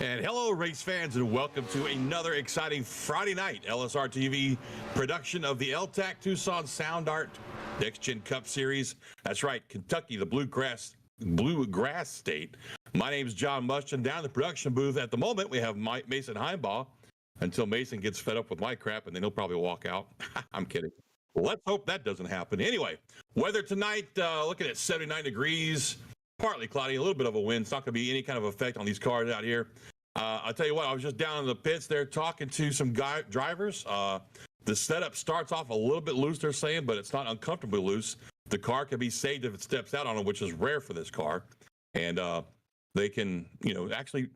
And hello, race fans, and welcome to another exciting Friday night LSRTV production of the L-TAC Tucson Sound Art Next Gen Cup Series. That's right, Kentucky, the bluegrass state. My name is John Mushton. Down in the production booth at the moment, we have Mason Heimbaugh until Mason gets fed up with my crap, and then he'll probably walk out. I'm kidding. Let's hope that doesn't happen. Anyway, weather tonight, looking at 79 degrees. Partly cloudy, a little bit of a wind. It's not going to be any kind of effect on these cars out here. I'll tell you what, I was just down in the pits there talking to some drivers. The setup starts off a little bit loose, they're saying, but it's not uncomfortably loose. The car can be saved if it steps out on it, which is rare for this car. And they can, actually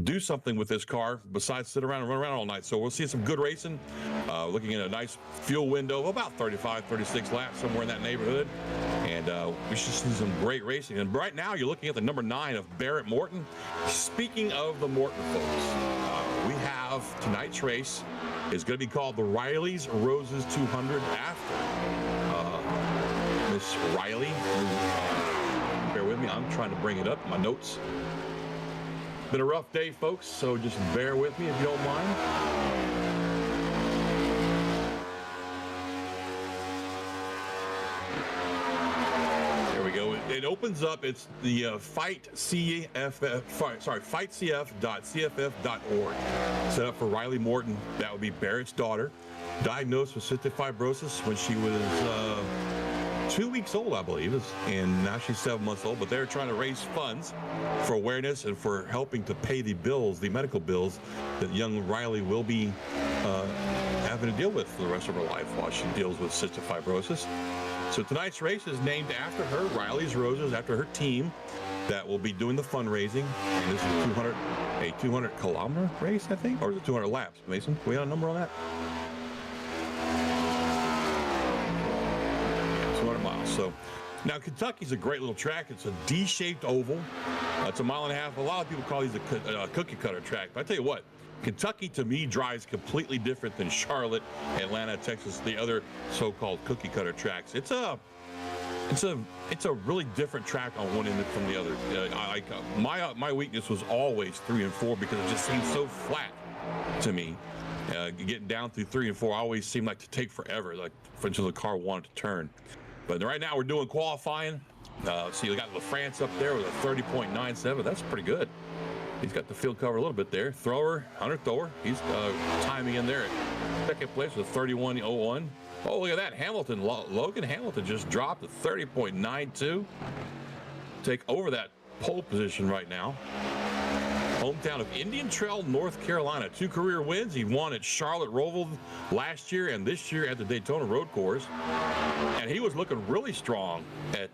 do something with this car besides sit around and run around all night. So we'll see some good racing. Looking at a nice fuel window of about 35, 36 laps, somewhere in that neighborhood. And we should see some great racing. And right now, you're looking at the number 9 of Barrett Morton. Speaking of the Morton folks, we have tonight's race is going to be called the Riley's Roses 200 after Miss Riley. Bear with me. I'm trying to bring it up in my notes. Been a rough day, folks, so just bear with me if you don't mind. There we go. It opens up. It's the fightcf.cff.org. Set up for Riley Morton. That would be Barrett's daughter, diagnosed with cystic fibrosis when she was 2 weeks old, I believe, and now she's 7 months old. But they're trying to raise funds for awareness and for helping to pay the bills, the medical bills that young Riley will be having to deal with for the rest of her life while she deals with cystic fibrosis. So tonight's race is named after her, Riley's Roses, after her team that will be doing the fundraising. And this is a 200-kilometer race, I think, or is it 200 laps? Mason, do we have a number on that? 200 miles. So now Kentucky's a great little track. It's a D-shaped oval. It's a mile and a half. A lot of people call these a cookie cutter track. But I tell you what, Kentucky to me drives completely different than Charlotte, Atlanta, Texas, the other so-called cookie cutter tracks. It's a really different track on one end from the other. My weakness was always 3 and 4 because it just seemed so flat to me. Getting down through 3 and 4 always seemed like to take forever, like until the car wanted to turn. But right now we're doing qualifying. See, we got LaFrance up there with a 30.97. That's pretty good. He's got the field cover a little bit there. Hunter Thrower, he's timing in there at second place with a 31.01. Oh, look at that. Logan Hamilton just dropped to 30.92. Take over that pole position right now. Hometown of Indian Trail, North Carolina. 2 career wins. He won at Charlotte Roval last year and this year at the Daytona Road Course. And he was looking really strong at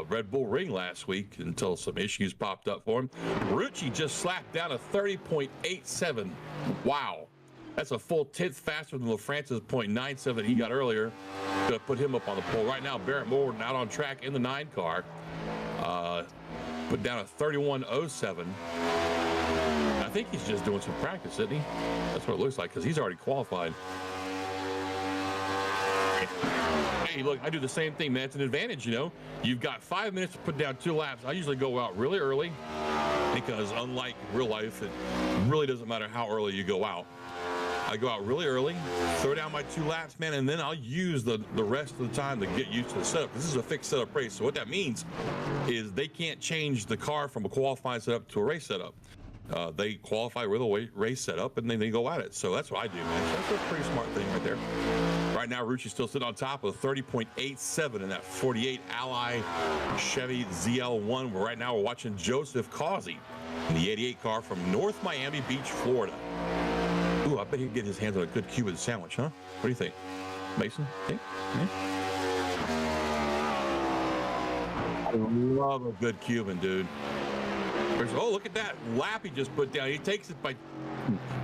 Red Bull Ring last week until some issues popped up for him. Rucci just slapped down a 30.87. Wow. That's a full 10th faster than LaFrance's .97 he got earlier to put him up on the pole. Right now, Barrett Morgan out on track in the 9 car. Put down a 31.07. I think he's just doing some practice, isn't he? That's what it looks like, because he's already qualified. Hey, look, I do the same thing, man. It's an advantage, You've got 5 minutes to put down 2 laps. I usually go out really early because, unlike real life, it really doesn't matter how early you go out. I go out really early, throw down my 2 laps, man, and then I'll use the rest of the time to get used to the setup. This is a fixed setup race, so what that means is they can't change the car from a qualifying setup to a race setup. They qualify with a race setup, and then they go at it. So that's what I do, man. So that's a pretty smart thing right there. Right now, Rucci's still sitting on top with a 30.87 in that 48 Ally Chevy ZL1. Right now, we're watching Joseph Causey in the 88 car from North Miami Beach, Florida. Ooh, I bet he'd get his hands on a good Cuban sandwich, huh? What do you think, Mason? Yeah? I love a good Cuban, dude. Oh, look at that lap he just put down. He takes it by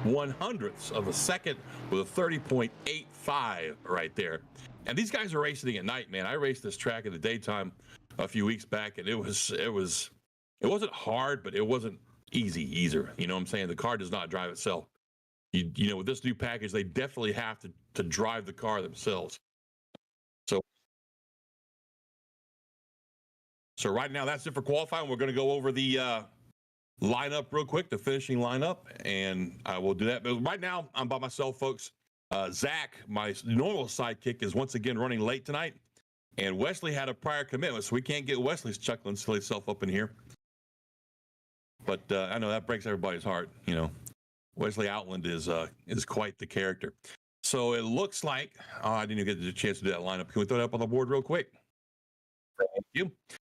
1/100ths of a second with a 30.85 right there. And these guys are racing at night, man. I raced this track in the daytime a few weeks back, and it wasn't hard, but it wasn't easy either. You know what I'm saying? The car does not drive itself. With this new package, they definitely have to drive the car themselves. So right now, that's it for qualifying. We're going to go over the line up real quick, the finishing lineup, and I will do that. But right now, I'm by myself, folks. Zach, my normal sidekick, is once again running late tonight, and Wesley had a prior commitment, so we can't get Wesley's chuckling silly self up in here. But I know that breaks everybody's heart. You know, Wesley Outland is quite the character. So it looks like I didn't even get the chance to do that lineup. Can we throw that up on the board real quick? Thank you.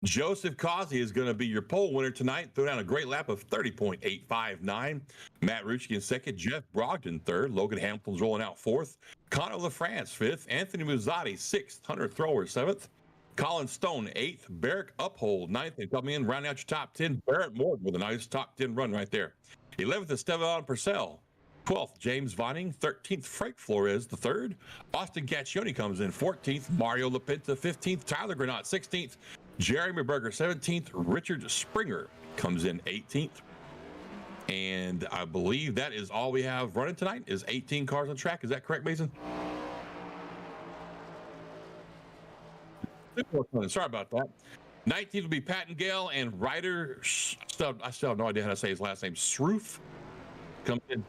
Joseph Causey is going to be your pole winner tonight. Throw down a great lap of 30.859. Matt Ruchke in second. Jeff Brogdon third. Logan Hamilton's rolling out fourth. Connor LaFrance fifth. Anthony Muzzotti sixth. Hunter Thrower seventh. Colin Stone eighth. Barrick Uphold ninth. And coming in, rounding out your top 10, Barrett Morgan with a nice top 10 run right there. 11th is Stevan Purcell. 12th, James Vining. 13th, Frank Flores the third. Austin Gaccioni comes in 14th. Mario Lapinta 15th. Tyler Granat 16th. Jeremy Berger 17th. Richard Springer comes in 18th. And I believe that is all we have running tonight is 18 cars on track. Is that correct, Mason? Sorry about that. 19th will be Patton Gale and Ryder. I still have no idea how to say his last name. Sroof comes in.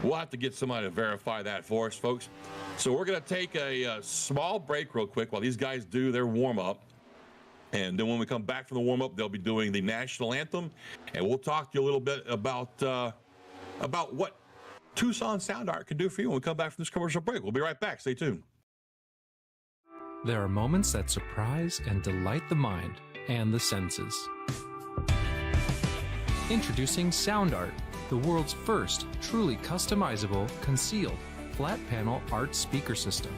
We'll have to get somebody to verify that for us, folks. So we're going to take a small break real quick while these guys do their warm-up. And then when we come back from the warm-up, they'll be doing the national anthem. And we'll talk to you a little bit about what Tucson Sound Art can do for you when we come back from this commercial break. We'll be right back. Stay tuned. There are moments that surprise and delight the mind and the senses. Introducing Sound Art, the world's first truly customizable, concealed, flat panel art speaker system.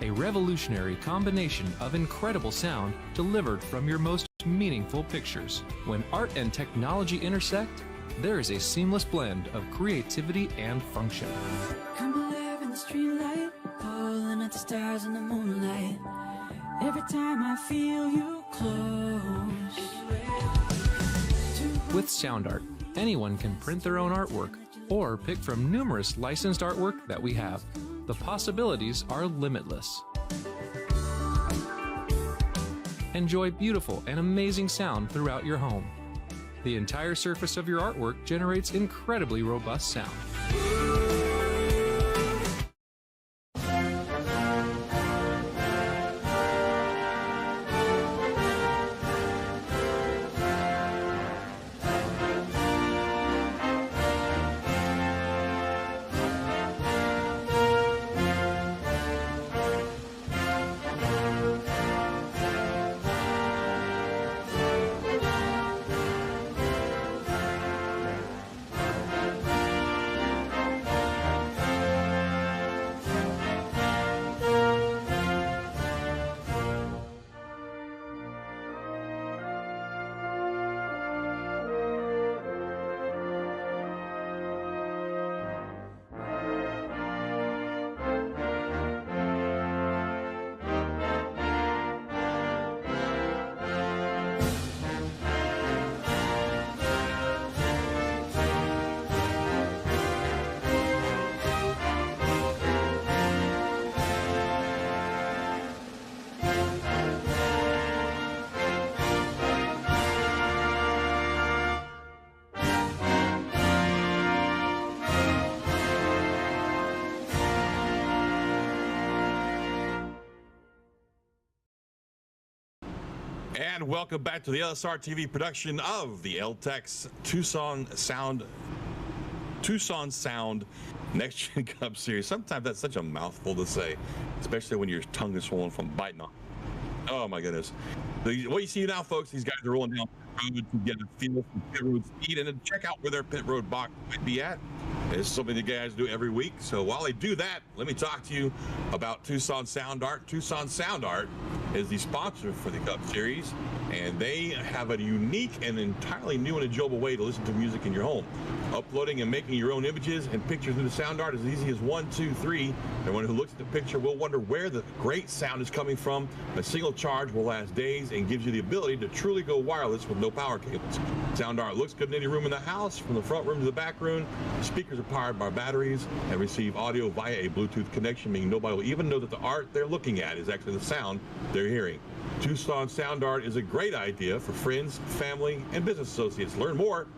A revolutionary combination of incredible sound delivered from your most meaningful pictures. When art and technology intersect, there is a seamless blend of creativity and function. Come alive in the streetlight, pulling at the stars in the moonlight. Every time I feel you close. With Sound Art, anyone can print their own artwork or pick from numerous licensed artwork that we have. The possibilities are limitless. Enjoy beautiful and amazing sound throughout your home. The entire surface of your artwork generates incredibly robust sound. And welcome back to the LSRTV production of the L-TAC Tucson Sound Next Gen Cup Series. Sometimes that's such a mouthful to say, especially when your tongue is swollen from biting on. Oh my goodness. What you see now, folks, these guys are rolling down the road to get a feel for pit road speed and then check out where their pit road box might be at. This is something the guys do every week. So while they do that, let me talk to you about Tucson Sound Art. Tucson Sound Art is the sponsor for the Cup Series, and they have a unique and entirely new and enjoyable way to listen to music in your home. Uploading and making your own images and pictures into Sound Art is as easy as 1, 2, 3. Everyone who looks at the picture will wonder where the great sound is coming from. A single charge will last days and gives you the ability to truly go wireless with no power cables. Sound Art looks good in any room in the house, from the front room to the back room. Speakers are powered by batteries and receive audio via a Bluetooth connection, meaning nobody will even know that the art they're looking at is actually the sound they're hearing. Tucson Sound Art is a great idea for friends, family, and business associates. Learn more.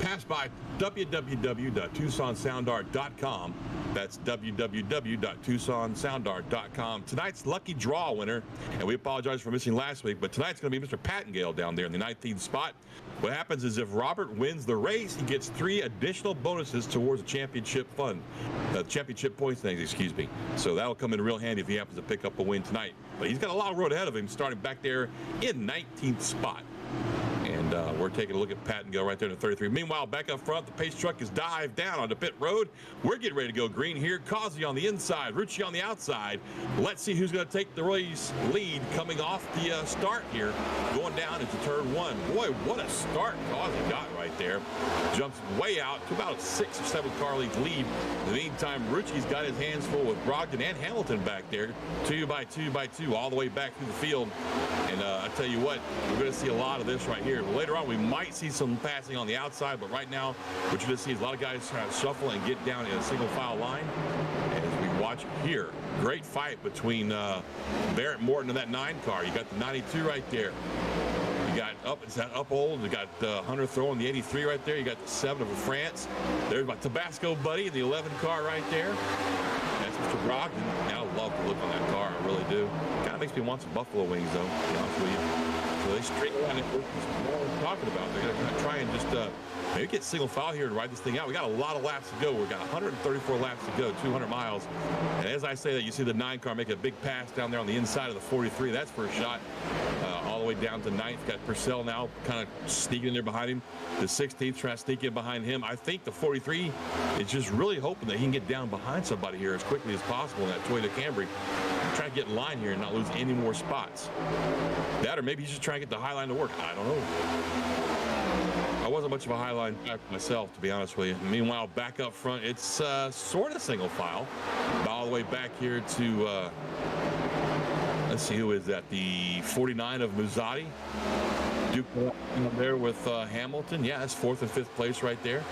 Pass by www.tucsonsoundart.com. That's www.tucsonsoundart.com. Tonight's lucky draw winner, and we apologize for missing last week, but tonight's going to be Mr. Pattengale down there in the 19th spot. What happens is if Robert wins the race, he gets 3 additional bonuses towards the championship fund, championship points things, excuse me. So that'll come in real handy if he happens to pick up a win tonight. But he's got a lot of road ahead of him, starting back there in 19th spot. And we're taking a look at Pattengale right there in the 33. Meanwhile, back up front, the pace truck is dived down onto pit road. We're getting ready to go green here. Causey on the inside, Rucci on the outside. Let's see who's going to take the race lead coming off the start here, going down into turn 1. Boy, what a start Causey got right there. Jumps way out to about a 6 or 7 car length lead. In the meantime, Rucci's got his hands full with Brogdon and Hamilton back there, 2 by 2 by 2, all the way back through the field. And I tell you what, we're going to see a lot of this right here. Later on, we might see some passing on the outside, but right now, what you're going to see is a lot of guys trying to shuffle and get down in a single file line. As we watch here, great fight between Barrett Morton and that 9 car. You got the 92 right there. You got it's that up old. You got Hunter throwing the 83 right there. You got the 7 of France. There's my Tabasco buddy, the 11 car right there. That's Mr. Brogdon. I love the look on that car. I really do. Kind of makes me want some buffalo wings, though, to be honest with you. So they straight around it. What we're talking about. They're going to try and just maybe get single file here and ride this thing out. We got a lot of laps to go. We've got 134 laps to go, 200 miles. And as I say that, you see the 9 car make a big pass down there on the inside of the 43. That's for a shot all the way down to 9th. Got Purcell now kind of sneaking in there behind him. The 16th trying to sneak in behind him. I think the 43 is just really hoping that he can get down behind somebody here as quickly as possible in that Toyota Camry. Try to get in line here and not lose any more spots. That, or maybe he's just trying to get the high line to work. I don't know. I wasn't much of a high line back myself, to be honest with you. Meanwhile, back up front, it's sort of single file. All the way back here to, let's see, who is that? The 49 of Muzzatti. Duke there with Hamilton. Yeah, that's 4th and 5th place right there.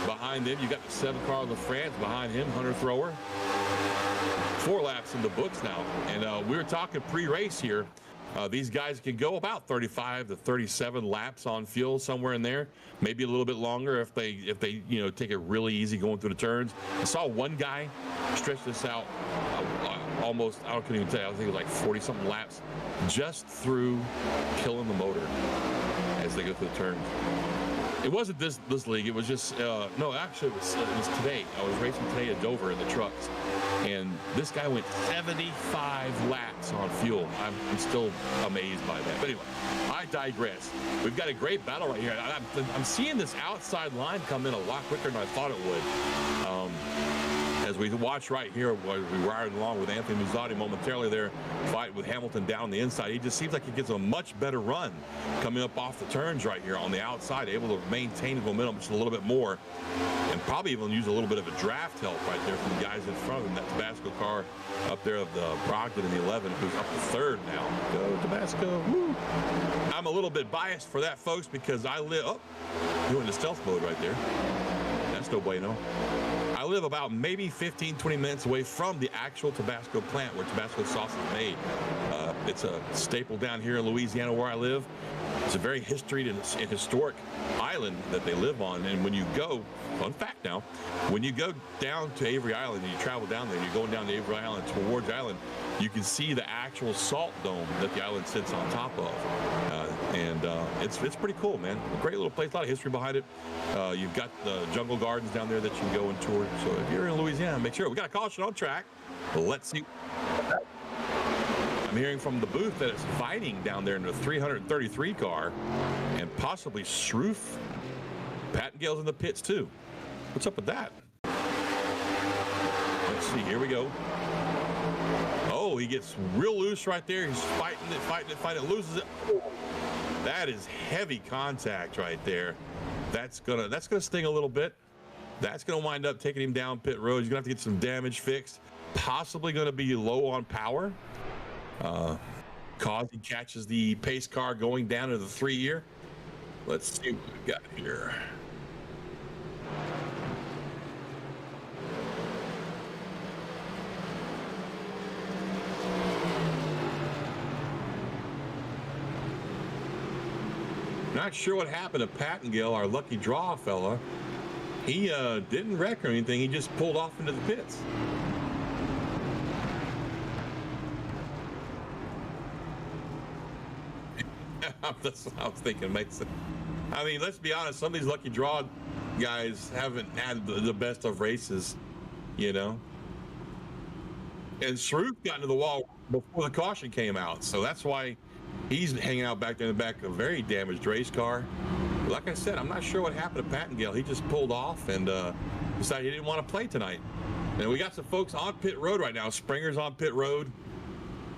Behind them, you got the 7 car of France. Behind him, Hunter Thrower. 4 laps in the books now. And we were talking pre-race here. These guys can go about 35 to 37 laps on fuel, somewhere in there. Maybe a little bit longer if they take it really easy going through the turns. I saw one guy stretch this out almost, I couldn't even tell you, I think it was like 40-something laps just through killing the motor as they go through the turns. It wasn't this league. It was just no. Actually, it was today. I was racing today at Dover in the trucks, and this guy went 75 laps on fuel. I'm still amazed by that. But anyway, I digress. We've got a great battle right here. I'm seeing this outside line come in a lot quicker than I thought it would. As we watch right here, we wired along with Anthony Muzzatti momentarily there, fight with Hamilton down the inside. He just seems like he gets a much better run coming up off the turns right here on the outside, able to maintain his momentum just a little bit more, and probably even use a little bit of a draft help right there from the guys in front of him. That Tabasco car up there of the Brogdon in the 11, who's up to 3rd now. Go Tabasco! Woo. I'm a little bit biased for that, folks, because I live doing the stealth mode right there. That's no bueno. I live about maybe 15-20 minutes away from the actual Tabasco plant where Tabasco sauce is made. It's a staple down here in Louisiana where I live. It's a very historic island that they live on. And when you go, fun fact now, when you go down to Avery Island and you travel down there and you're going down to Avery Island towards the island, you can see the actual salt dome that the island sits on top of. It's pretty cool, man. A great little place, a lot of history behind it. You've got the jungle gardens down there that you can go and tour. So if you're in Louisiana, make sure. We got a caution on track. Let's see. I'm hearing from the booth that it's fighting down there in the 333 car and possibly Schroof. Pattengale's in the pits too. What's up with that? Let's see, here we go. Oh, he gets real loose right there. He's fighting it, loses it. That is heavy contact right there. That's gonna sting a little bit. That's gonna wind up taking him down pit road. He's gonna have to get some damage fixed. Possibly gonna be low on power. Cause he catches the pace car going down to the 3-year. Let's see what we got here. not sure what happened to Pattingale, our lucky draw fella. He didn't wreck or anything. He just pulled off into the pits. That's what I was thinking, Mason. I mean, let's be honest. Some of these lucky draw guys haven't had the best of races, you know. And Shroof got into the wall before the caution came out, so that's why he's hanging out back there in the back of a very damaged race car. Like I said, I'm not sure what happened to Pattingale. He just pulled off and decided he didn't want to play tonight. And we got some folks on pit road right now. Springer's on pit road.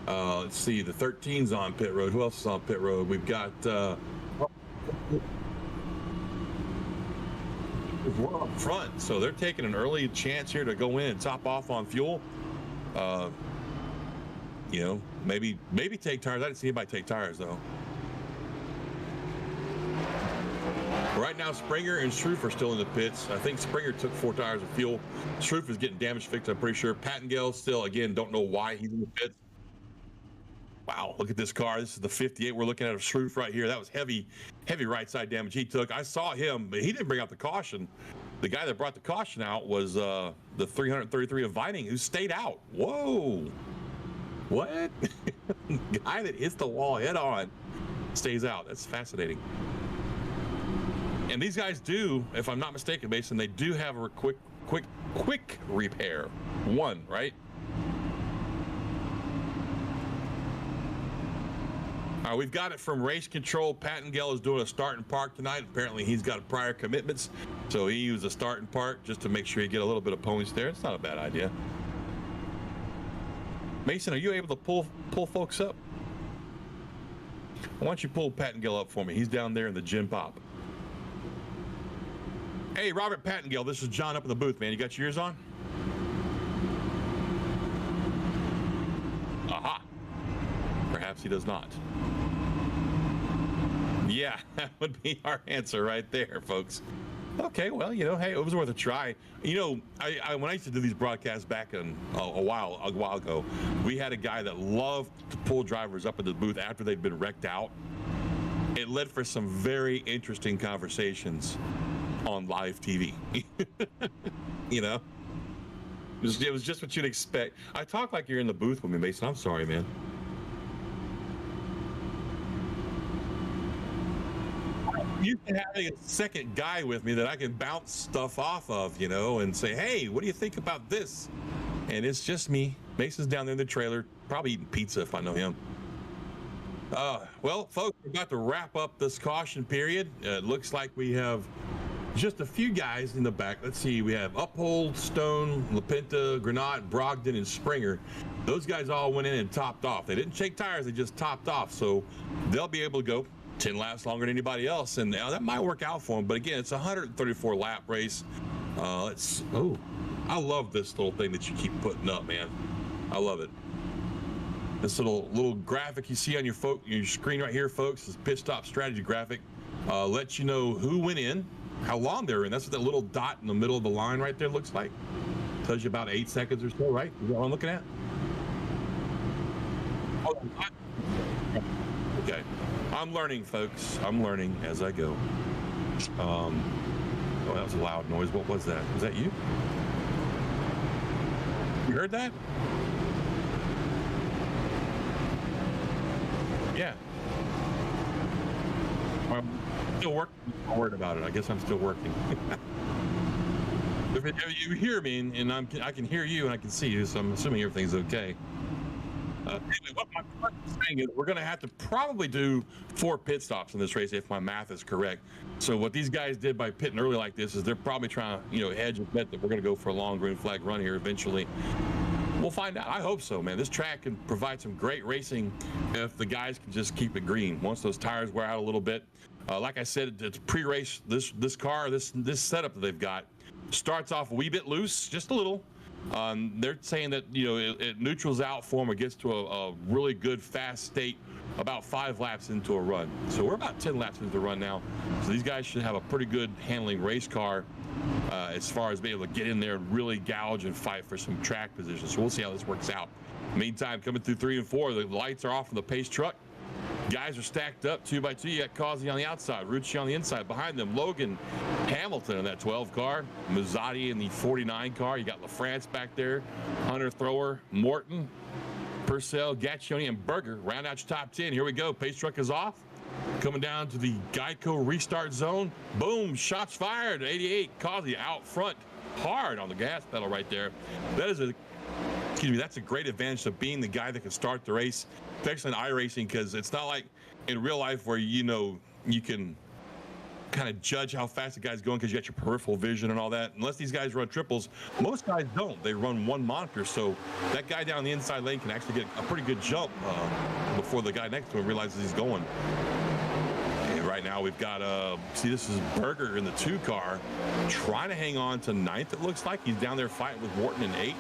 Let's see, the 13's on pit road. Who else is on pit road? We've got we're up front, so they're taking an early chance here to go in and top off on fuel. You know, maybe take tires. I didn't see anybody take tires though. Right now, Springer and Shroof are still in the pits. I think Springer took 4 tires of fuel. Shroof is getting damage fixed, I'm pretty sure. Pattingale still, again, don't know why he's in the pits. Wow, look at this car. This is the 58 we're looking at of Shroof right here. That was heavy right side damage he took. I saw him, but he didn't bring out the caution. The guy that brought the caution out was the 333 of Vining, who stayed out. Whoa. What? Guy that hits the wall head on stays out. That's fascinating. And these guys do, if I'm not mistaken, Mason, they do have a quick repair. One, right? All right, we've got it from race control. Pattingale is doing a start and park tonight. Apparently he's got prior commitments, so he used a start and park just to make sure you get a little bit of points there. It's not a bad idea. Mason, are you able to pull folks up? Why don't you pull Pattingale up for me? He's down there in the gym pop. Hey, Robert Pattingale, this is John up in the booth, man. You got your ears on? Aha. Perhaps he does not. Yeah, that would be our answer right there, folks. Okay, well, you know, hey, it was worth a try. You know, I when I used to do these broadcasts back in a while ago, we had a guy that loved to pull drivers up into the booth after they'd been wrecked out. It led for some very interesting conversations on live TV. You know, it was just what you'd expect. I talk like you're in the booth with me, Mason. I'm sorry, man. I'm used to having a second guy with me that I can bounce stuff off of, you know, and say, hey, what do you think about this? And it's just me. Mason's down there in the trailer, probably eating pizza if I know him. Well, folks, we're about to wrap up this caution period. It looks like we have just a few guys in the back. Let's see, we have Uphold, Stone, LaPinta, Granat, Brogdon, and Springer. Those guys all went in and topped off. They didn't shake tires, they just topped off. So they'll be able to go 10 laps longer than anybody else. And that might work out for them. But again, it's a 134 lap race. I love this little thing that you keep putting up, man. I love it. This little graphic you see on your screen right here, folks, is pit stop strategy graphic. Lets you know who went in, how long they're in. That's what that little dot in the middle of the line right there looks like. Tells you about 8 seconds or so, right? Is that what I'm looking at? Oh, okay. I'm learning, folks. I'm learning as I go. Oh, that was a loud noise. What was that? Was that you? You heard that? Yeah. I'm still working. I'm worried about it. I guess I'm still working. If you hear me and I can hear you and I can see you, so I'm assuming everything's okay. Anyway, what my partner is saying is we're going to have to probably do 4 pit stops in this race if my math is correct. So what these guys did by pitting early like this is they're probably trying to, hedge a bet that we're going to go for a long green flag run here eventually. We'll find out. I hope so, man. This track can provide some great racing if the guys can just keep it green. Once those tires wear out a little bit, like I said, it's pre-race. This car, this setup that they've got starts off a wee bit loose, just a little. They're saying that it neutrals out for them or gets to a really good fast state about 5 laps into a run. So we're about 10 laps into the run now. So these guys should have a pretty good handling race car as far as being able to get in there and really gouge and fight for some track position. So we'll see how this works out. Meantime, coming through 3 and 4, the lights are off on the pace truck. Guys are stacked up 2 by 2. You got Causey on the outside, Rucci on the inside. Behind them, Logan Hamilton in that 12 car, Muzzatti in the 49 car. You got LaFrance back there, Hunter Thrower, Morton, Purcell, Gaccioni, and Berger. Round out your top 10. Here we go. Pace truck is off. Coming down to the Geico restart zone. Boom, shots fired. 88, Causey out front, hard on the gas pedal right there. That's a great advantage of being the guy that can start the race, especially in iRacing, because it's not like in real life where you can kind of judge how fast the guy's going because you got your peripheral vision and all that. Unless these guys run triples, most guys don't. They run one monitor, so that guy down the inside lane can actually get a pretty good jump before the guy next to him realizes he's going. And right now we've got this is Berger in the 2 car trying to hang on to 9th. It looks like he's down there fighting with Morton in 8th.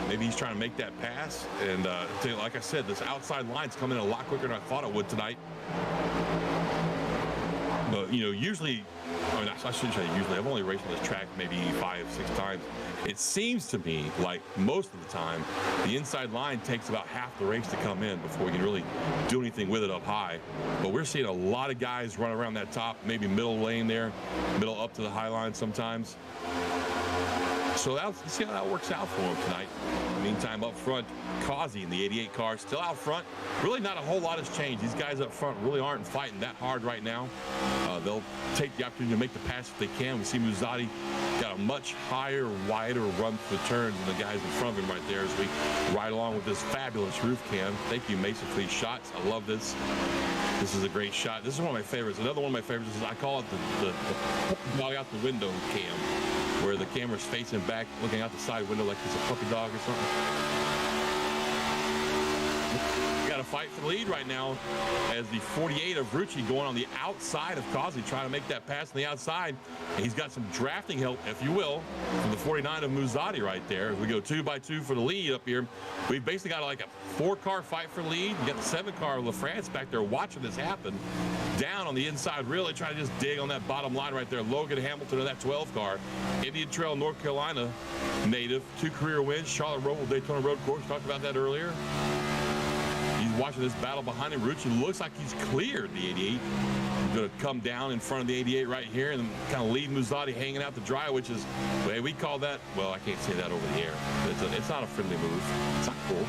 Maybe he's trying to make that pass. And like I said, this outside line's coming in a lot quicker than I thought it would tonight. But, usually, I shouldn't say usually. I've only raced on this track maybe 5-6 times. It seems to me like most of the time, the inside line takes about half the race to come in before you can really do anything with it up high. But we're seeing a lot of guys run around that top, maybe middle lane there, middle up to the high line sometimes. So let's see how that works out for him tonight. Meantime, up front, Causey in the 88 car still out front. Really not a whole lot has changed. These guys up front really aren't fighting that hard right now. They'll take the opportunity to make the pass if they can. We see Muzzatti got a much higher, wider run for the turns than the guys in front of him right there as we ride along with this fabulous roof cam. Thank you, Mason, for these shots. I love this. This is a great shot. This is one of my favorites. Another one of my favorites is I call it the dog out the window cam, where the camera's facing back, looking out the side window like it's a puppy dog or something. Got to fight for the lead right now as the 48 of Rucci going on the outside of Causey, trying to make that pass on the outside. And he's got some drafting help, if you will, from the 49 of Muzzatti right there. As we go 2 by 2 for the lead up here. We've basically got like a 4-car fight for the lead. You got the 7-car of LaFrance back there watching this happen. Down on the inside, really trying to just dig on that bottom line right there. Logan Hamilton in that 12-car. Indian Trail, North Carolina native. 2 career wins. Charlotte Roval, Daytona Road Course. Talked about that earlier. He's watching this battle behind him. Rucci looks like he's cleared the 88. He's going to come down in front of the 88 right here and kind of leave Muzzatti hanging out to dry, which is, well, we call that, well, I can't say that over the air. It's not a friendly move. It's not cool.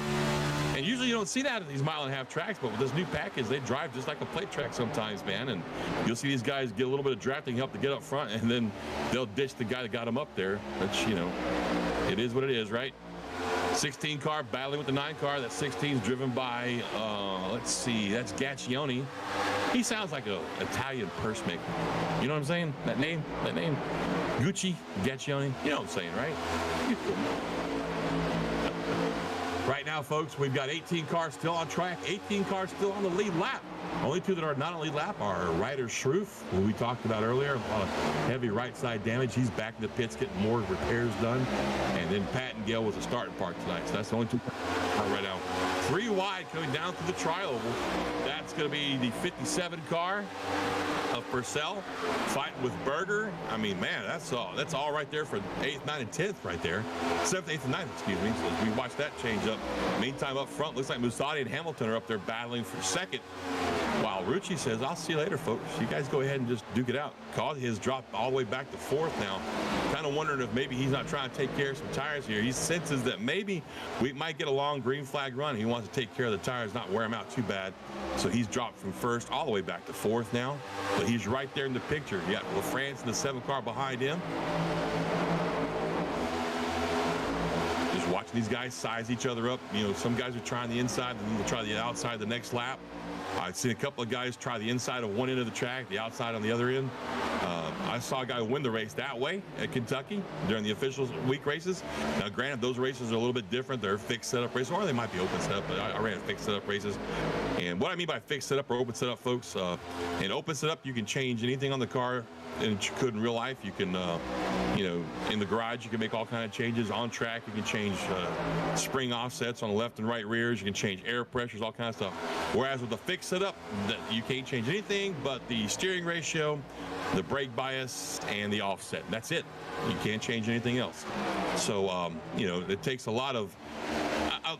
And usually you don't see that at these 1.5-mile tracks, but with this new package, they drive just like a plate track sometimes, man. And you'll see these guys get a little bit of drafting help to get up front, and then they'll ditch the guy that got them up there. Which, it is what it is, right? 16 car battling with the 9 car. That 16 is driven by, let's see, that's Gaccioni. He sounds like an Italian purse maker. You know what I'm saying? That name? Gucci, Gaccioni. You know what I'm saying, right? Right now, folks, we've got 18 cars still on track, 18 cars still on the lead lap. Only 2 that are not on the lead lap are Ryder Schroof, who we talked about earlier, a lot of heavy right side damage. He's back in the pits getting more repairs done. And then Pat and Gale was a starting park tonight. So that's the only 2 right now. 3 wide coming down through the tri-oval. That's going to be the 57 car of Purcell fighting with Berger. I mean, man, that's all right there for 8th, 9th, and 10th right there. 7th, 8th, and 9th, excuse me. So we watch that change up. Meantime, up front, looks like Muzzatti and Hamilton are up there battling for 2nd. While Rucci says, I'll see you later, folks. You guys go ahead and just duke it out. Causey has dropped all the way back to 4th now. Kind of wondering if maybe he's not trying to take care of some tires here. He senses that maybe we might get a long green flag run. He wants to take care of the tires, not wear them out too bad. So he's dropped from 1st all the way back to 4th now. But he's right there in the picture. You got LaFrance in the 7 car behind him. Just watching these guys size each other up. Some guys are trying the inside, and they'll try the outside the next lap. I've seen a couple of guys try the inside of one end of the track, the outside on the other end. I saw a guy win the race that way at Kentucky during the officials week races. Now, granted, those races are a little bit different. They're fixed setup races, or they might be open setup, but I ran fixed setup races. And what I mean by fixed setup or open setup, folks, in open setup, you can change anything on the car and you could in real life. You can, in the garage, you can make all kinds of changes. On track, you can change spring offsets on the left and right rears. You can change air pressures, all kinds of stuff. Whereas with the fixed setup, you can't change anything but the steering ratio, the brake bias, and the offset. That's it. You can't change anything else. So, it takes a lot of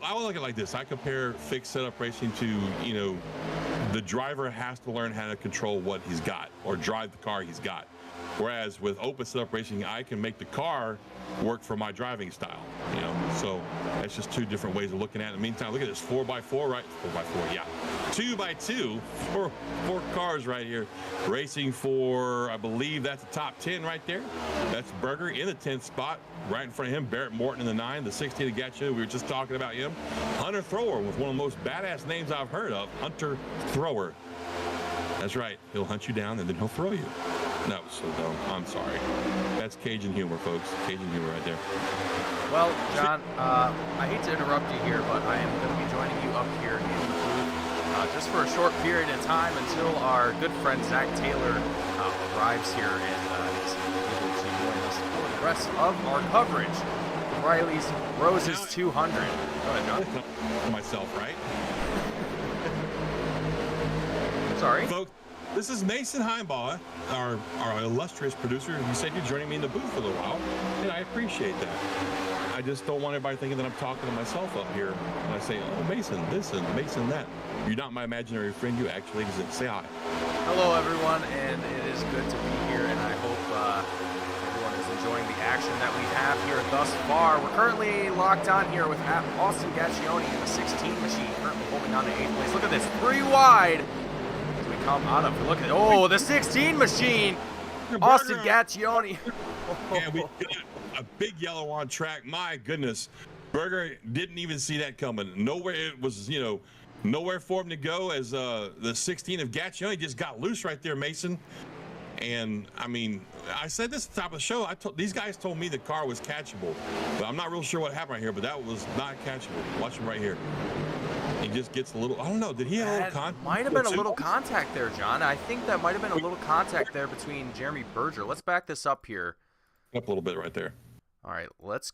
I look at it like this. I compare fixed setup racing to, you know, the driver has to learn how to control what he's got or drive the car he's got. Whereas with open setup racing, I can make the car work for my driving style, you know. So that's just two different ways of looking at it. In the meantime, look at this 4x4, right? 4x4, yeah. 2x2, four cars right here, racing for, I believe that's the top 10 right there. That's Berger in the 10th spot. Right in front of him, Barrett Morton in the 9, the 16 of Gatcho. We were just talking about him. Hunter Thrower with one of the most badass names I've heard of, Hunter Thrower. That's right. He'll hunt you down and then he'll throw you. That was so dumb. I'm sorry. That's Cajun humor, folks. Cajun humor right there. Well, John, I hate to interrupt you here, but I am going to be joining you up here in the booth just for a short period of time until our good friend Zach Taylor arrives here and is able to join us for the rest of our coverage. Riley's Roses 200. Go ahead, John. Myself, right? Sorry. Folks, this is Mason Heimbaugh, our illustrious producer. You said you're joining me in the booth for a little while, and I appreciate that. I just don't want everybody thinking that I'm talking to myself up here. And I say, oh, Mason this and Mason that. You're not my imaginary friend. You actually exist. Say hi. Hello, everyone, and it is good to be here, and I hope everyone is enjoying the action that we have here thus far. We're currently locked on here with Austin Gaccione in the 16 machine, currently holding on to 8th place. Look at this, 3 wide. Come out of, look at, the 16 machine. Austin Gaccione. Yeah, we got a big yellow on track. My goodness, Berger didn't even see that coming. Nowhere, it was, you know, nowhere for him to go as the 16 of Gaccione just got loose right there, Mason. And I mean, I said this at the top of the show. These guys told me the car was catchable, but I'm not real sure what happened right here. But that was not catchable. Watch him right here. He just gets a little, I don't know, did he have a little contact? Might have been a little contact there, John. I think that might have been a little contact there between Jeremy Berger. Let's back this up here. Up a little bit right there. All right, let's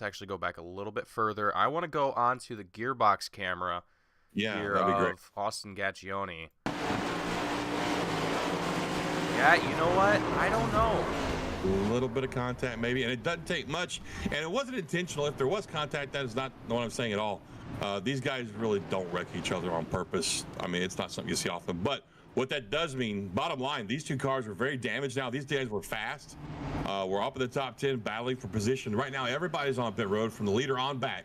actually go back a little bit further. I want to go on to the gearbox camera here that'd be great. of Austin Gaccione. Yeah, you know what? I don't know. A little bit of contact maybe, and it doesn't take much, and it wasn't intentional. If there was contact, that is not what I'm saying at all. These guys really don't wreck each other on purpose. I mean, it's not something you see often. But what that does mean, bottom line, these two cars are very damaged now. These guys were fast. We're up in the top 10, battling for position. Right now, everybody's on pit road from the leader on back.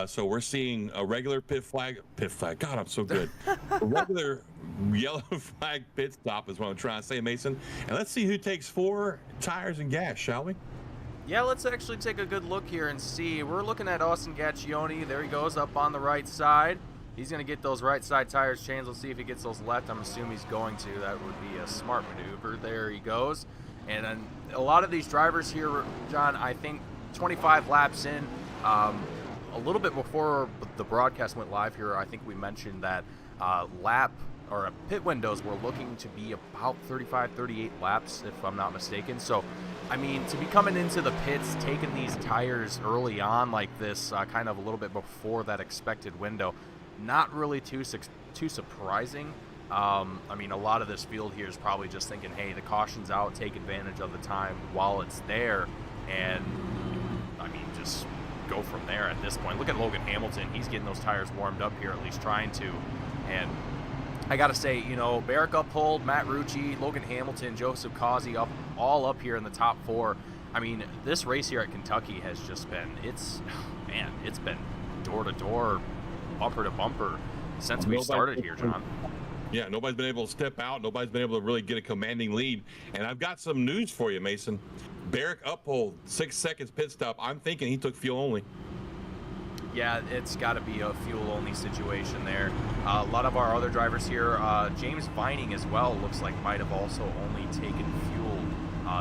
So we're seeing a regular pit flag. God, I'm so good. A regular yellow flag pit stop is what I'm trying to say, Mason. And let's see who takes 4 tires and gas, shall we? Yeah, let's actually take a good look here and see. We're looking at Austin Gaccione. There he goes up on the right side. He's going to get those right side tires changed. Let's see if he gets those left. I'm assuming he's going to. That would be a smart maneuver. There he goes. And then a lot of these drivers here, John, I think 25 laps in, a little bit before the broadcast went live here, I think we mentioned that pit windows were looking to be about 35, 38 laps, if I'm not mistaken. So, I mean, to be coming into the pits, taking these tires early on like this, kind of a little bit before that expected window, not really too surprising. I mean, a lot of this field here is probably just thinking, hey, the caution's out, take advantage of the time while it's there, and, I mean, just go from there at this point. Look at Logan Hamilton. He's getting those tires warmed up here, at least trying to, and I got to say, you know, Barrick Uphold, Matt Rucci, Logan Hamilton, Joseph Causey all up here in the top 4. I mean, this race here at Kentucky has just been, it's been door to door, bumper to bumper since we started here, John. Yeah, nobody's been able to step out. Nobody's been able to really get a commanding lead. And I've got some news for you, Mason. Barrick Uphold, 6 seconds pit stop. I'm thinking he took fuel only. Yeah, it's got to be a fuel-only situation there. A lot of our other drivers here, James Vining as well, looks like might have also only taken fuel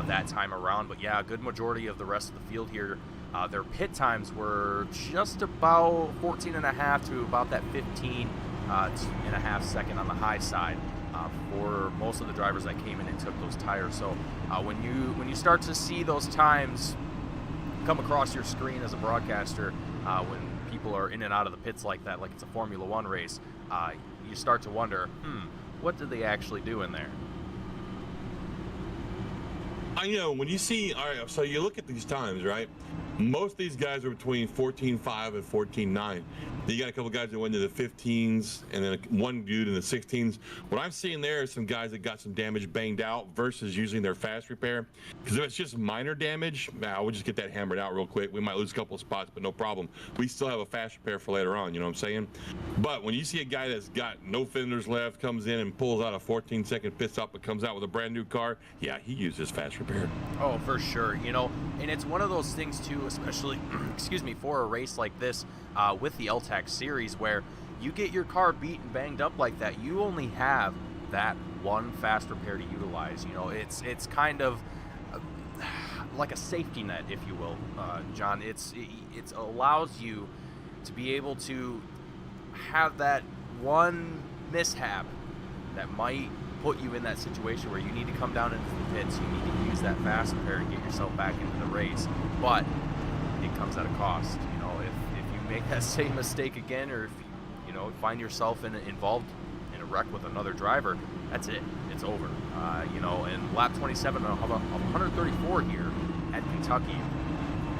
that time around. But yeah, a good majority of the rest of the field here, their pit times were just about 14.5 to about that 15.5 second on the high side for most of the drivers that came in and took those tires. So when you start to see those times come across your screen as a broadcaster, when people are in and out of the pits like that, like it's a Formula One race, you start to wonder, what did they actually do in there? I know when you see, all right, so you look at these times, right? Most of these guys are between 14.5 and 14.9. Then you got a couple guys that went into the 15s, and then one dude in the 16s. What I'm seeing there is some guys that got some damage banged out versus using their fast repair. Because if it's just minor damage, we'll just get that hammered out real quick. We might lose a couple of spots, but no problem. We still have a fast repair for later on, you know what I'm saying? But when you see a guy that's got no fenders left, comes in and pulls out a 14-second pit stop, but comes out with a brand new car, yeah, he uses fast repair. Oh, for sure. You know, and it's one of those things too, especially, excuse me, for a race like this with the L-TAC series, where you get your car beat and banged up like that, you only have that one fast repair to utilize. You know, it's kind of like a safety net, if you will, John. It allows you to be able to have that one mishap that might put you in that situation where you need to come down into the pits, you need to use that fast repair to get yourself back into the race, but it comes at a cost. You know, if you make that same mistake again, or if you know, find yourself involved in a wreck with another driver, that's it. It's over. You know, and lap 27 of 134 here at Kentucky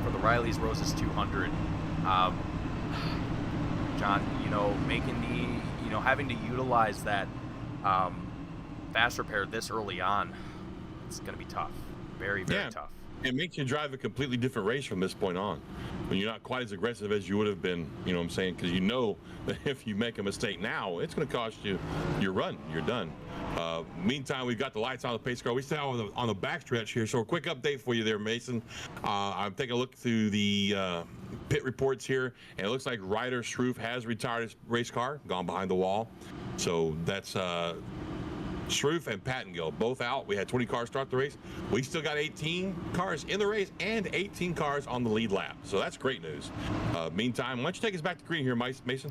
for the Riley's Roses 200. John, you know, having to utilize that fast repair this early on, it's going to be tough. Very, very tough. It makes you drive a completely different race from this point on, when you're not quite as aggressive as you would have been, you know what I'm saying? Because you know that if you make a mistake now, it's going to cost you your run. You're done. Meantime, we've got the lights on the pace car. We still have on the backstretch here. So a quick update for you there, Mason. I'm taking a look through the pit reports here, and it looks like Ryder Schroof has retired his race car, gone behind the wall. So that's Schroof and Pattengill both out. We had 20 cars start the race. We still got 18 cars in the race and 18 cars on the lead lap. So that's great news. Meantime, why don't you take us back to green here, Mason?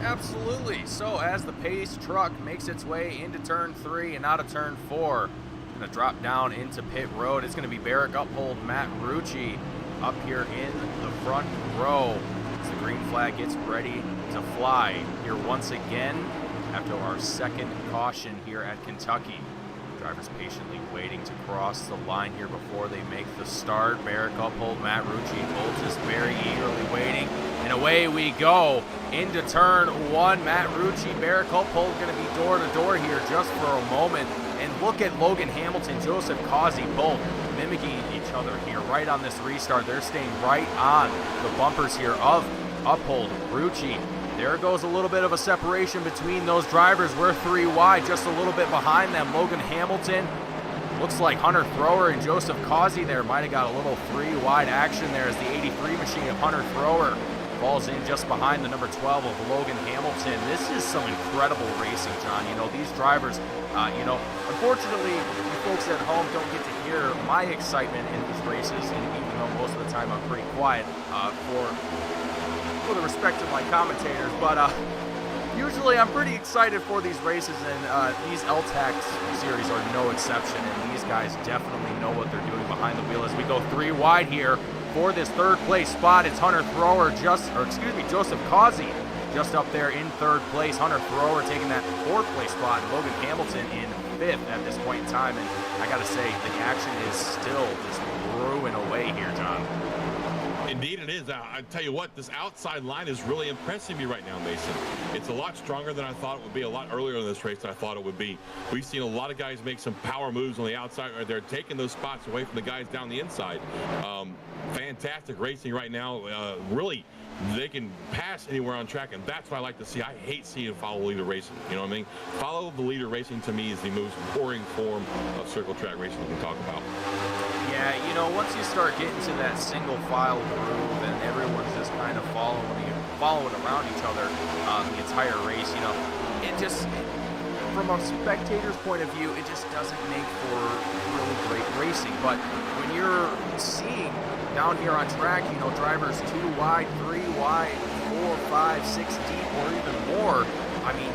Absolutely. So as the pace truck makes its way into turn 3 and out of turn 4, going to drop down into pit road. It's going to be Barrett Uphold, Matt Rucci up here in the front row as the green flag gets ready to fly here once again. After our second caution here at Kentucky, drivers patiently waiting to cross the line here before they make the start. Barrett Uphold, Matt Rucci, both just very eagerly waiting, and away we go into turn 1. Matt Rucci, Barrett Uphold going to be door to door here just for a moment, and look at Logan Hamilton, Joseph Causey, both mimicking each other here right on this restart. They're staying right on the bumpers here of Uphold, Rucci. There goes a little bit of a separation between those drivers. We're 3 wide, just a little bit behind them. Logan Hamilton, looks like Hunter Thrower and Joseph Causey there might have got a little 3 wide action there as the 83 machine of Hunter Thrower falls in just behind the number 12 of Logan Hamilton. This is some incredible racing, John. You know, these drivers, you know, unfortunately, you folks at home don't get to hear my excitement in these races, and even though most of the time I'm pretty quiet for the respect of my commentators, but usually I'm pretty excited for these races, and these L-TAC series are no exception, and these guys definitely know what they're doing behind the wheel as we go 3 wide here for this third place spot. It's Hunter Thrower, Joseph Causey just up there in third place. Hunter Thrower taking that 4th place spot, and Logan Hamilton in 5th at this point in time, and I gotta say, the action is still just brewing away here, John. Indeed it is. I tell you what, this outside line is really impressing me right now, Mason. It's a lot stronger than I thought it would be, a lot earlier in this race than I thought it would be. We've seen a lot of guys make some power moves on the outside, or they're taking those spots away from the guys down the inside. Fantastic racing right now. Really, they can pass anywhere on track, and that's what I like to see. I hate seeing follow leader racing. You know what I mean? Follow the leader racing to me is the most boring form of circle track racing we can talk about. Yeah, you know, once you start getting to that single file groove and everyone's just kind of following around each other the entire race, you know, it just, from a spectator's point of view, it just doesn't make for really great racing. But when you're seeing down here on track, you know, drivers 2 wide, 3 wide, 4, 5, 6 deep, or even more, I mean,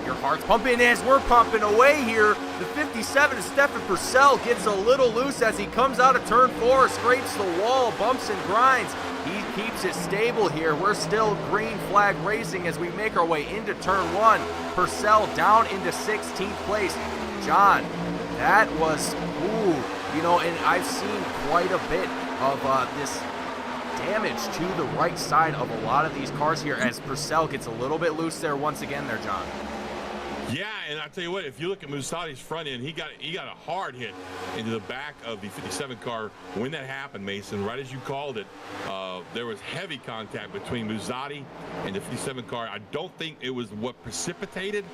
your heart's pumping as we're pumping away here. The 57 of Stefan Purcell gets a little loose as he comes out of turn 4, scrapes the wall, bumps and grinds. He keeps it stable here. We're still green flag racing as we make our way into turn 1. Purcell down into 16th place. John, that was, you know, and I've seen quite a bit of this damage to the right side of a lot of these cars here as Purcell gets a little bit loose there once again there, John. Yeah, and I tell you what, if you look at Musadi's front end, he got a hard hit into the back of the 57 car when that happened, Mason. Right as you called it, there was heavy contact between Musadi and the 57 car. I don't think it was what precipitated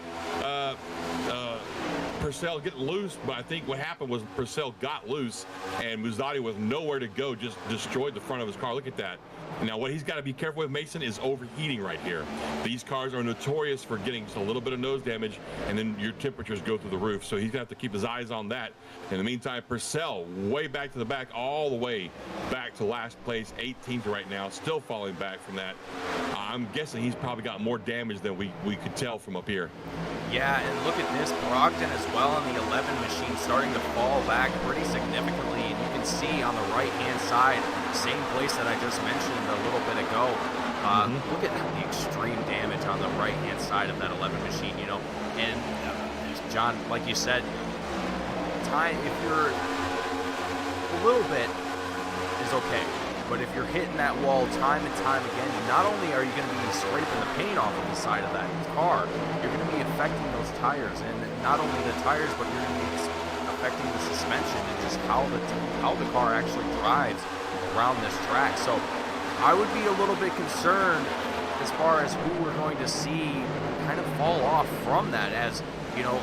Purcell getting loose, but I think what happened was Purcell got loose and Musadi was nowhere to go, just destroyed the front of his car. Look at that. Now, what he's got to be careful with, Mason, is overheating right here. These cars are notorious for getting just a little bit of nose damage, and then your temperatures go through the roof. So he's going to have to keep his eyes on that. In the meantime, Purcell way back to the back, all the way back to last place, 18th right now, still falling back from that. I'm guessing he's probably got more damage than we could tell from up here. Yeah, and look at this, Brogdon as well on the 11 machine starting to fall back pretty significantly, and you can see on the right-hand side, same place that I just mentioned a little bit ago. Look at the extreme damage on the right-hand side of that 11 machine, you know. And John, like you said, if you're a little bit is okay, but if you're hitting that wall time and time again, not only are you going to be scraping the paint off of the side of that car, you're going to be affecting those tires, and not only the tires, but you're going to be affecting the suspension and just how the car actually drives around this track. So I would be a little bit concerned as far as who we're going to see kind of fall off from that, as you know,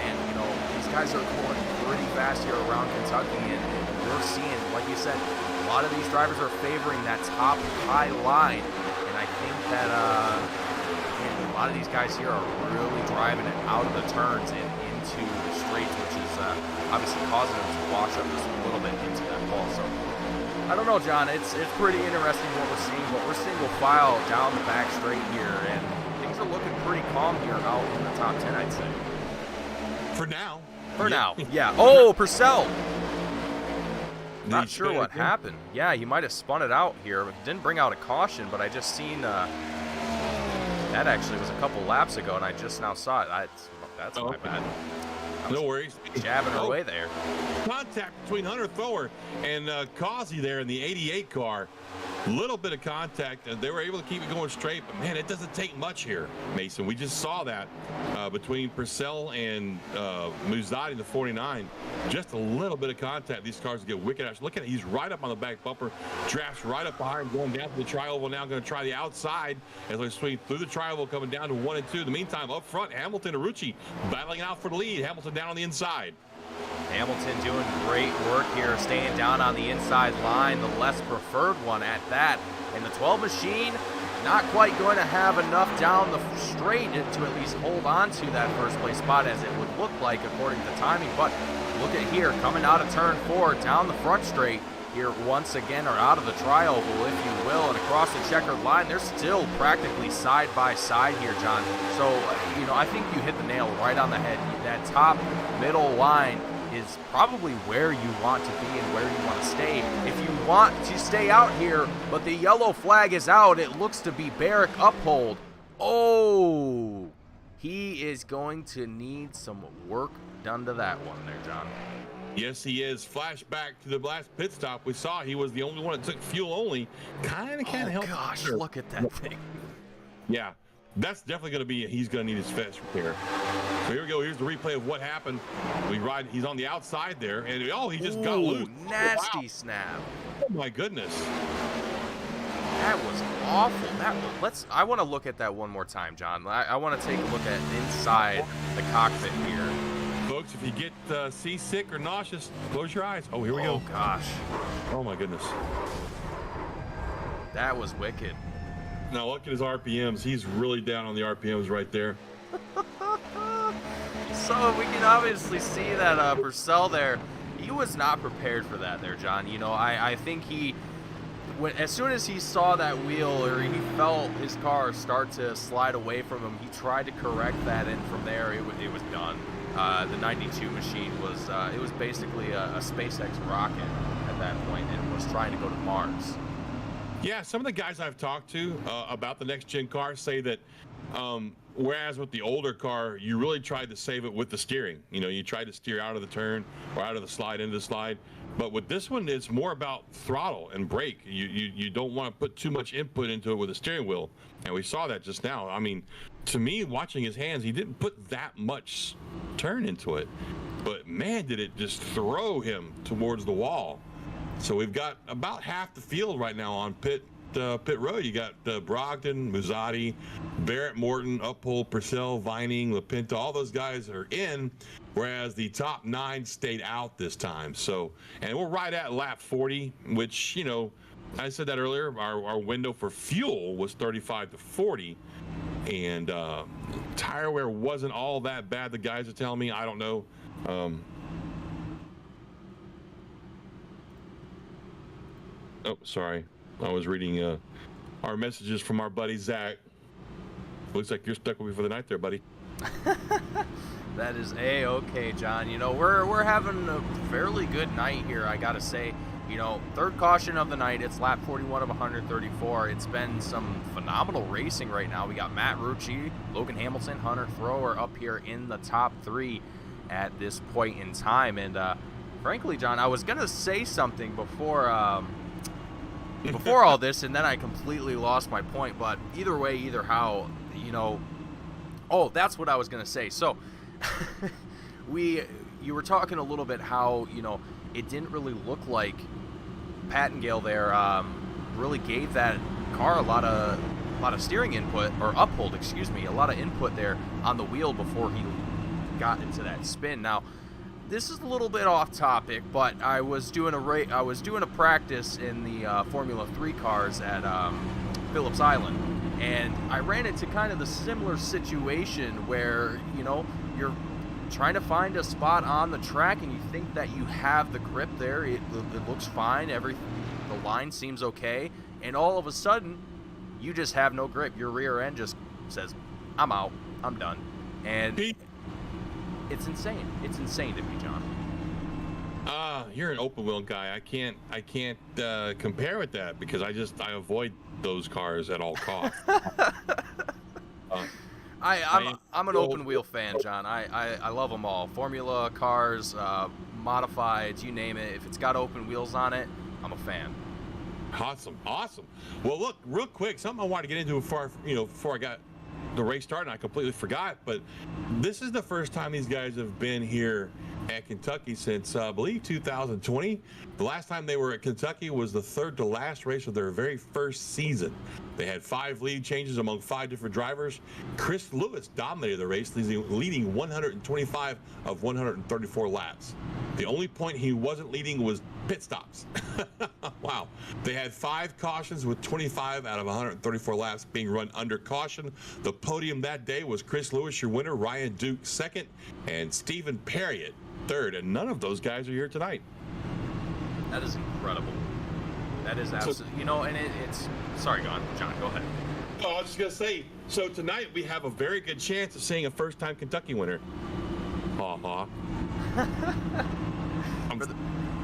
and you know, these guys are going pretty fast here around Kentucky, and we're seeing, like you said, a lot of these drivers are favoring that top high line, and I think that a lot of these guys here are really driving it out of the turns and into the straights, which is obviously causing them to wash up just a little bit into that wall. So I don't know, John. It's pretty interesting what we're seeing, but we're single file down the back straight here, and things are looking pretty calm here out in the top 10, I'd say. For now. For now, yeah. Oh, Purcell. Not sure what happened. Yeah, he might have spun it out here. Didn't bring out a caution, but I just seen that actually was a couple laps ago, and I just now saw it. That's my bad. No worries. Jabbing her way there. Contact between Hunter Thor and Causey there in the 88 car. Little bit of contact, and they were able to keep it going straight, but man, it doesn't take much here, Mason. We just saw that between Purcell and Musadi in the 49. Just a little bit of contact. These cars get wicked. Look at it. He's right up on the back bumper. Drafts right up behind, going down to the tri-oval. Now going to try the outside as they swing through the tri-oval, coming down to 1 and 2. In the meantime, up front, Hamilton and Rucci battling out for the lead. Hamilton down on the inside. Hamilton doing great work here, staying down on the inside line, the less preferred one at that. And the 12 machine, not quite going to have enough down the straight to at least hold on to that first place spot, as it would look like according to timing. But look at here, coming out of turn 4, down the front straight here once again, or out of the tri-oval, if you will, and across the checkered line. They're still practically side by side here, John. So, you know, I think you hit the nail right on the head. That top middle line is probably where you want to be and where you want to stay. If you want to stay out here, but the yellow flag is out, it looks to be Barrett uphold. Oh, he is going to need some work done to that one there, John. Yes, he is. Flashback to the last pit stop. We saw he was the only one that took fuel only. Kind of can't help. Oh, gosh, look at that thing. Yeah. That's definitely going to be, he's going to need his fence repair. So here we go. Here's the replay of what happened. He's on the outside there, and he just got loose. Nasty snap. Oh my goodness. That was awful. I want to look at that one more time, John. I want to take a look at inside the cockpit here. Folks, if you get seasick or nauseous, close your eyes. Oh, here we go. Oh gosh. Oh my goodness. That was wicked. Now look at his RPMs. He's really down on the RPMs right there. So we can obviously see that Purcell there, he was not prepared for that there, John. You know, I think as soon as he saw that wheel, or he felt his car start to slide away from him, he tried to correct that, and from there it was done. The 92 machine was basically a SpaceX rocket at that point, and was trying to go to Mars. Yeah, some of the guys I've talked to about the next gen car say that Whereas with the older car, you really tried to save it with the steering. You know, you tried to steer out of the turn or out of the slide into the slide. But with this one, it's more about throttle and brake. You don't want to put too much input into it with the steering wheel. And we saw that just now. I mean, to me, watching his hands, he didn't put that much turn into it. But man, did it just throw him towards the wall. So we've got about half the field right now on pit road. You got Brogdon, Muzzatti, Barrett Morton, Uphold, Purcell, Vining, LaPinta. All those guys are in, whereas the top 9 stayed out this time. So, and we're right at lap 40, which, you know, I said that earlier. Our window for fuel was 35 to 40, and tire wear wasn't all that bad. The guys are telling me. I don't know. Oh, sorry. I was reading our messages from our buddy Zach. Looks like you're stuck with me for the night there, buddy. That is A-okay, John. You know, we're having a fairly good night here, I gotta say. You know, third caution of the night. It's lap 41 of 134. It's been some phenomenal racing right now. We got Matt Rucci, Logan Hamilton, Hunter Thrower up here in the top 3 at this point in time. And frankly, John, I was gonna say something before all this, and then I completely lost my point. But either way, either how, you know, oh, that's what I was gonna say. So you were talking a little bit how, you know, it didn't really look like Pattengale there really gave that car a lot of steering input, or Uphold, excuse me, a lot of input there on the wheel before he got into that spin. Now, this is a little bit off topic, but I was doing a practice in the Formula 3 cars at Phillips Island, and I ran into kind of the similar situation where, you know, you're trying to find a spot on the track and you think that you have the grip there. It looks fine. The line seems okay, and all of a sudden, you just have no grip. Your rear end just says, "I'm out. I'm done," and it's insane. It's insane to me, John. You're an open wheel guy. I can't compare with that because I avoid those cars at all costs. I'm an open wheel fan, John. I love them all. Formula cars, modifieds, you name it. If it's got open wheels on it, I'm a fan. Awesome. Well, look, real quick, something I wanted to get into before I got the race started, and I completely forgot, but this is the first time these guys have been here at Kentucky since, I believe, 2020. The last time they were at Kentucky was the third to last race of their very first season. They had 5 lead changes among 5 different drivers. Chris Lewis dominated the race, leading 125 of 134 laps. The only point he wasn't leading was pit stops. Wow. They had 5 cautions with 25 out of 134 laps being run under caution. The podium that day was Chris Lewis, your winner, Ryan Duke second, and Stephen Perriott third. And none of those guys are here tonight. That is incredible. That is absolutely, you know, and it's, sorry, John, go ahead. Oh, I was just going to say, so tonight we have a very good chance of seeing a first-time Kentucky winner. Ha-ha.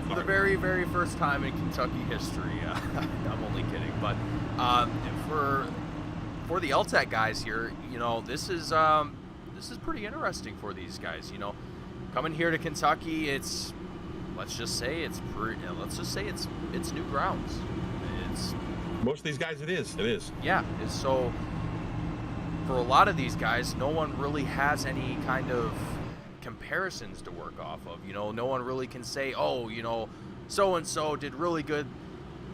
For the very, very first time in Kentucky history. I'm only kidding. But for the L-TAC guys here, you know, this is pretty interesting for these guys. You know, coming here to Kentucky, let's just say it's new grounds. It's most of these guys, it is. Yeah. So for a lot of these guys, no one really has any kind of comparisons to work off of. You know, no one really can say, oh, you know, so and so did really good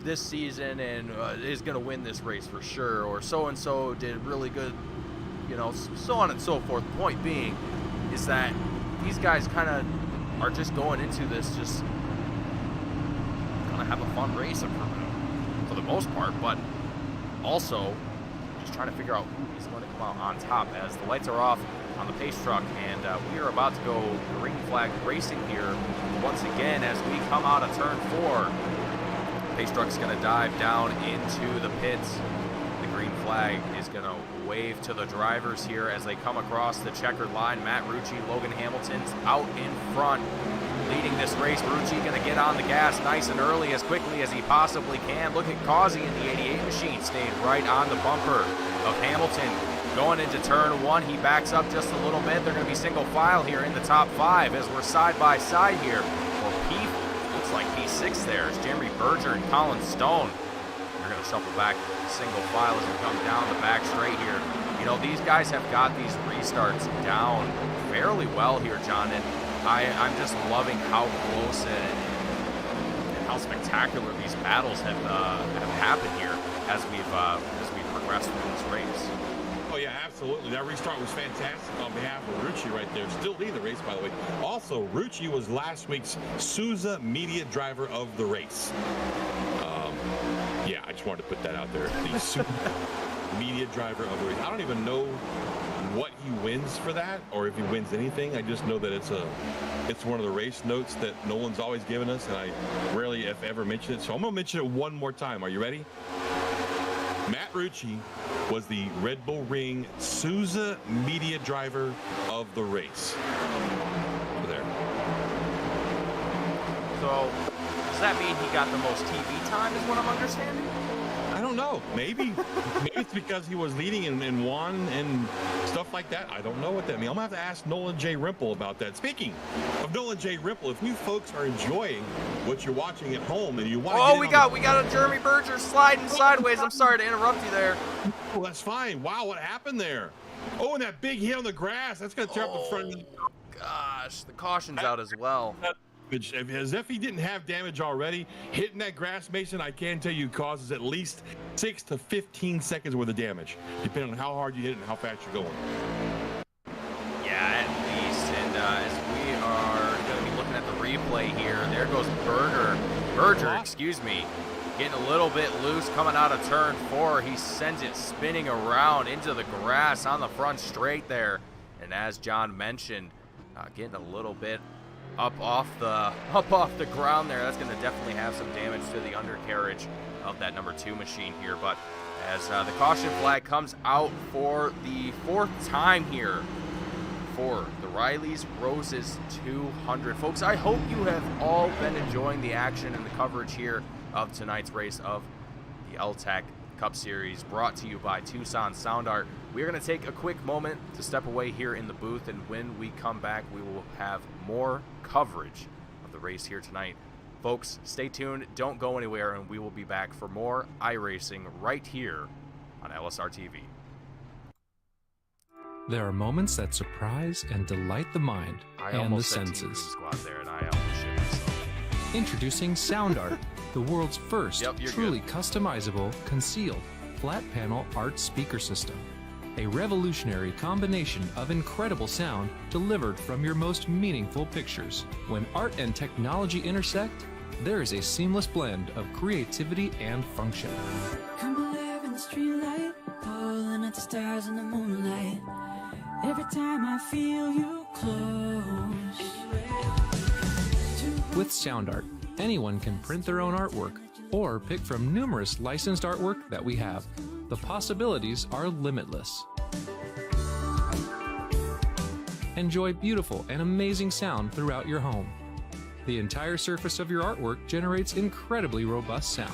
this season and is going to win this race for sure, or so and so did really good, you know, so on and so forth. Point being is that these guys kind of are just going into this just gonna have a fun race for the most part, but also just trying to figure out who is going to come out on top as the lights are off on the pace truck, and we are about to go green flag racing here once again as we come out of turn 4. Pace truck's going to dive down into the pits. The green flag is going to wave to the drivers here as they come across the checkered line. Matt Rucci, Logan Hamilton's out in front, leading this race. Rucci going to get on the gas nice and early, as quickly as he possibly can. Look at Causey in the 88 machine, stayed right on the bumper of Hamilton. Going into turn 1, he backs up just a little bit. They're going to be single file here in the top 5 as we're side by side here. For P, looks like P6 there is Jeremy Berger and Colin Stone. They're going to shuffle back single file as we come down the back straight here. You know, these guys have got these restarts down fairly well here, John, and I'm just loving how close and how spectacular these battles have happened here as we've progressed through this race. Oh yeah, absolutely. That restart was fantastic on behalf of Rucci right there. Still leading the race, by the way. Also, Rucci was last week's Souza Media Driver of the race. Yeah, I just wanted to put that out there. The Souza Media Driver of the race. I don't even know what he wins for that, or if he wins anything. I just know that it's one of the race notes that Nolan's always given us, and I rarely, if ever, mention it. So I'm gonna mention it one more time. Are you ready? Matt Rucci was the Red Bull Ring Souza Media Driver of the race. Over there. So, does that mean he got the most TV time, is what I'm understanding? I don't know. Maybe. Maybe it's because he was leading and won and stuff like that. I don't know what that means. I'm going to have to ask Nolan J. Rimple about that. Speaking of Nolan J. Rimple, if you folks are enjoying what you're watching at home and you want to we got a Jeremy Berger sliding sideways. I'm sorry to interrupt you there. Oh, that's fine. Wow, what happened there? Oh, and that big hit on the grass. That's going to tear up the front. Gosh, the caution's out as well. As if he didn't have damage already, hitting that grass, Mason, I can tell you causes at least 6 to 15 seconds worth of damage, depending on how hard you hit it and how fast you're going. Yeah, at least. And as we are going to be looking at the replay here, there goes Berger, excuse me, getting a little bit loose coming out of turn 4. He sends it spinning around into the grass on the front straight there. And as John mentioned, getting a little bit up off the ground there. That's going to definitely have some damage to the undercarriage of that number 2 machine here. But as the caution flag comes out for the 4th time here for the Riley's Roses 200. Folks, I hope you have all been enjoying the action and the coverage here of tonight's race of the L-TAC Cup Series, brought to you by Tucson Sound Art. We're going to take a quick moment to step away here in the booth, and when we come back, we will have more coverage of the race here tonight. Folks, stay tuned, don't go anywhere, and we will be back for more iRacing right here on LSRTV. There are moments that surprise and delight the mind and the senses. Squad there, and I almost shit myself. Introducing Sound Art, the world's first truly good. Customizable, concealed, flat panel art speaker system. A revolutionary combination of incredible sound delivered from your most meaningful pictures. When art and technology intersect, there is a seamless blend of creativity and function. Come alive in the streetlight, pulling at the stars in the moonlight. Every time I feel you close. With Sound Art, anyone can print their own artwork or pick from numerous licensed artwork that we have. The possibilities are limitless. Enjoy beautiful and amazing sound throughout your home. The entire surface of your artwork generates incredibly robust sound.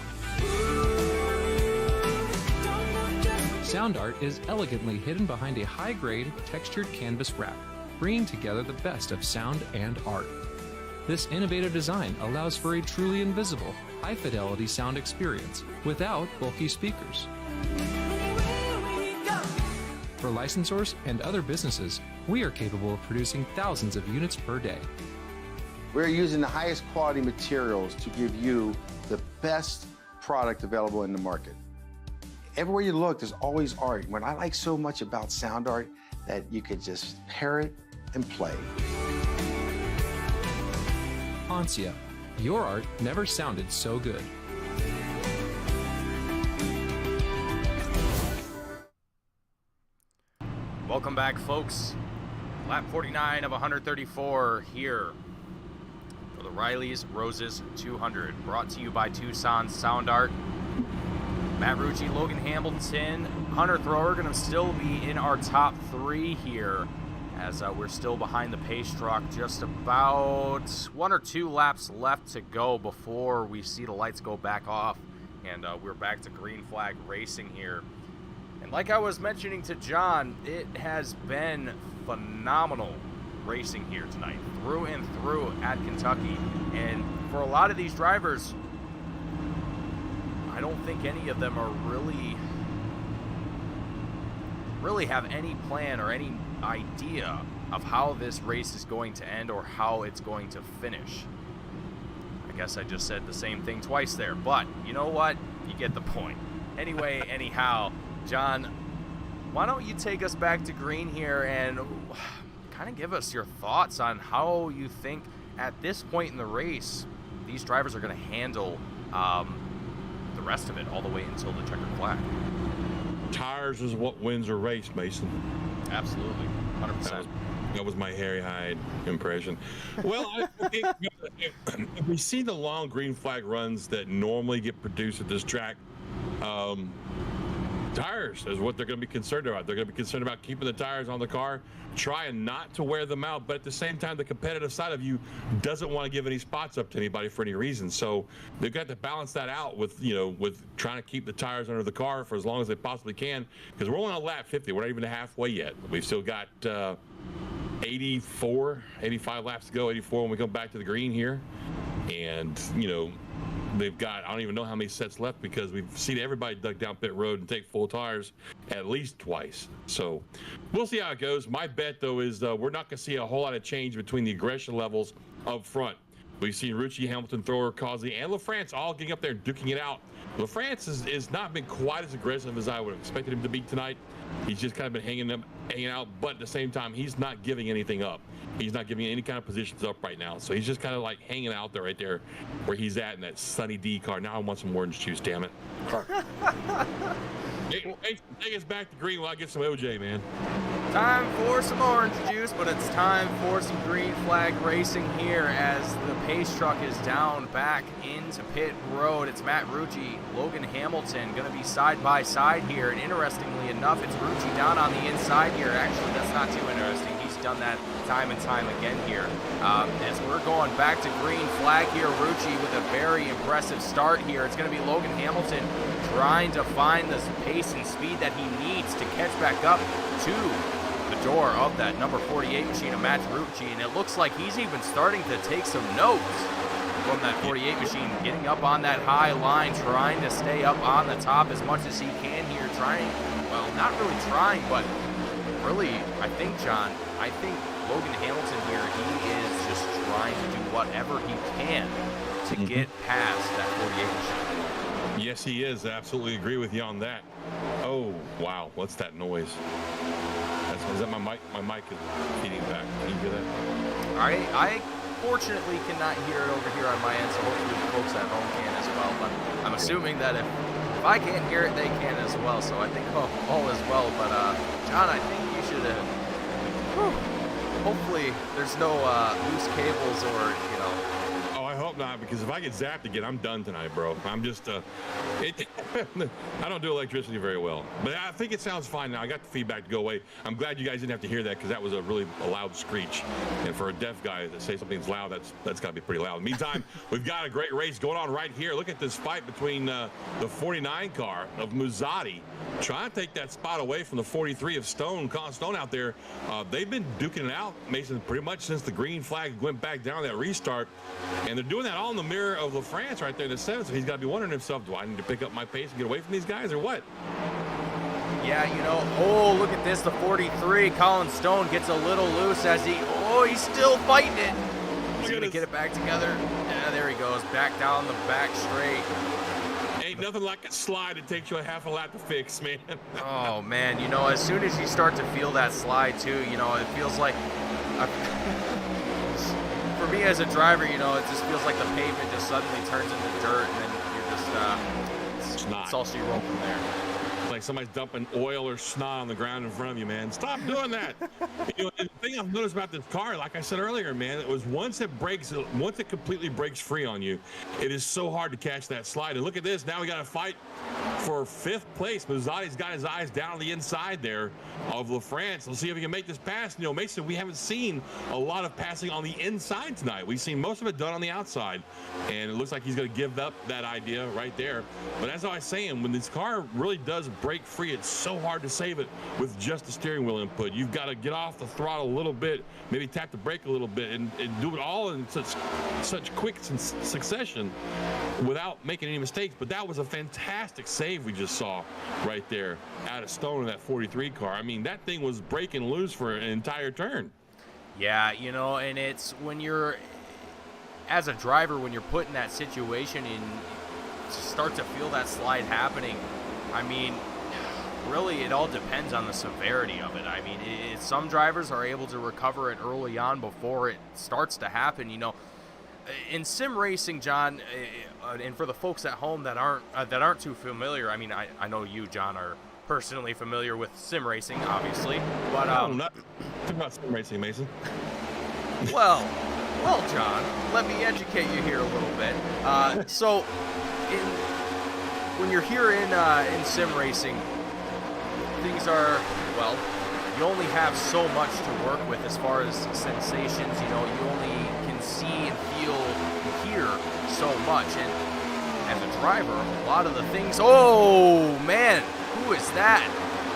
Sound Art is elegantly hidden behind a high-grade, textured canvas wrap, bringing together the best of sound and art. This innovative design allows for a truly invisible, high-fidelity sound experience without bulky speakers. For licensors and other businesses, we are capable of producing thousands of units per day. We're using the highest quality materials to give you the best product available in the market. Everywhere you look, there's always art. What I like so much about Sound Art, that you could just pair it and play. Ansia, your art never sounded so good. Welcome back, folks. Lap 49 of 134 here for the Riley's Roses 200, brought to you by Tucson Sound Art. Matt Rucci, Logan Hamilton, Hunter Thrower going to still be in our top 3 here, as we're still behind the pace truck. Just about 1 or 2 laps left to go before we see the lights go back off, and we're back to green flag racing here. And like I was mentioning to John, it has been phenomenal racing here tonight, through and through at Kentucky. And for a lot of these drivers, I don't think any of them are really have any plan or any idea of how this race is going to end or how it's going to finish. I guess I just said the same thing twice there, but you know what? You get the point. Anyway, anyhow, John, why don't you take us back to green here and kind of give us your thoughts on how you think at this point in the race these drivers are going to handle the rest of it all the way until the checkered flag. Tires is what wins a race, Mason. Absolutely, 100%. That was my Harry Hyde impression. Well, I think if we see the long green flag runs that normally get produced at this track, tires is what they're going to be concerned about. They're going to be concerned about keeping the tires on the car, trying not to wear them out, but at the same time, the competitive side of you doesn't want to give any spots up to anybody for any reason. So they've got to balance that out with, with trying to keep the tires under the car for as long as they possibly can, because we're only on lap 50. We're not even halfway yet. We've still got 85 laps to go, 84 when we come back to the green here. And, they've got, I don't even know how many sets left, because we've seen everybody duck down pit road and take full tires at least twice. So we'll see how it goes. My bet, though, is we're not going to see a whole lot of change between the aggression levels up front. We've seen Rucci, Hamilton, Thrower, Causey, and LaFrance all getting up there and duking it out. LaFrance is not been quite as aggressive as I would have expected him to be tonight. He's just kind of been hanging out, but at the same time, he's not giving anything up. He's not giving any kind of positions up right now. So he's just kind of like hanging out there right there where he's at in that Sunny D car. Now I want some orange juice, damn it. Hey, take us back to green while I get some OJ, man. Time for some orange juice, but it's time for some green flag racing here as the pace truck is down back into pit road. It's Matt Rucci, Logan Hamilton going to be side by side here. And interestingly enough, it's Rucci down on the inside here. Actually, that's not too interesting. He's done that time and time again here. As we're going back to green flag here, Rucci with a very impressive start here. It's going to be Logan Hamilton trying to find the pace and speed that he needs to catch back up to the door of that number 48 machine of Matt Rucci, and it looks like he's even starting to take some notes from that 48 machine, getting up on that high line, trying to stay up on the top as much as he can here, not really trying, but really, I think Logan Hamilton here, he is just trying to do whatever he can to get past that 48 machine. Yes, he is. I absolutely agree with you on that. Oh, wow. What's that noise? Is that my mic? My mic is feeding back. Can you hear that? I fortunately cannot hear it over here on my end, so hopefully the folks at home can as well. But I'm assuming that if I can't hear it, they can as well. So I think all is well. But John, I think you should. Hopefully, there's no loose cables or Oh, I hope not, because if I get zapped again, I'm done tonight, bro. I'm just I don't do electricity very well, but I think it sounds fine now. I got the feedback to go away. I'm glad you guys didn't have to hear that, because that was a really loud screech, and for a deaf guy to say something's loud, that's got to be pretty loud. Meantime, we've got a great race going on right here. Look at this fight between the 49 car of Muzzatti trying to take that spot away from the 43 of Colin Stone out there. They've been duking it out, Mason, pretty much since the green flag went back down that restart, and they're doing that all in the mirror of LaFrance right there in the 7th. So he's got to be wondering himself, do I need to pick up my pace and get away from these guys or what? Yeah, oh, look at this. The 43, Colin Stone gets a little loose as he's still fighting it. He's going to get it back together. Yeah, there he goes. Back down the back straight. Ain't nothing like a slide that takes you a half a lap to fix, man. Oh, man. As soon as you start to feel that slide, too, it feels like... For me as a driver, it just feels like the pavement just suddenly turns into dirt, and then you're just, it's all she roll from there. It's like somebody's dumping oil or snot on the ground in front of you, man. Stop doing that. The thing I've noticed about this car, like I said earlier, man, it was once it completely breaks free on you, it is so hard to catch that slide. And look at this. Now we got to fight for 5th place. Muzzatti's got his eyes down on the inside there of LaFrance. Let's see if he can make this pass. Mason, we haven't seen a lot of passing on the inside tonight. We've seen most of it done on the outside, and it looks like he's going to give up that idea right there. But as I was saying, when this car really does break free. It's so hard to save it with just the steering wheel input. You've got to get off the throttle a little bit, maybe tap the brake a little bit, and do it all in such quick succession without making any mistakes. But that was a fantastic save we just saw right there out of Stone in that 43 car. I mean, that thing was breaking loose for an entire turn. Yeah, you know, and it's when you're, as a driver, when you're put in that situation and start to feel that slide happening, I mean, really it all depends on the severity of it. I mean, some drivers are able to recover it early on before it starts to happen. You know, in sim racing, John, and for the folks at home that aren't too familiar, I mean, I know you, John, are personally familiar with sim racing, obviously, but I'm not talking about sim racing, Mason. well, John, let me educate you here a little bit. So, when you're here in sim racing, things are, well, you only have so much to work with as far as sensations. You know, you only can see and feel and hear so much. And as a driver, a lot of the things, oh man, who is that?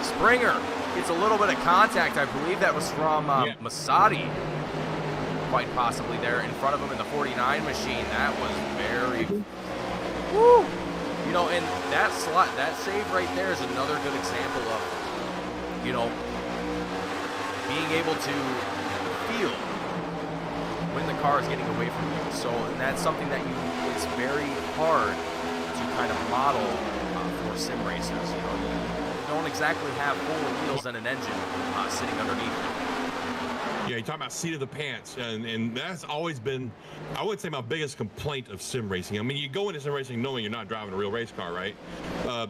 Springer gets a little bit of contact. I believe that was from Masadi, quite possibly there in front of him in the 49 machine. That was very, woo. You know, and that save right there is another good example of, you know, being able to feel when the car is getting away from you. So, and that's something that it's very hard to kind of model for sim racers. You know, you don't exactly have four wheels and an engine sitting underneath you. Yeah, you talk about seat of the pants, and that's always been, I would say, my biggest complaint of sim racing. I mean, you go into sim racing knowing you're not driving a real race car, right?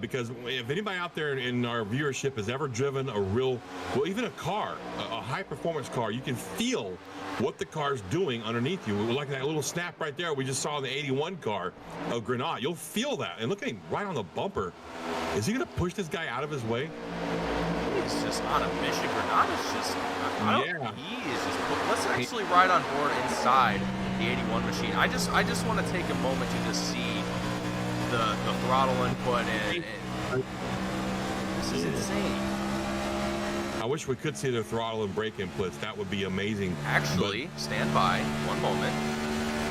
Because if anybody out there in our viewership has ever driven a real, well, even a car, a high-performance car, you can feel what the car's doing underneath you. Like that little snap right there we just saw in the 81 car of Grenade. You'll feel that. And look at him right on the bumper. Is he going to push this guy out of his way? He's just on a mission. Grenade is just, he is just, let's actually ride on board inside the 81 machine. I just want to take a moment to just see the throttle input, and this is insane. I wish we could see the throttle and brake inputs. That would be amazing. Actually, stand by one moment.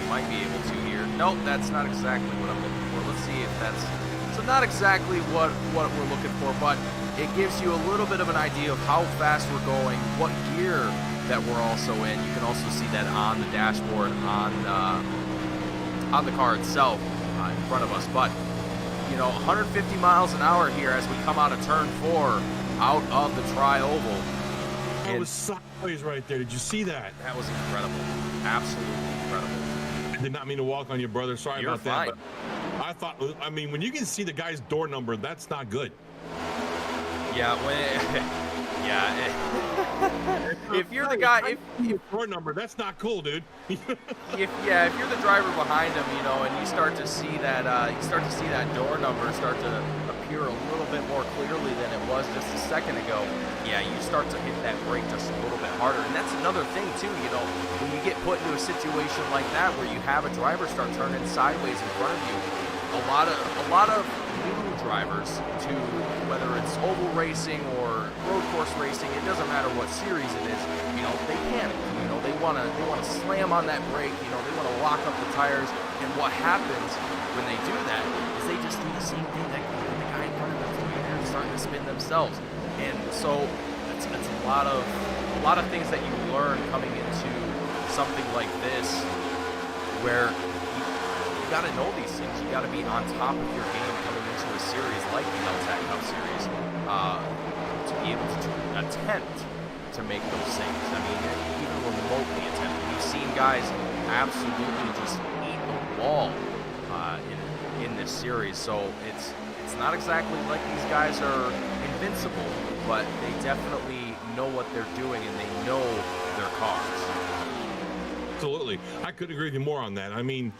We might be able to here. Nope, that's not exactly what I'm looking for. Let's see if that's, so not exactly what we're looking for, but it gives you a little bit of an idea of how fast we're going, what gear that we're also in. You can also see that on the dashboard, on the car itself in front of us. But, you know, 150 miles an hour here as we come out of turn 4 out of the tri-oval. That was sideways right there. Did you see that? That was incredible. Absolutely incredible. I did not mean to walk on your brother. Sorry You're about fine. that. But I thought, I mean, when you can see the guy's door number, that's not good. Yeah, if you're the guy, if door number, that's not cool, dude. if you're the driver behind him, you know, and you start to see that door number start to appear a little bit more clearly than it was just a second ago, yeah, you start to hit that brake just a little bit harder. And that's another thing too, you know, when you get put into a situation like that where you have a driver start turning sideways in front of you, a lot of new drivers, to whether it's oval racing or road course racing, it doesn't matter what series it is, you know, they panic. You know, they wanna slam on that brake, you know, they wanna lock up the tires, and what happens when they do that is they just do the same thing that the guy in front of them is doing. They're starting to spin themselves. And so it's a lot of things that you learn coming into something like this, where you got to know these things. You got to be on top of your game coming into a series like the L-TAC Cup Series to be able to attempt to make those saves. I mean, even remotely attempt. We've seen guys absolutely just eat the wall in this series. So it's not exactly like these guys are invincible, but they definitely know what they're doing and they know their cars. Absolutely. I couldn't agree with you more on that. I mean,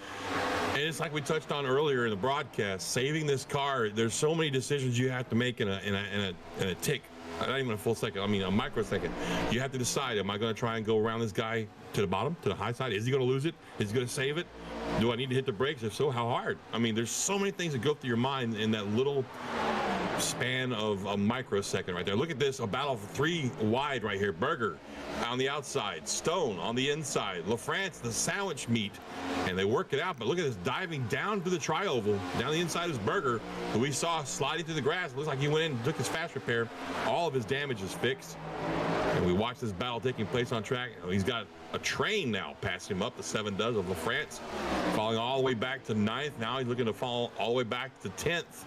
and it's like we touched on earlier in the broadcast, saving this car, there's so many decisions you have to make in a tick. Not even a full second, I mean a microsecond. You have to decide, am I going to try and go around this guy to the bottom, to the high side? Is he going to lose it? Is he going to save it? Do I need to hit the brakes? If so, how hard? I mean, there's so many things that go through your mind in that little span of a microsecond right there. Look at this, a battle for 3 wide right here. Berger on the outside, Stone on the inside, LaFrance the sandwich meat, and they work it out. But look at this, diving down to the tri-oval. Down the inside is Berger, who we saw sliding through the grass. Looks like he went in, took his fast repair. All of his damage is fixed. And we watch this battle taking place on track. He's got a train now passing him up. The 7 does of LaFrance, falling all the way back to 9th. Now he's looking to fall all the way back to 10th.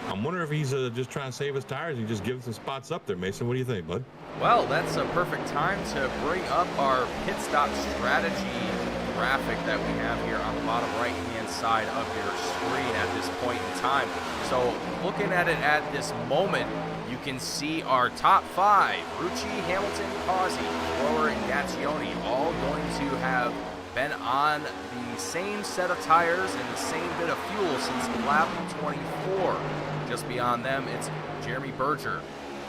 I'm wondering if he's just trying to save his tires and just give some spots up there. Mason, what do you think, bud? Well, that's a perfect time to bring up our pit stop strategy graphic that we have here on the bottom right-hand side of your screen at this point in time. So looking at it at this moment, you can see our top 5, Rucci, Hamilton, Causey, Thrower, and Gaccione, all going to have been on the same set of tires and the same bit of fuel since lap 24. Just beyond them, it's Jeremy Berger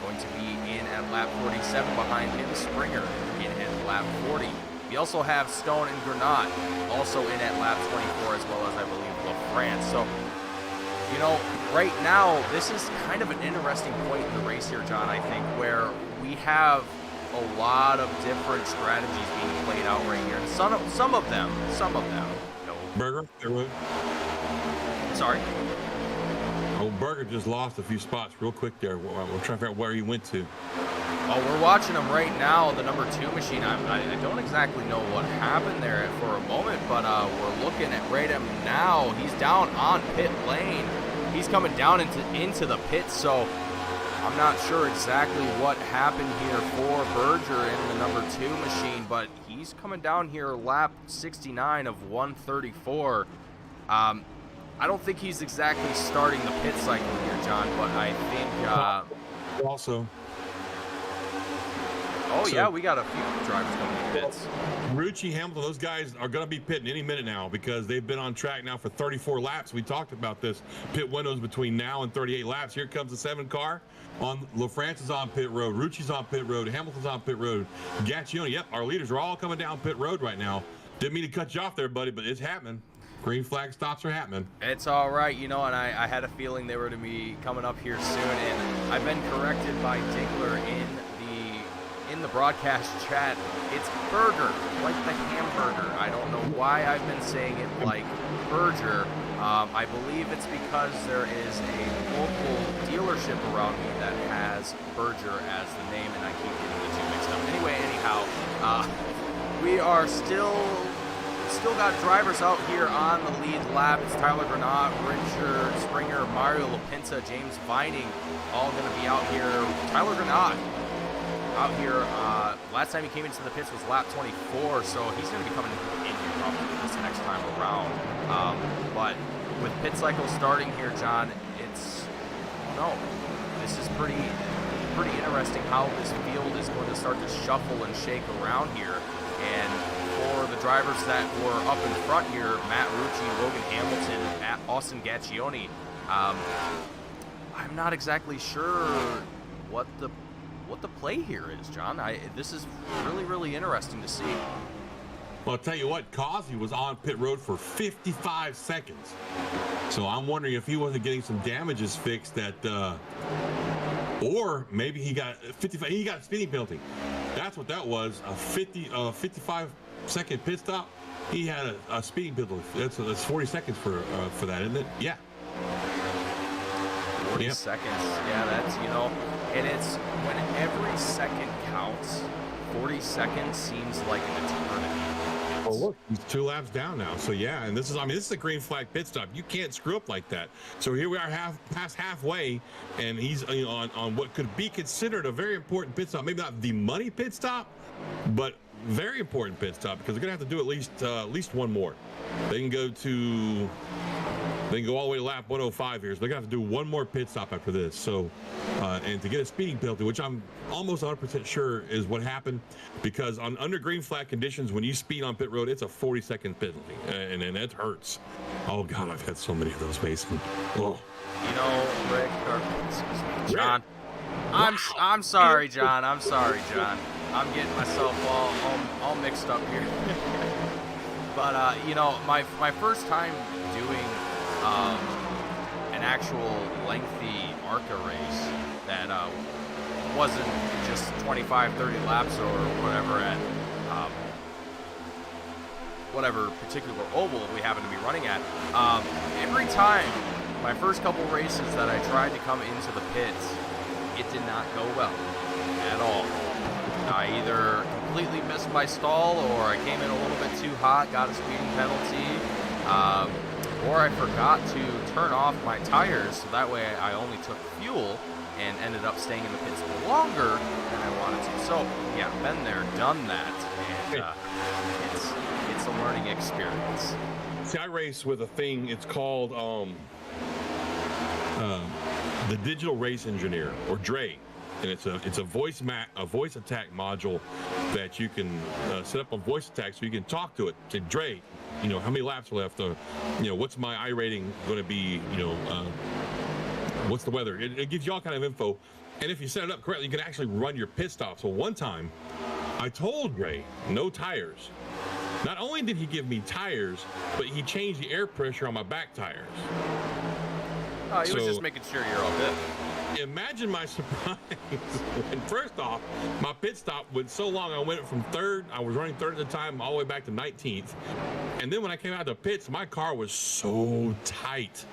going to be in at lap 47. Behind him, Springer in at lap 40. We also have Stone and Granat also in at lap 24, as well as, I believe, LaFrance. So, you know, right now, this is kind of an interesting point in the race here, John, I think, where we have a lot of different strategies being played out right here. And some of them, you know. Berger, Sorry? Oh, Berger just lost a few spots real quick there. We're trying to figure out where he went to. Oh, we're watching him right now, the number 2 machine. I don't exactly know what happened there for a moment, but we're looking at right at him now. He's down on pit lane. He's coming down into the pit, so I'm not sure exactly what happened here for Berger in the number 2 machine, but he's coming down here lap 69 of 134. I don't think he's exactly starting the pit cycle here, John, but I think Also, yeah, we got a few drivers coming in pits. Rucci, Hamilton, those guys are going to be pitting any minute now because they've been on track now for 34 laps. We talked about this. Pit windows between now and 38 laps. Here comes the 7 car. LaFrance is on pit road. Rucci's on pit road. Hamilton's on pit road. Gaccione, yep, our leaders are all coming down pit road right now. Didn't mean to cut you off there, buddy, but it's happening. Green flag stops are happening. It's all right, you know, and I had a feeling they were to be coming up here soon, and I've been corrected by Diggler in the broadcast chat. It's Berger, like the hamburger. I don't know why I've been saying it like Berger. I believe it's because there is a local dealership around me that has Berger as the name, and I keep getting the 2 mixed up. Anyway, anyhow, we are still got drivers out here on the lead lap. It's Tyler Granat, Richard Springer, Mario Lapinta, James Vining, all going to be out here. Tyler Granat out here, last time he came into the pits was lap 24, so he's going to be coming in here probably this next time around. But with pit cycle starting here, John, this is pretty interesting how this field is going to start to shuffle and shake around here. And for the drivers that were up in front here, Matt Rucci, Logan Hamilton, Austin Gaccione, I'm not exactly sure what the play here is, John. This is really interesting to see. Well, I'll tell you what, Causey was on pit road for 55 seconds. So I'm wondering if he wasn't getting some damages fixed or maybe he got 55, he got a speeding penalty. That's what that was, a 55-second pit stop. He had a speeding penalty. That's 40 seconds for that, isn't it? Yeah. 40 seconds. Yeah, that's, you know, and it's when every second counts, 40 seconds seems like an eternity. Oh, look, he's 2 laps down now. So yeah, and this is a green flag pit stop. You can't screw up like that. So here we are past halfway, and he's on what could be considered a very important pit stop. Maybe not the money pit stop, but very important pit stop because they're gonna have to do at least one more. They can go all the way to lap 105 here, so they're gonna have to do one more pit stop after this. So, and to get a speeding penalty, which I'm almost 100% sure is what happened, because under green flag conditions, when you speed on pit road, it's a 40-second penalty, and it hurts. Oh God, I've had so many of those, Mason. Oh. You know, Rick, or excuse me, John. I'm sorry, John. I'm sorry, John. I'm getting myself all mixed up here. But you know, my first time doing an an actual lengthy ARCA race that wasn't just 25, 30 laps or whatever at whatever particular oval we happen to be running at. Every time, my first couple races that I tried to come into the pits, it did not go well at all. I either completely missed my stall, or I came in a little bit too hot, got a speeding penalty, or I forgot to turn off my tires, so that way I only took fuel and ended up staying in the pits longer than I wanted to. So yeah, been there, done that, and it's a learning experience. See, I race with a thing. It's called the Digital Race Engineer, or DRE, and it's a voice attack module that you can set up on voice attack, so you can talk to it. Say, DRE, how many laps are left? What's my I rating going to be? What's the weather? It gives you all kind of info, and if you set it up correctly, you can actually run your pit stops. So one time, I told DRE no tires. Not only did he give me tires, but he changed the air pressure on my back tires. He was just making sure you're all good. Imagine my surprise when, first off, my pit stop went so long. I went from third, I was running third at the time, all the way back to 19th. And then when I came out of the pits, my car was so tight.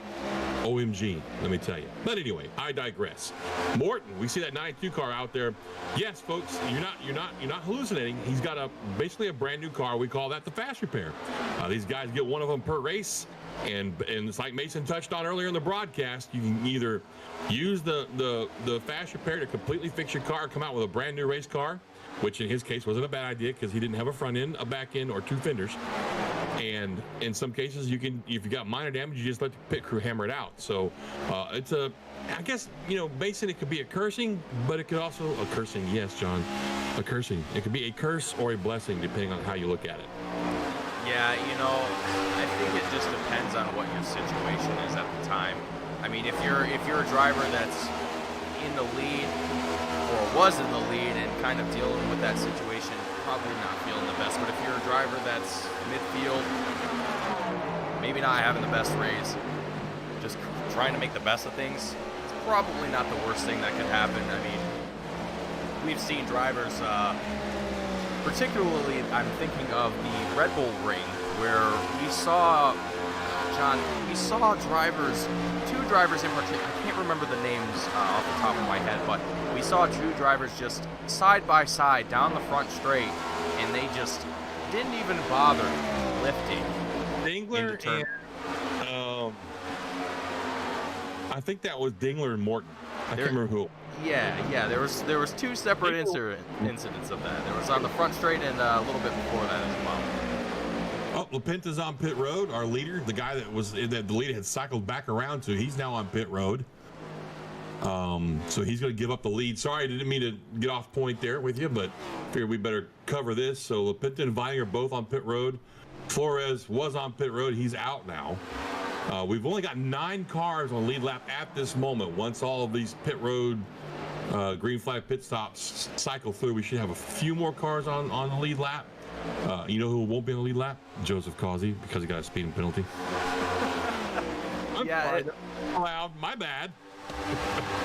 OMG, let me tell you. But anyway, I digress. Morton, we see that 92 car out there. Yes, folks, you're not hallucinating. He's got basically a brand new car. We call that the fast repair. These guys get one of them per race. And it's like Mason touched on earlier in the broadcast, you can either use the fast repair to completely fix your car, come out with a brand new race car, which in his case wasn't a bad idea because he didn't have a front end, a back end, or two fenders. And in some cases, you can, if you got minor damage, you just let the pit crew hammer it out. So it's I guess, Mason, it could be a cursing, but it could also, a cursing, yes, John, a cursing. It could be a curse or a blessing, depending on how you look at it. Yeah, I think it just depends on what your situation is at the time. I mean, if you're a driver that's in the lead or was in the lead and kind of dealing with that situation, probably not feeling the best. But if you're a driver that's midfield, maybe not having the best race, just trying to make the best of things, it's probably not the worst thing that could happen. I mean, we've seen drivers, particularly I'm thinking of the Red Bull ring, where we saw, John, drivers, two drivers in particular, I can't remember the names off the top of my head, but we saw two drivers just side by side down the front straight, and they just didn't even bother lifting. Dingler and I think that was Dingler and Morton. I can't remember who. Yeah. There was two separate incidents of that. There was on the front straight and a little bit before that as well. Oh, LaPinta's on pit road. Our leader, the guy that the leader had cycled back around to, he's now on pit road. So he's going to give up the lead. Sorry, I didn't mean to get off point there with you, but figured we better cover this. So LaPinta and Vining are both on pit road. Flores was on pit road. He's out now. We've only got 9 cars on lead lap at this moment. Once all of these pit road green flag pit stops cycle through, we should have a few more cars on the lead lap. You know who won't be on the lead lap? Joseph Causey, because he got a speeding penalty. My bad.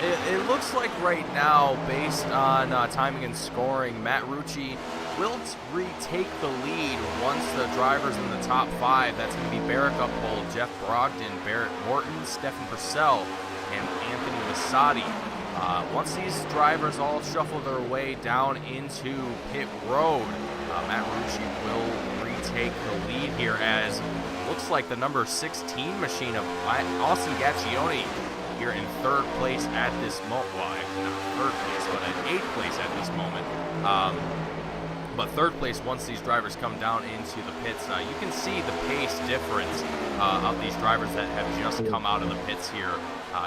It looks like right now, based on timing and scoring, Matt Rucci will retake the lead once the drivers in the top 5, that's going to be Barrick Uphold, Jeff Brogdon, Barret Morton, Stefan Purcell, and Anthony Massotti. Once these drivers all shuffle their way down into pit road, Matt Rucci will retake the lead here, as looks like the number 16 machine of Austin Gaccione here in 3rd place at this moment. Well, not 3rd place, but in 8th place at this moment. But 3rd place once these drivers come down into the pits. You can see the pace difference of these drivers that have just come out of the pits here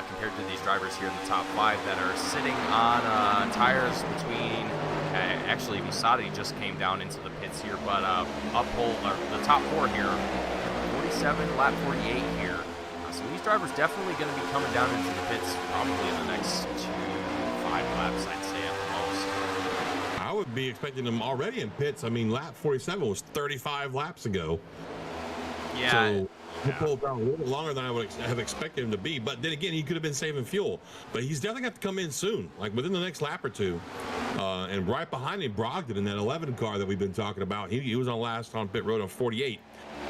compared to these drivers here in the top 5 that are sitting on tires between, actually Massotti just came down into the pits here, but Uphold, the top 4 here, 47, lap 48 here. So these drivers definitely going to be coming down into the pits probably in the next 2 to 5 laps, I'd say, at the most. I would be expecting them already in pits. I mean, lap 47 was 35 laps ago. Yeah. So he pulled down a little bit longer than I would have expected him to be. But then again, he could have been saving fuel. But he's definitely got to come in soon, like within the next lap or two. And right behind him, Brogdon in that 11 car that we've been talking about. He was on last on pit road on 48.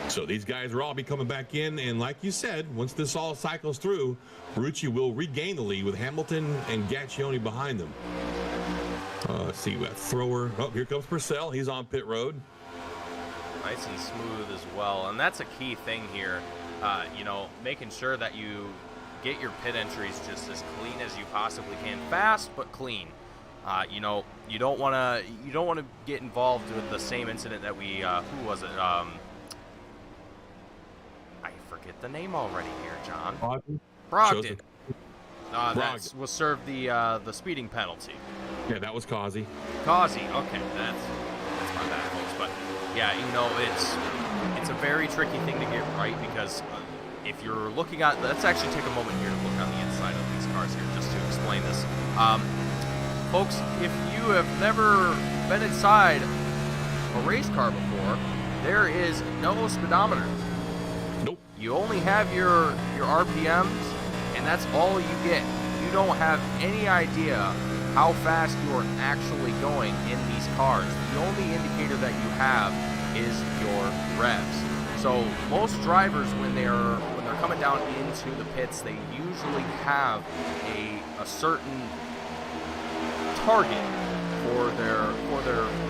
So these guys will all be coming back in. And like you said, once this all cycles through, Ferrucci will regain the lead with Hamilton and Gaccione behind them. Let's see, we got Thrower. Oh, here comes Purcell. He's on pit road. Nice and smooth as well, and that's a key thing here. You know, making sure that you get your pit entries just as clean as you possibly can, fast but clean. You know, you don't want to get involved with the same incident that we who was it? I forget the name already here, John. Brogdon. That was served the speeding penalty. Yeah, that was Causey. Causey, okay, that's my bad, folks. But yeah, you know, it's a very tricky thing to get right because if you're looking at, let's actually take a moment here to look on the inside of these cars here just to explain this. Folks, if you have never been inside a race car before, there is no speedometer. Nope. You only have your RPMs, and that's all you get. You don't have any idea how fast you are actually going in these cars. The only indicator that you have is your revs. So most drivers, when they're coming down into the pits, they usually have a certain target for their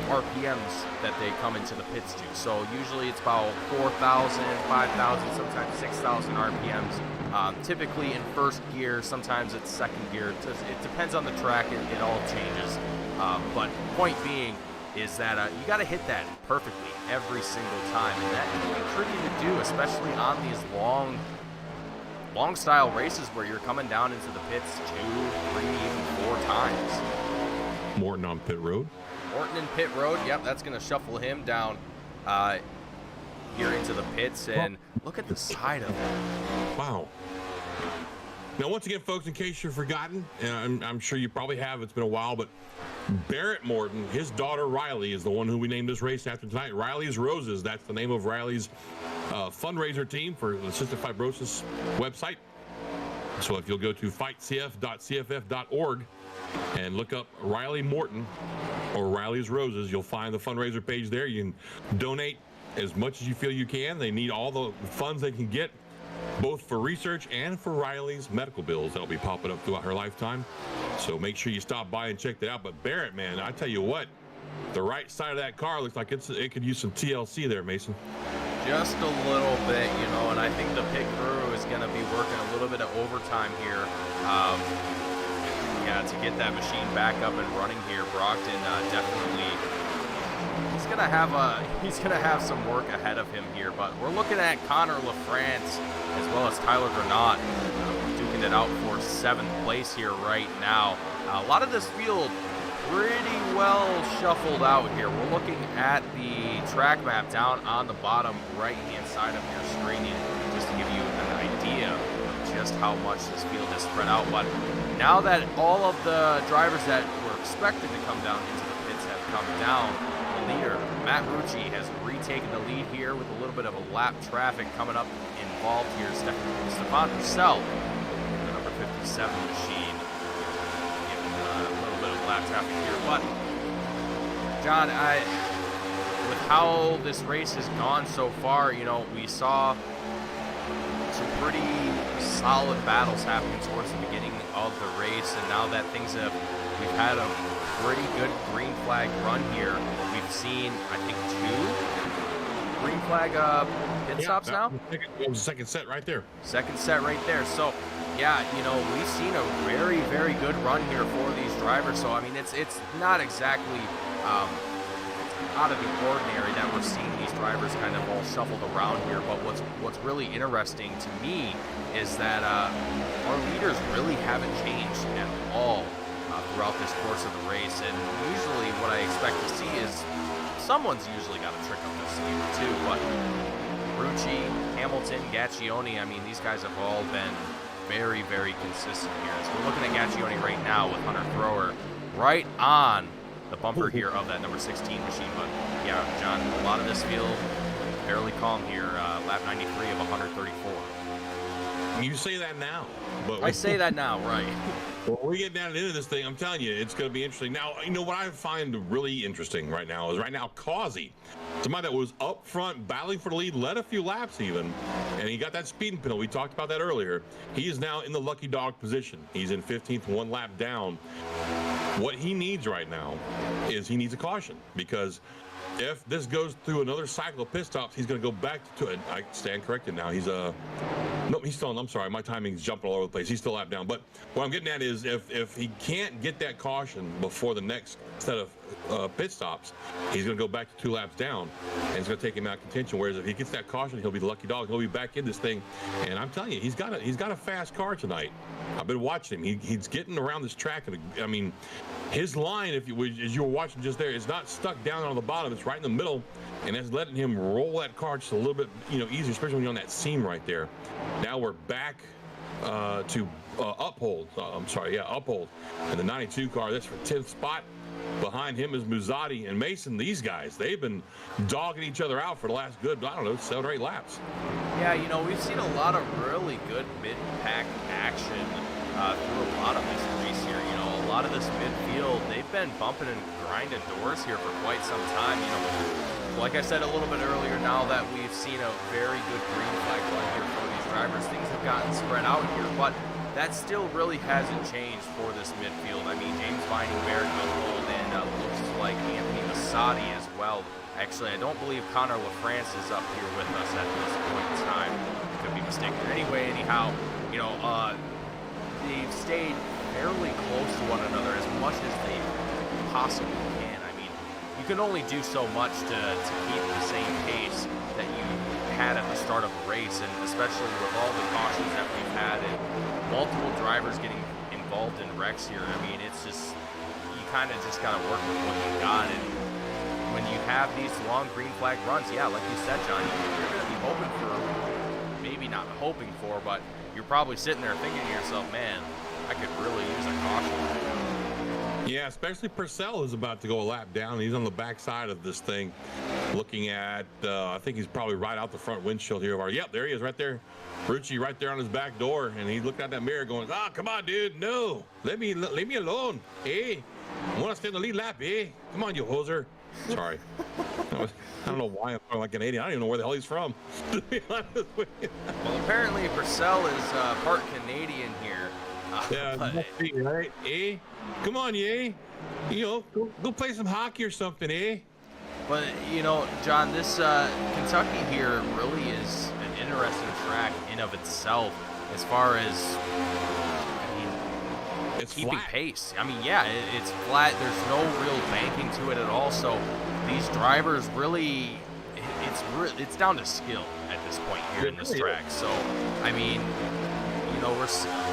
RPMs that they come into the pits to. So usually it's about 4,000, 5,000, sometimes 6,000 RPMs. Typically in first gear, sometimes it's second gear. It depends on the track. It all changes. But point being is that you got to hit that perfectly every single time, and that can be tricky to do, especially on these long style races where you're coming down into the pits 2, 3, even 4 times. Morton on pit road. Morton in pit road. Yep, that's going to shuffle him down here into the pits, and look at the side of it. Wow. Now, once again, folks, in case you've forgotten, and I'm sure you probably have, it's been a while, but Barrett Morton, his daughter Riley, is the one who we named this race after tonight. Riley's Roses, that's the name of Riley's fundraiser team for the Cystic Fibrosis website. So if you'll go to fightcf.cff.org and look up Riley Morton or Riley's Roses, you'll find the fundraiser page there. You can donate as much as you feel you can. They need all the funds they can get, both for research and for Riley's medical bills that'll be popping up throughout her lifetime. So make sure you stop by and check that out. But Barrett, man, I tell you what, the right side of that car looks like it could use some TLC there, Mason. Just a little bit, you know, and I think the pit crew is going to be working a little bit of overtime here. Yeah, to get that machine back up and running here. Brogdon definitely, he's gonna have some work ahead of him here. But we're looking at Connor LaFrance as well as Tyler Granat duking it out for 7th place here right now. A lot of this field pretty well shuffled out here. We're looking at the track map down on the bottom right-hand side of your screen, just to give you an idea of just how much this field is spread out. But now that all of the drivers that were expected to come down into the pits have come down, the leader, Matt Rucci, has retaken the lead here with a little bit of a lap traffic coming up involved here. Stefan Purcell, the number 57 machine, lap traffic here. But John, with how this race has gone so far, you know, we saw some pretty solid battles happening towards the beginning of the race, and now that we've had a pretty good green flag run here. We've seen, I think, 2 green flag pit stops now. It was the second set right there. Second set right there. So yeah, you know, we've seen a very, very good run here for these drivers. So, I mean, it's not exactly out of the ordinary that we're seeing these drivers kind of all shuffled around here. But what's really interesting to me is that our leaders really haven't changed at all throughout this course of the race. And usually what I expect to see is someone's usually got a trick up their sleeve too. But Rucci, Hamilton, Gaccione, I mean, these guys have all been very, very consistent here. So we're looking at Gaccione right now with Hunter Thrower right on the bumper here of that number 16 machine. But yeah, John, a lot of this field fairly calm here. lap 93 of 134. You say that now, but I say that now, right? when we get down into this thing, I'm telling you, it's going to be interesting. Now, you know what I find really interesting right now is Causey, somebody that was up front battling for the lead, led a few laps even, and he got that speeding penalty. We talked about that earlier. He is now in the lucky dog position. He's in 15th, one lap down. What he needs right now is he needs a caution, because if this goes through another cycle of pit stops, he's going to go back to it. I stand corrected now. He's no, he's still. I'm sorry, my timing's jumping all over the place. He's still lap down. But what I'm getting at is if he can't get that caution before the next set of pit stops, he's going to go back to 2 laps down, and it's going to take him out of contention. Whereas if he gets that caution, he'll be the lucky dog. He'll be back in this thing. And I'm telling you, he's got a fast car tonight. I've been watching him. He's getting around this track, and I mean, his line, as you were watching just there, is not stuck down on the bottom. It's right in the middle, and that's letting him roll that car just a little bit, easier, especially when you're on that seam right there. Now we're back to Uphold. Uphold. And the 92 car, that's for 10th spot. Behind him is Muzzatti and Mason. These guys, they've been dogging each other out for the last good, 7 or 8 laps. Yeah, we've seen a lot of really good mid-pack action through a lot of this race here. A lot of this midfield, they've been bumping and grinding doors here for quite some time. Like I said a little bit earlier, now that we've seen a very good green flag run here for these drivers, things have gotten spread out here, but that still really hasn't changed for this midfield. I mean, James Vining, Barrett Morton, and looks like Anthony Muzzatti as well. Actually, I don't believe Connor LaFrance is up here with us at this point in time. Could be mistaken. Anyway, they've stayed fairly close to one another as much as they possibly can. I mean, you can only do so much to keep the same pace that you had at the start of a race, and especially with all the cautions that we've had and multiple drivers getting involved in wrecks here. I mean, it's just, you kind of just got to work with what you got, and when you have these long green flag runs, yeah, like you said, John, you're going to be hoping for, maybe not hoping for, but you're probably sitting there thinking to yourself, man, I could really use a caution right now. Yeah, especially Purcell is about to go a lap down. He's on the backside of this thing, looking at, I think he's probably right out the front windshield here. Yep, there he is right there. Rucci right there on his back door, and he's looking at that mirror going, come on, dude, no, leave me alone, I want to stay in the lead lap, come on, you hoser. Sorry. I don't know why I'm talking like an idiot. I don't even know where the hell he's from, to be honest with you. Well, apparently Purcell is part Canadian here. Yeah, right? Come on, go play some hockey or something, But, John, this Kentucky here really is an interesting track in of itself as far as, it's keeping flat. pace. I mean, yeah, it's flat. There's no real banking to it at all. So these drivers really, it's down to skill at this point here in this track. So, I mean,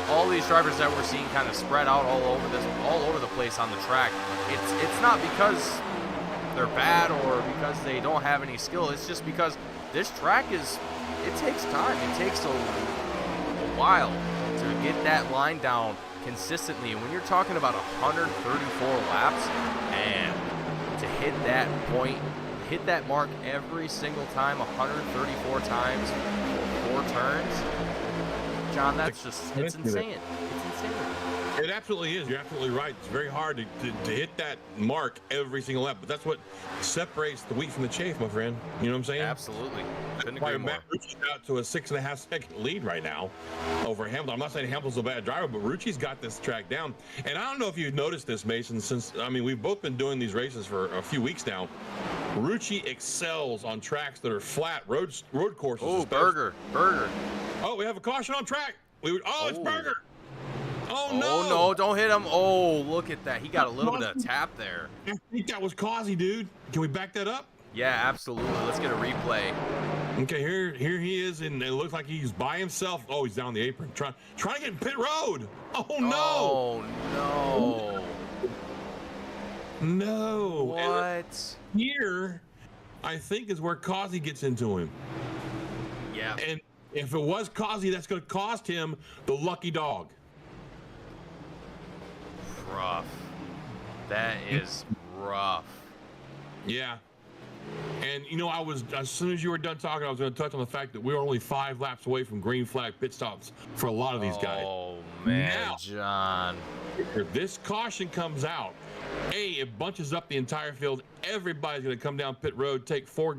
all these drivers that we're seeing kind of spread out all over the place on the track. It's not because they're bad or because they don't have any skill. It's just because this track it takes time. It takes a while to get that line down consistently. And when you're talking about 134 laps and to hit that point, hit that mark every single time, 134 times for 4 turns, John, it's insane. It's insane. It absolutely is. You're absolutely right. It's very hard to hit that mark every single lap, but that's what separates the wheat from the chaff, my friend. You know what I'm saying? Absolutely. Couldn't Why agree more. Matt Rucci's out to a 6.5-second lead right now over Hamilton. I'm not saying Hamilton's a bad driver, but Rucci's got this track down. And I don't know if you've noticed this, Mason, we've both been doing these races for a few weeks now. Rucci excels on tracks that are flat, road courses. Oh, especially. Berger. Oh, we have a caution on track. It's Berger. Oh, no. Oh, no, don't hit him. Oh, look at that. He got a little bit of tap there. I think that was Causey, dude. Can we back that up? Yeah, absolutely. Let's get a replay. Okay, here he is, and it looks like he's by himself. Oh, he's down the apron. Trying to get in pit road. Oh, no. Oh, no. No. What? And here, I think, is where Causey gets into him. Yeah. And if it was Causey, that's going to cost him the lucky dog. Rough. That is rough. Yeah. And, you know, as soon as you were done talking, I was going to touch on the fact that we were only 5 laps away from green flag pit stops for a lot of these guys. Oh, man, Now, John. if this caution comes out, it bunches up the entire field. Everybody's going to come down pit road, take 4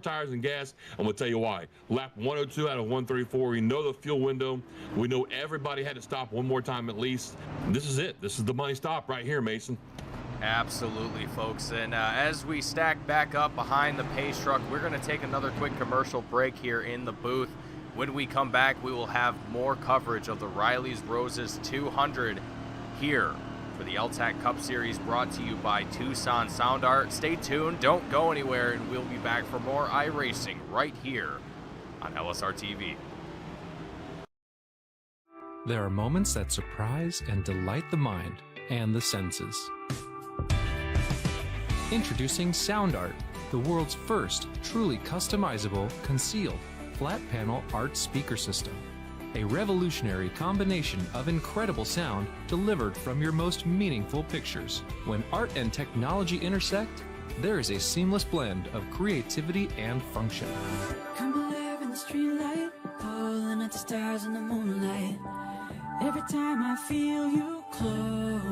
tires and gas, and we'll tell you why. Lap 102 out of 134. We know the fuel window. We know everybody had to stop one more time at least. This is it. This is the money stop right here, Mason. Absolutely, folks. And as we stack back up behind the pace truck, we're going to take another quick commercial break here in the booth. When we come back, we will have more coverage of the Riley's Roses 200 here for the L-TAC Cup Series, brought to you by Tucson Sound Art. Stay tuned, don't go anywhere, and we'll be back for more iRacing right here on LSRTV. There are moments that surprise and delight the mind and the senses. Introducing Sound Art, the world's first truly customizable, concealed, flat panel art speaker system. A revolutionary combination of incredible sound delivered from your most meaningful pictures. When art and technology intersect, there is a seamless blend of creativity and function. Come alive in the streetlight, pulling at the stars in the moonlight. Every time I feel you close.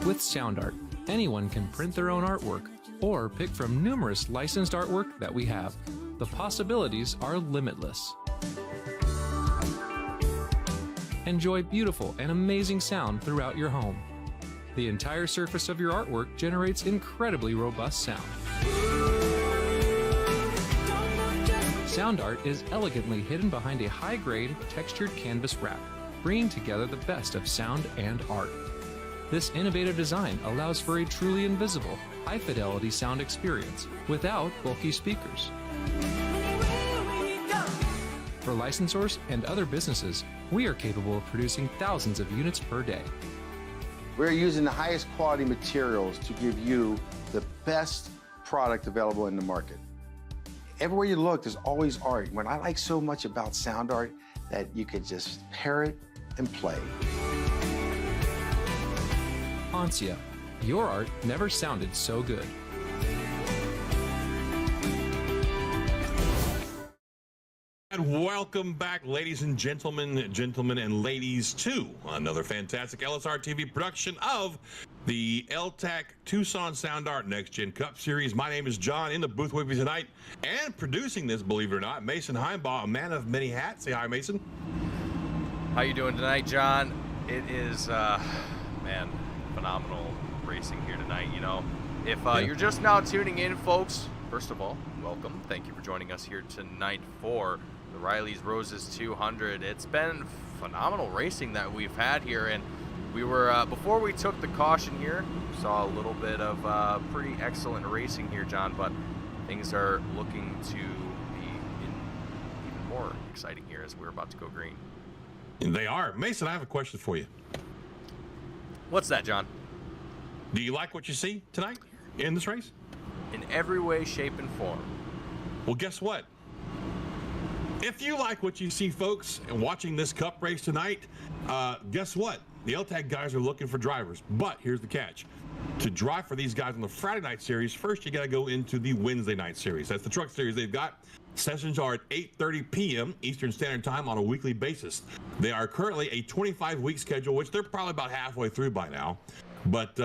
With Sound Art, anyone can print their own artwork or pick from numerous licensed artwork that we have. The possibilities are limitless. Enjoy beautiful and amazing sound throughout your home. The entire surface of your artwork generates incredibly robust sound. Sound Art is elegantly hidden behind a high-grade textured canvas wrap, bringing together the best of sound and art. This innovative design allows for a truly invisible, high-fidelity sound experience without bulky speakers. For licensors and other businesses, we are capable of producing thousands of units per day. We're using the highest quality materials to give you the best product available in the market. Everywhere you look, there's always art. What I like so much about Sound Art, that you could just pair it and play. Ansia, your art never sounded so good. And welcome back, ladies and gentlemen and ladies, to another fantastic LSRTV production of the L-TAC Tucson Sound Art Next Gen Cup Series. My name is John, in the booth with me tonight, and producing this, believe it or not, Mason Heimbaugh, a man of many hats. Say hi, Mason. How you doing tonight, John? It is, man, phenomenal racing here tonight. You know, if you're just now tuning in, folks, first of all, welcome. Thank you for joining us here tonight for the Riley's Roses 200. It's been phenomenal racing that we've had here, and we were, before we took the caution here, we saw a little bit of pretty excellent racing here, John, but things are looking to be even more exciting here as we're about to go green. And they are. Mason, I have a question for you. What's that, John? Do you like what you see tonight in this race? In every way, shape, and form. Well, guess what? If you like what you see, folks, and watching this cup race tonight, guess what? The L-TAC guys are looking for drivers, but here's the catch. To drive for these guys on the Friday night series, first you got to go into the Wednesday night series. That's the truck series they've got. Sessions are at 8:30 p.m. Eastern Standard Time on a weekly basis. They are currently a 25-week schedule, which they're probably about halfway through by now. But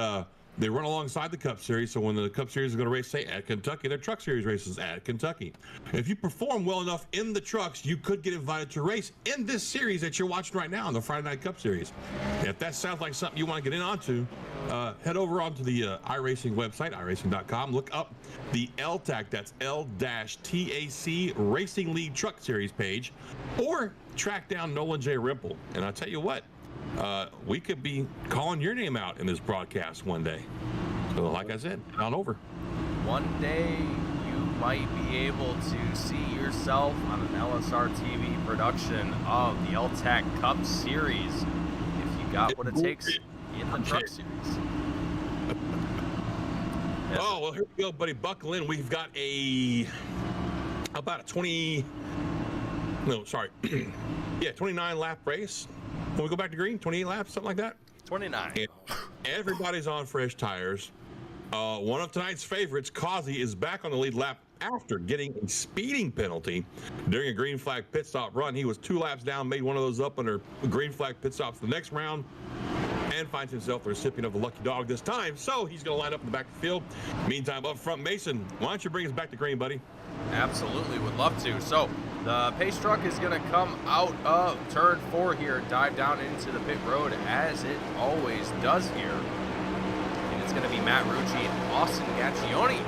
they run alongside the Cup Series, so when the Cup Series is going to race, say, at Kentucky, their Truck Series races at Kentucky. If you perform well enough in the trucks, you could get invited to race in this series that you're watching right now, in the Friday Night Cup Series. If that sounds like something you want to get in onto, head over onto the iRacing website, iRacing.com. Look up the L-TAC, that's L-TAC Racing League Truck Series page, or track down Nolan J. Rimple. And I'll tell you what, we could be calling your name out in this broadcast one day. So like I said, head on over. One day you might be able to see yourself on an LSRTV production of the L-TAC Cup Series if you got what it takes in the Truck Series. Oh, well, here we go, buddy. Buckle in. We've got about a 29 lap race. When we go back to green, 28 laps, something like that. 29. And everybody's on fresh tires. One of tonight's favorites, Causey, is back on the lead lap after getting a speeding penalty during a green flag pit stop run. He was 2 laps down, made one of those up under green flag pit stops the next round, and finds himself the recipient of the lucky dog this time. So he's going to line up in the back of the field. Meantime, up front, Mason, why don't you bring us back to green, buddy? Absolutely, would love to. So the pace truck is going to come out of turn 4 here, dive down into the pit road as it always does here. And it's going to be Matt Rucci and Austin Gaccione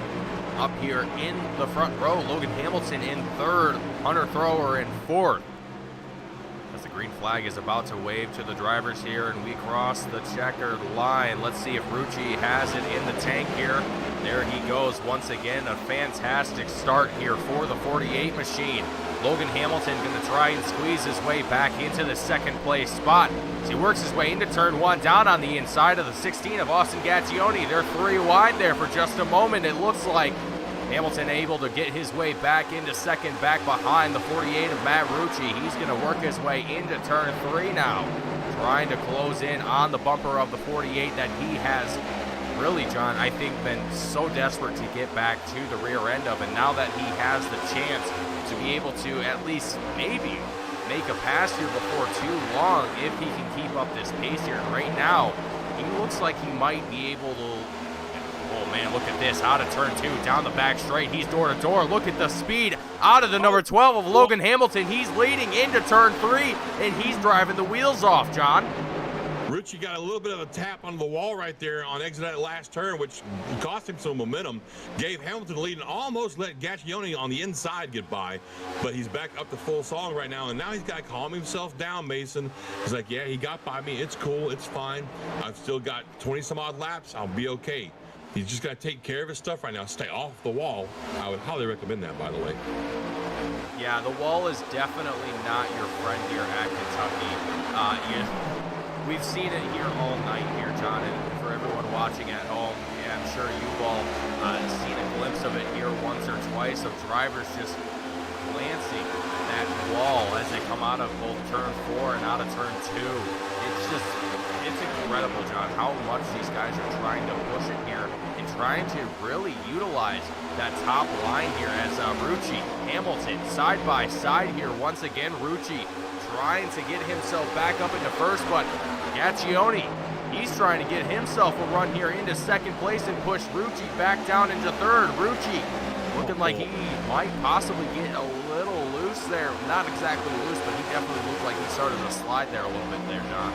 up here in the front row. Logan Hamilton in 3rd, Hunter Thrower in 4th. As the green flag is about to wave to the drivers here and we cross the checkered line. Let's see if Rucci has it in the tank here. There he goes once again. A fantastic start here for the 48 machine. Logan Hamilton going to try and squeeze his way back into the 2nd place spot as he works his way into turn 1, down on the inside of the 16 of Austin Gaccione. They're 3 wide there for just a moment. It looks like Hamilton able to get his way back into 2nd, back behind the 48 of Matt Rucci. He's going to work his way into turn 3 now, trying to close in on the bumper of the 48 that he has really, John, I think been so desperate to get back to the rear end of. And now that he has the chance to be able to at least maybe make a pass here before too long, if he can keep up this pace here. And right now, he looks like he might be able to. Oh man, look at this, out of turn 2, down the back straight, he's door to door. Look at the speed out of the number 12 of Logan Hamilton. He's leading into turn 3, and he's driving the wheels off, John. Rucci got a little bit of a tap on the wall right there on exit that last turn, which cost him some momentum. Gave Hamilton the lead and almost let Gaccione on the inside get by. But he's back up to full song right now, and now he's got to calm himself down, Mason. He's like, yeah, he got by me. It's cool. It's fine. I've still got 20-some-odd laps. I'll be okay. He's just got to take care of his stuff right now. Stay off the wall. I would highly recommend that, by the way. Yeah, the wall is definitely not your friend here at Kentucky. We've seen it here all night here, John, and for everyone watching at home, yeah, I'm sure you've all seen a glimpse of it here once or twice of drivers just glancing that wall as they come out of both turn 4 and out of turn 2. It's incredible, John, how much these guys are trying to push it here and trying to really utilize that top line here as Rucci, Hamilton, side by side here. Once again, Rucci trying to get himself back up into 1st, but Gaccione, he's trying to get himself a run here into 2nd place and push Rucci back down into 3rd. Rucci looking like he might possibly get a little loose there. Not exactly loose, but he definitely looked like he started to slide there a little bit there, John.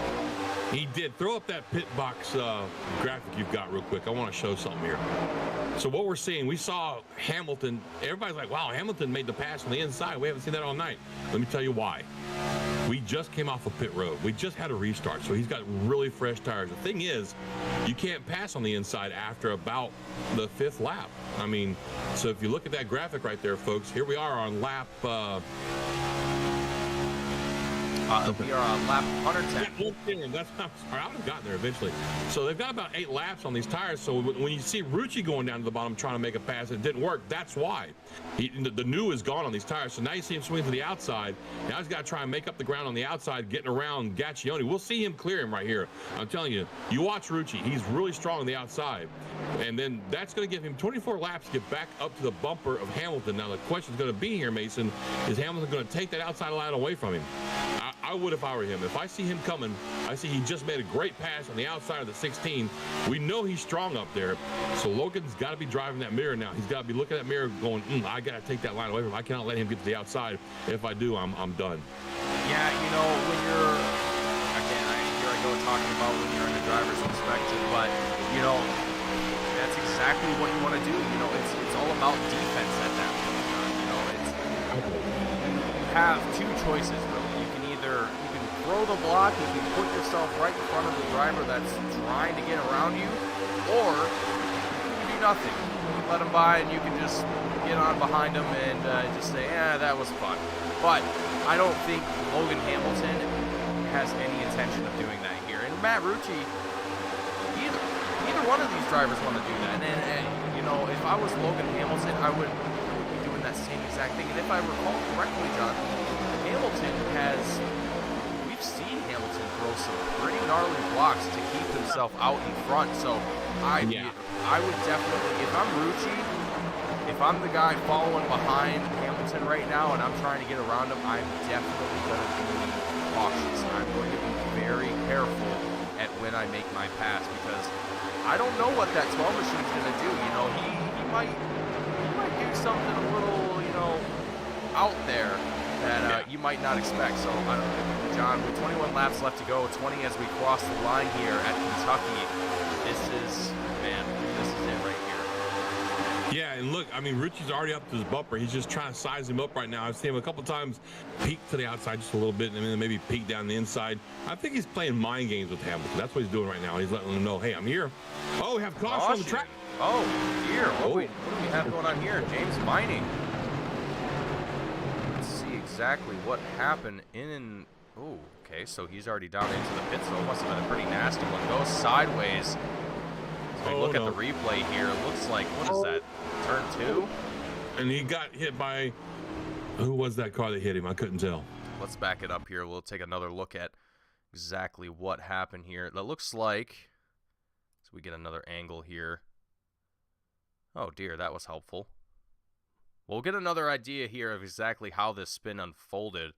He did. Throw up that pit box graphic you've got real quick. I want to show something here. So what we're seeing, we saw Hamilton. Everybody's like, wow, Hamilton made the pass on the inside. We haven't seen that all night. Let me tell you why. We just came off of pit road. We just had a restart, so he's got really fresh tires. The thing is, you can't pass on the inside after about the 5th lap. I mean, so if you look at that graphic right there, folks, here we are on lap... we are on lap 110. Yeah, that's not, I would have gotten there eventually. So they've got about 8 laps on these tires. So when you see Rucci going down to the bottom trying to make a pass, it didn't work. That's why. The new is gone on these tires. So now you see him swing to the outside. Now he's got to try and make up the ground on the outside, getting around Gaccione. We'll see him clear him right here. I'm telling you, you watch Rucci. He's really strong on the outside. And then that's going to give him 24 laps to get back up to the bumper of Hamilton. Now the question is going to be here, Mason, is Hamilton going to take that outside line away from him? I would if I were him. If I see him coming, I see he just made a great pass on the outside of the 16. We know he's strong up there. So Logan's got to be driving that mirror now. He's got to be looking at that mirror going, I got to take that line away from him. I cannot let him get to the outside. If I do, I'm done. Yeah, you know, when you're, again, here I go talking about when you're in the driver's perspective, but, you know, that's exactly what you want to do. You know, it's all about defense at that point. You know, you have 2 choices, really. You can throw the block, you can put yourself right in front of the driver that's trying to get around you, or you can do nothing. You can let him by and you can just get on behind him and just say, yeah, that was fun. But I don't think Logan Hamilton has any intention of doing that here. And Matt Rucci, either one of these drivers want to do that. And you know, if I was Logan Hamilton, I would be doing that same exact thing. And if I recall correctly, John, Hamilton we've seen Hamilton throw some pretty gnarly blocks to keep himself out in front. So I would definitely, if I'm Rucci, if I'm the guy following behind Hamilton right now and I'm trying to get around him, I'm definitely going to be cautious. I'm going to be very careful at when I make my pass because I don't know what that 12 machine's going to do. You know, he might do something a little, you know, out there that you might not expect. So, I don't know, John, with 21 laps left to go, 20 as we cross the line here at Kentucky, this is it right here. Yeah, and look, I mean, Richie's already up to his bumper. He's just trying to size him up right now. I've seen him a couple times peek to the outside just a little bit, and then maybe peek down the inside. I think he's playing mind games with Hamilton. That's what he's doing right now. He's letting him know, hey, I'm here. Oh, we have caution on the track. Oh, dear. What do we have going on here? James Mining. Let's see exactly what happened in... Oh, okay, so he's already down into the pit, so it must have been a pretty nasty one. Goes sideways. So look at the replay here. It looks like, what is that, turn 2? And he got hit by... Who was that car that hit him? I couldn't tell. Let's back it up here. We'll take another look at exactly what happened here. That looks like... So we get another angle here. Oh, dear, that was helpful. We'll get another idea here of exactly how this spin unfolded.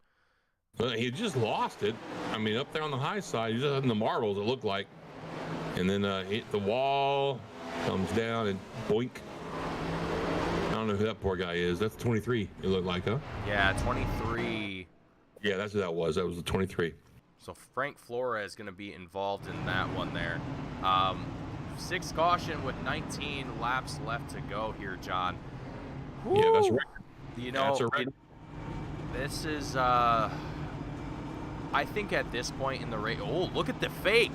Well, he just lost it. I mean, up there on the high side, he just had in the marbles, it looked like. And then hit the wall, comes down, and boink. I don't know who that poor guy is. That's 23, it looked like, huh? Yeah, 23. Yeah, that's who that was. That was the 23. So Frank Flores is going to be involved in that one there. 6 caution with 19 laps left to go here, John. Woo! Yeah, that's right. You know, this is, I think at this point in the race, oh, look at the fake.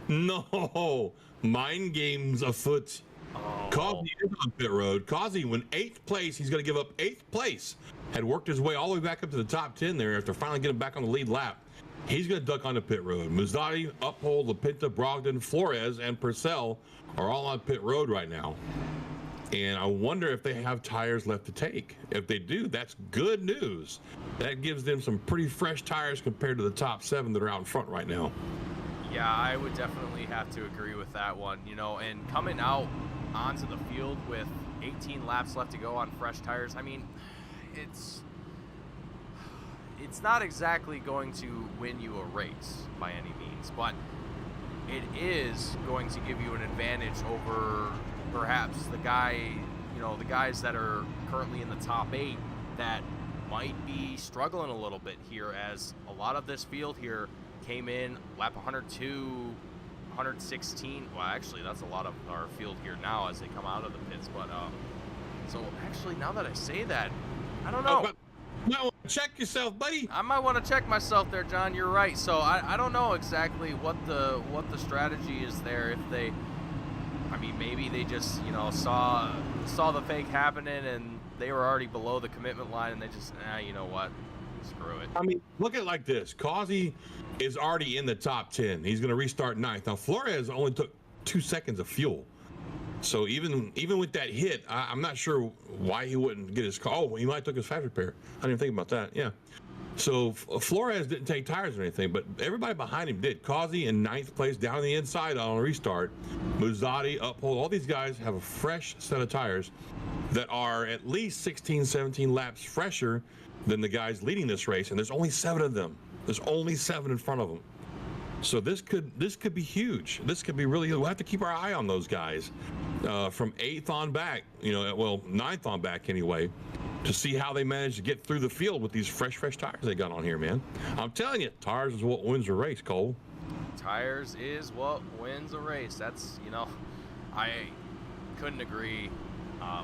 No, mind games afoot. Oh. Causey is on pit road. Causey, when 8th place, he's going to give up 8th place. Had worked his way all the way back up to the top 10 there after finally getting back on the lead lap. He's going to duck onto pit road. Muzzati, Uphold, LaPinta, Brogdon, Flores, and Purcell are all on pit road right now. And I wonder if they have tires left to take. If they do, that's good news. That gives them some pretty fresh tires compared to the top 7 that are out in front right now. Yeah, I would definitely have to agree with that one, you know, and coming out onto the field with 18 laps left to go on fresh tires, I mean, it's not exactly going to win you a race by any means, but it is going to give you an advantage over perhaps the guys that are currently in the top 8 that might be struggling a little bit here, as a lot of this field here came in lap 102, 116. Well, actually, that's a lot of our field here now as they come out of the pits. But so actually, now that I say that, I don't know. You might want to check yourself, buddy. I might want to check myself there, John. You're right. So I don't know exactly what the strategy is there. If they, I mean, maybe they just, you know, saw the fake happening and they were already below the commitment line and they just, you know what, screw it. I mean, look at it like this. Causey is already in the top 10. He's going to restart 9th. Now, Flores only took 2 seconds of fuel. So even with that hit, I'm not sure why he wouldn't get his car. Oh, he might have took his fast repair. I didn't think about that. Yeah. So Flores didn't take tires or anything, but everybody behind him did. Causey in 9th place down on the inside on a restart. Muzzati, Uphold, all these guys have a fresh set of tires that are at least 16, 17 laps fresher than the guys leading this race, and there's only 7 of them. There's only 7 in front of them. So this could be huge. This could be really. We'll have to keep our eye on those guys from 8th on back. You know, well, 9th on back anyway, to see how they manage to get through the field with these fresh tires they got on here, man. I'm telling you, tires is what wins a race, Cole. Tires is what wins a race. That's, you know, I couldn't agree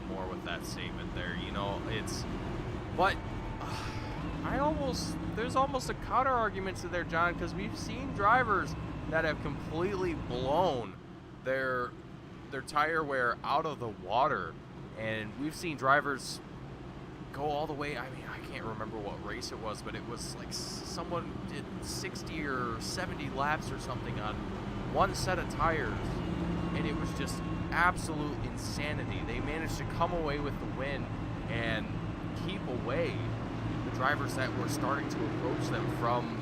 more with that statement there. You know, it's, but. There's almost a counter argument to there, John, because we've seen drivers that have completely blown their tire wear out of the water, and we've seen drivers go all the way. I mean, I can't remember what race it was, but it was like someone did 60 or 70 laps or something on one set of tires, and it was just absolute insanity. They managed to come away with the win and keep away drivers that were starting to approach them from,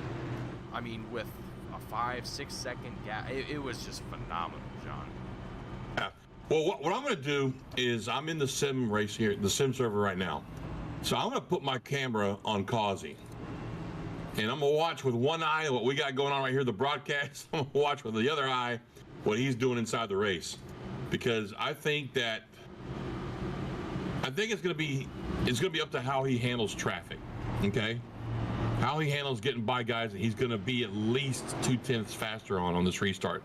I mean, with a 5-6 second gap. It was just phenomenal, John. Yeah, Well, what I'm going to do is I'm in the sim race here, the sim server right now. So I'm going to put my camera on Causey. And I'm going to watch with one eye what we got going on right here, the broadcast. I'm going to watch with the other eye what he's doing inside the race. Because I think it's going to be up to how he handles traffic. Okay? How he handles getting by guys, and he's going to be at least 0.2 faster on this restart.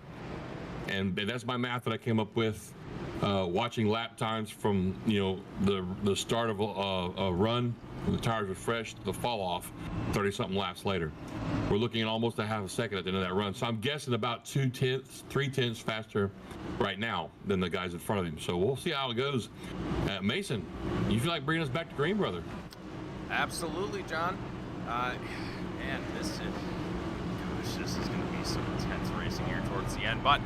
And that's my math that I came up with. Watching lap times from the start of a run, when the tires are fresh, to the fall off 30-something laps later. We're looking at almost a half a second at the end of that run. So I'm guessing about 0.2, 0.3 faster right now than the guys in front of him. So we'll see how it goes. Mason, you feel like bringing us back to green, brother? Absolutely, John. Man, this is going to be some intense racing here towards the end. But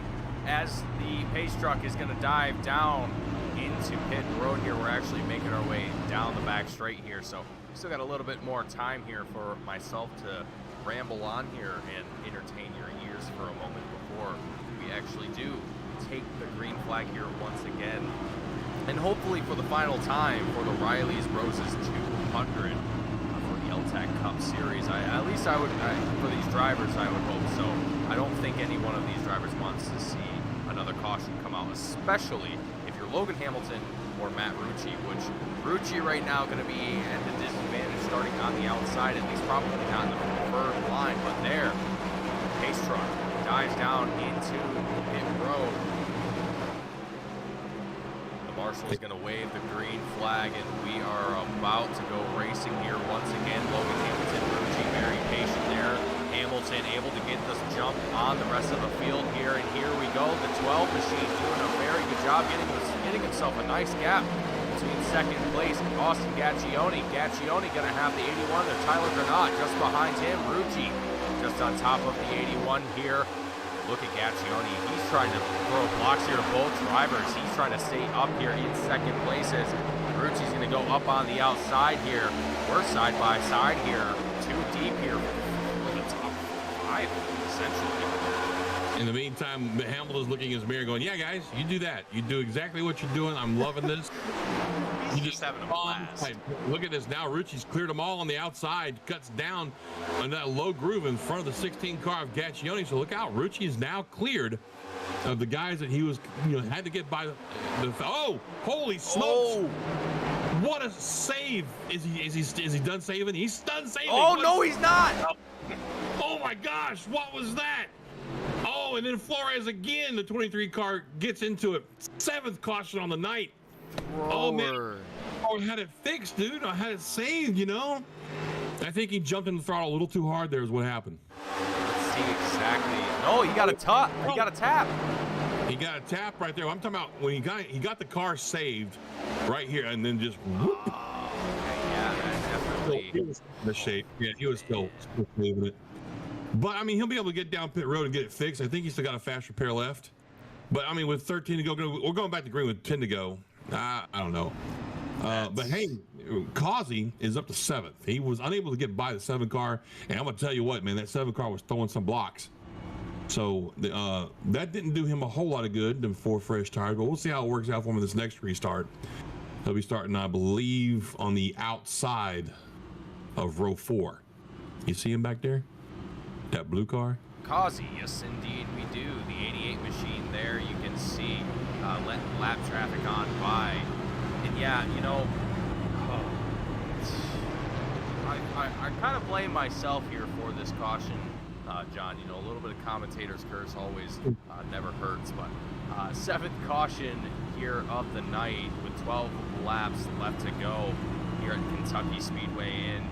as the pace truck is going to dive down into pit road here, we're actually making our way down the back straight here. So we still got a little bit more time here for myself to ramble on here and entertain your ears for a moment before we actually do take the green flag here once again. And hopefully for the final time for the Riley's Roses 200 for the L-TAC Cup Series. At least for these drivers, I would hope so. I don't think any one of these drivers wants to see another caution come out, especially if you're Logan Hamilton or Matt Rucci, which Rucci right now going to be at the disadvantage starting on the outside, at least probably not in the preferred line, but there, pace truck dives down into pit road. The marshal is going to wave the green flag, and we are about to go racing here once again. Logan Hamilton, Rucci very patient there. Hamilton able to get this jump on the rest of the field here, and here we go. The 12 machine doing a very good job getting himself a nice gap between second place and Austin Gaccione. Gaccione going to have the 81 there. Tyler Granat just behind him. Rucci just on top of the 81 here. Look at Gaccione. He's trying to throw blocks here to both drivers. He's trying to stay up here in second places. Rucci's going to go up on the outside here. We're side by side here. Too deep here. Essentially. In the meantime, Hamilton's looking in his mirror going, yeah, guys, you do that. You do exactly what you're doing. I'm loving this. He's just having a blast. Look at this. Now Rucci's cleared them all on the outside, cuts down on that low groove in front of the 16 car of Gaccione. So look out. Rucci is now cleared of the guys that he was, had to get by oh, holy smokes. Oh. What a save. Is he done saving? He's done saving. Oh, no, he's not. Oh my gosh, what was that? Oh, and then Flores again, the 23 car gets into it. 7th caution on the night. Oh man, I had it fixed, dude. I had it saved, I think he jumped in the throttle a little too hard there is what happened. Let's see exactly. No, he got a tap. He got a tap. He got a tap right there. I'm talking about when he got the car saved right here and then just whoop. Yeah, that definitely. He was in the shape. Yeah, he was still saving it. But I mean, he'll be able to get down pit road and get it fixed. I think he's still got a fast repair left. But I mean, with 13 to go, we're going back to green with 10 to go. I don't know. But hey, Causey is up to 7th. He was unable to get by the 7 car, and I'm gonna tell you what, man, that 7 car was throwing some blocks. So that didn't do him a whole lot of good. Them 4 fresh tires, but we'll see how it works out for him in this next restart. He'll be starting, I believe, on the outside of row 4. You see him back there? That blue car? Causey, yes indeed we do. The 88 machine there, you can see letting lap traffic on by. And yeah, I kind of blame myself here for this caution, John. A little bit of commentator's curse always never hurts, but 7th caution here of the night with 12 laps left to go here at Kentucky Speedway. And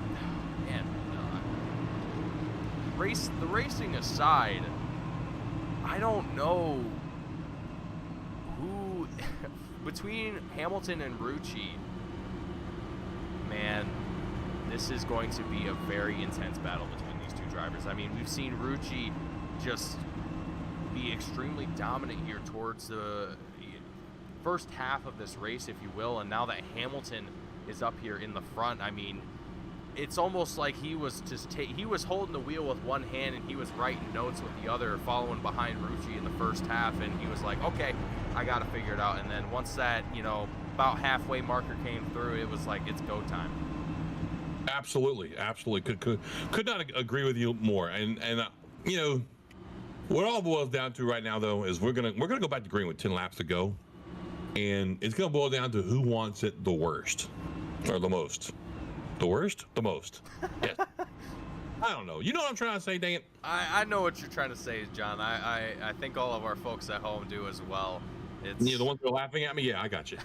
the racing aside, I don't know who between Hamilton and Rucci, man, this is going to be a very intense battle between these two drivers. I mean, we've seen Rucci just be extremely dominant here towards the first half of this race, if you will, and now that Hamilton is up here in the front, I mean, it's almost like he was just he was holding the wheel with one hand and he was writing notes with the other, following behind Rucci in the first half, and he was like, okay, I gotta figure it out. And then once that, you know, about halfway marker came through, it was like, it's go time. Absolutely. Could not agree with you more. And you know, what it all boils down to right now, though, is we're gonna go back to green with 10 laps to go, and it's gonna boil down to who wants it the worst or the most. The worst, the most. Yes. I don't know. You know what I'm trying to say, dang it. I know what you're trying to say, John. I think all of our folks at home do as well. It's the ones that are laughing at me. Yeah, I got you.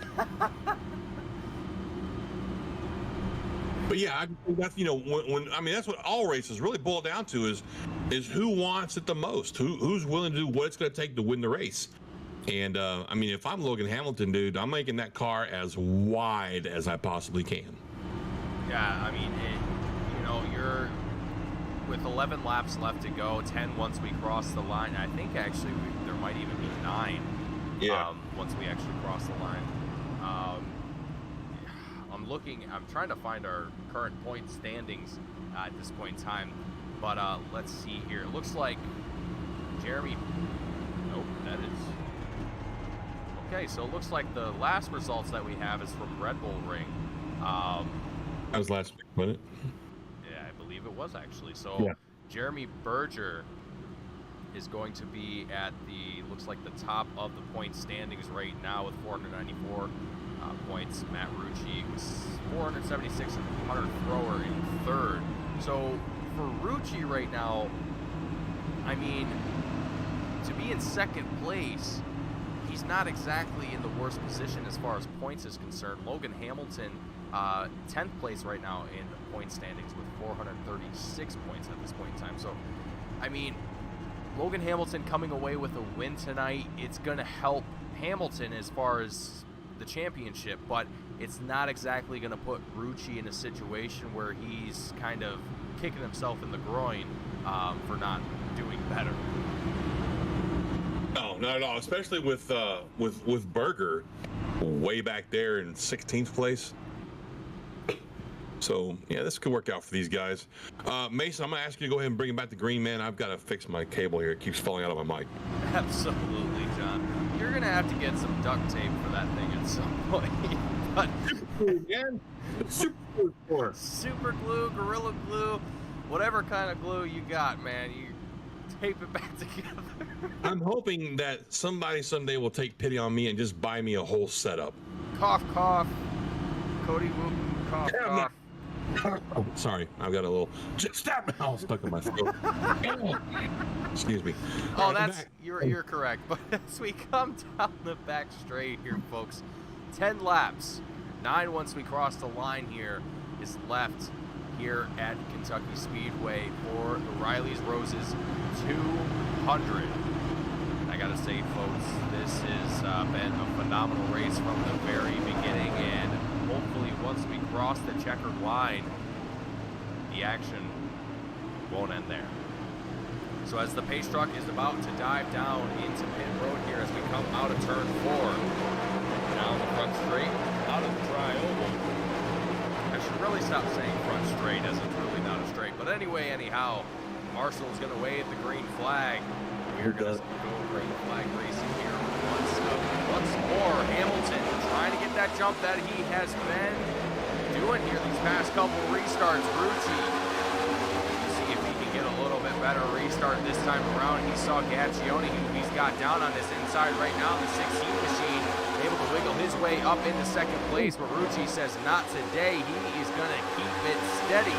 But yeah, I think that's, you know, when I mean, that's what all races really boil down to is who wants it the most, who's willing to do what it's going to take to win the race. And I mean, if I'm Logan Hamilton, dude, I'm making that car as wide as I possibly can. Yeah, I mean, you know, you're with 11 laps left to go, 10 once we cross the line. I think actually there might even be 9. Yeah. Once we actually cross the line. I'm trying to find our current point standings at this point in time, but let's see here. It looks like Jeremy, nope, that is, okay, so it looks like the last results that we have is from Red Bull Ring. That was last week, wasn't it? Yeah, I believe it was actually. So yeah. Jeremy Berger is going to be at looks like the top of the point standings right now with 494 points. Matt Rucci was 476 and Hunter Thrower in third. So for Rucci right now, I mean, to be in second place, he's not exactly in the worst position as far as points is concerned. Logan Hamilton, 10th place right now in point standings with 436 points at this point in time. So, I mean, Logan Hamilton coming away with a win tonight, it's going to help Hamilton as far as the championship, but it's not exactly going to put Rucci in a situation where he's kind of kicking himself in the groin for not doing better. No, not at all. Especially with Berger way back there in 16th place. So yeah, this could work out for these guys. Mason, I'm gonna ask you to go ahead and bring him back to green, man. I've got to fix my cable here. It keeps falling out of my mic. Absolutely, John. You're gonna have to get some duct tape for that thing at some point. But super glue, gorilla glue, whatever kind of glue you got, man, you tape it back together. I'm hoping that somebody someday will take pity on me and just buy me a whole setup. Cough, cough. Cody Wooten, cough, cough. Oh, sorry, I've got a little stab all stuck in my throat. Excuse me. Oh, that's you're correct. But as we come down the back straight here, folks, 10 laps, 9 once we cross the line here is left here at Kentucky Speedway for the Riley's Roses 200. I gotta say, folks, this has been a phenomenal race from the very beginning, and hopefully once we cross the checkered line, the action won't end there. So as the pace truck is about to dive down into pit road here as we come out of turn 4, down the front straight, out of the dry oval. I should really stop saying front straight as it's really not a straight. But anyway, anyhow, Marshall's going to wave the green flag. We're going to go green flag racing here once more. Hamilton trying to get that jump that he has been doing here these past couple restarts. Rucci, see if he can get a little bit better restart this time around. He saw Gaccione, who he's got down on this inside right now, the 16 machine, able to wiggle his way up into second place, but Rucci says not today. He is going to keep it steady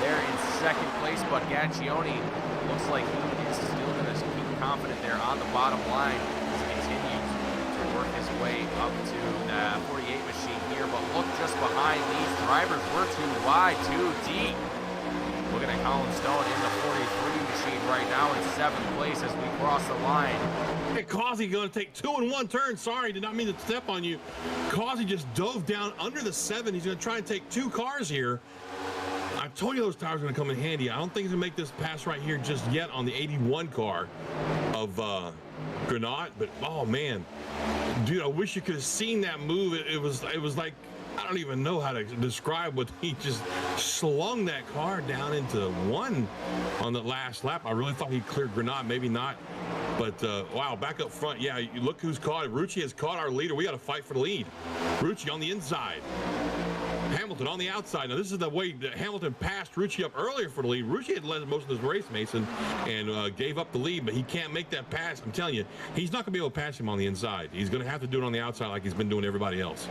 there in second place, but Gaccione looks like he is still going to keep confident there on the bottom line as he continues to work his way up to the 48 machine here, but look just behind these drivers. We're too wide, too deep. Looking at Colin Stone in the 43 machine right now in 7th place as we cross the line. Hey, Causey going to take 2 in 1 turn. Sorry, did not mean to step on you. Causey just dove down under the 7. He's going to try and take 2 cars here. I told you those tires are going to come in handy. I don't think he's going to make this pass right here just yet on the 81 car of Granat, but oh man, dude, I wish you could have seen that move. It was like, I don't even know how to describe what he just slung that car down into one on the last lap. I really thought he cleared Grenade, maybe not. But wow, back up front. Yeah, you look who's caught it. Rucci has caught our leader. We got to fight for the lead. Rucci on the inside. Hamilton on the outside. Now, this is the way that Hamilton passed Rucci up earlier for the lead. Rucci had led most of this race, Mason, and gave up the lead, but he can't make that pass. I'm telling you, he's not going to be able to pass him on the inside. He's going to have to do it on the outside like he's been doing everybody else.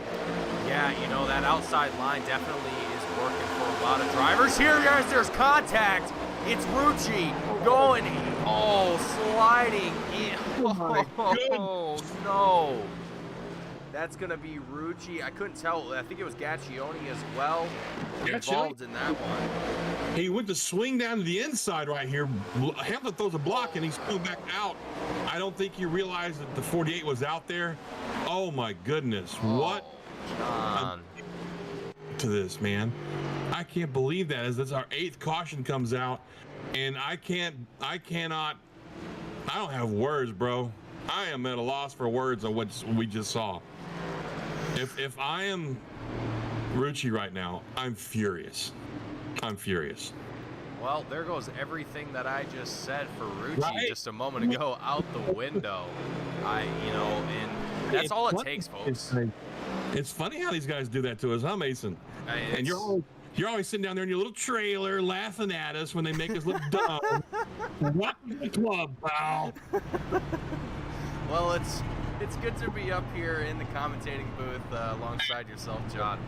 Yeah, you know, that outside line definitely is working for a lot of drivers. Here, guys, there's contact. It's Rucci going, sliding in. Oh, no. That's going to be Rucci. I couldn't tell. I think it was Gaccioni as well involved in that one. He went to swing down to the inside right here. Hamilton throws a block, and he's pulled back out. I don't think he realized that the 48 was out there. Oh, my goodness. What? John. To this, man. I can't believe that as our 8th caution comes out, and I don't have words, bro. I am at a loss for words on what we just saw. If I am Rucci right now, I'm furious. I'm furious. Well, there goes everything that I just said for Rucci just a moment ago out the window. And that's all it takes, folks. It's funny how these guys do that to us, huh, Mason? And you're always sitting down there in your little trailer laughing at us when they make us look dumb. Welcome to the club, pal. Well, it's good to be up here in the commentating booth alongside yourself, John,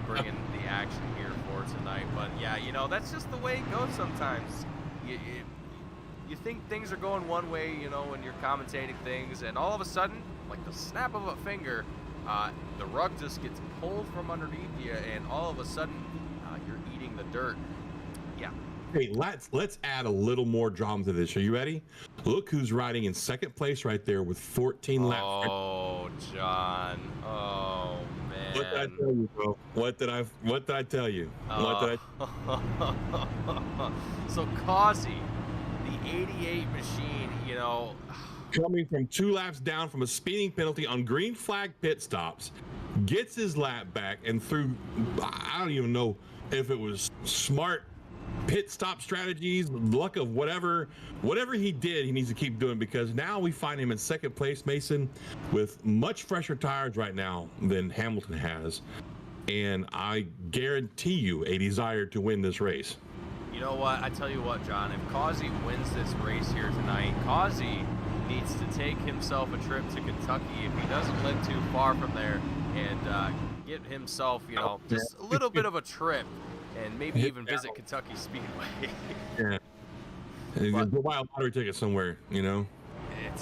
bringing the action here for tonight. But yeah, you know, that's just the way it goes sometimes. You think things are going one way, you know, when you're commentating things, and all of a sudden, like the snap of a finger, the rug just gets pulled from underneath you, and all of a sudden, you're eating the dirt. Yeah. Hey, let's add a little more drama to this. Are you ready? Look who's riding in second place right there with 14 laps. Oh, John. Oh, man. What did I tell you, bro? What did I tell you? So Causey, the 88 machine, you know, coming from 2 laps down from a speeding penalty on green flag pit stops, gets his lap back, and through, I don't even know if it was smart pit stop strategies, luck of whatever he did, he needs to keep doing, because now we find him in second place, Mason, with much fresher tires right now than Hamilton has, and I guarantee you a desire to win this race. You know what? I tell you what, John, if Causey wins this race here tonight, Causey needs to take himself a trip to Kentucky if he doesn't live too far from there, and get himself, you know, just a little bit of a trip, and maybe even visit Kentucky Speedway. Yeah. Go buy a lottery ticket somewhere, you know.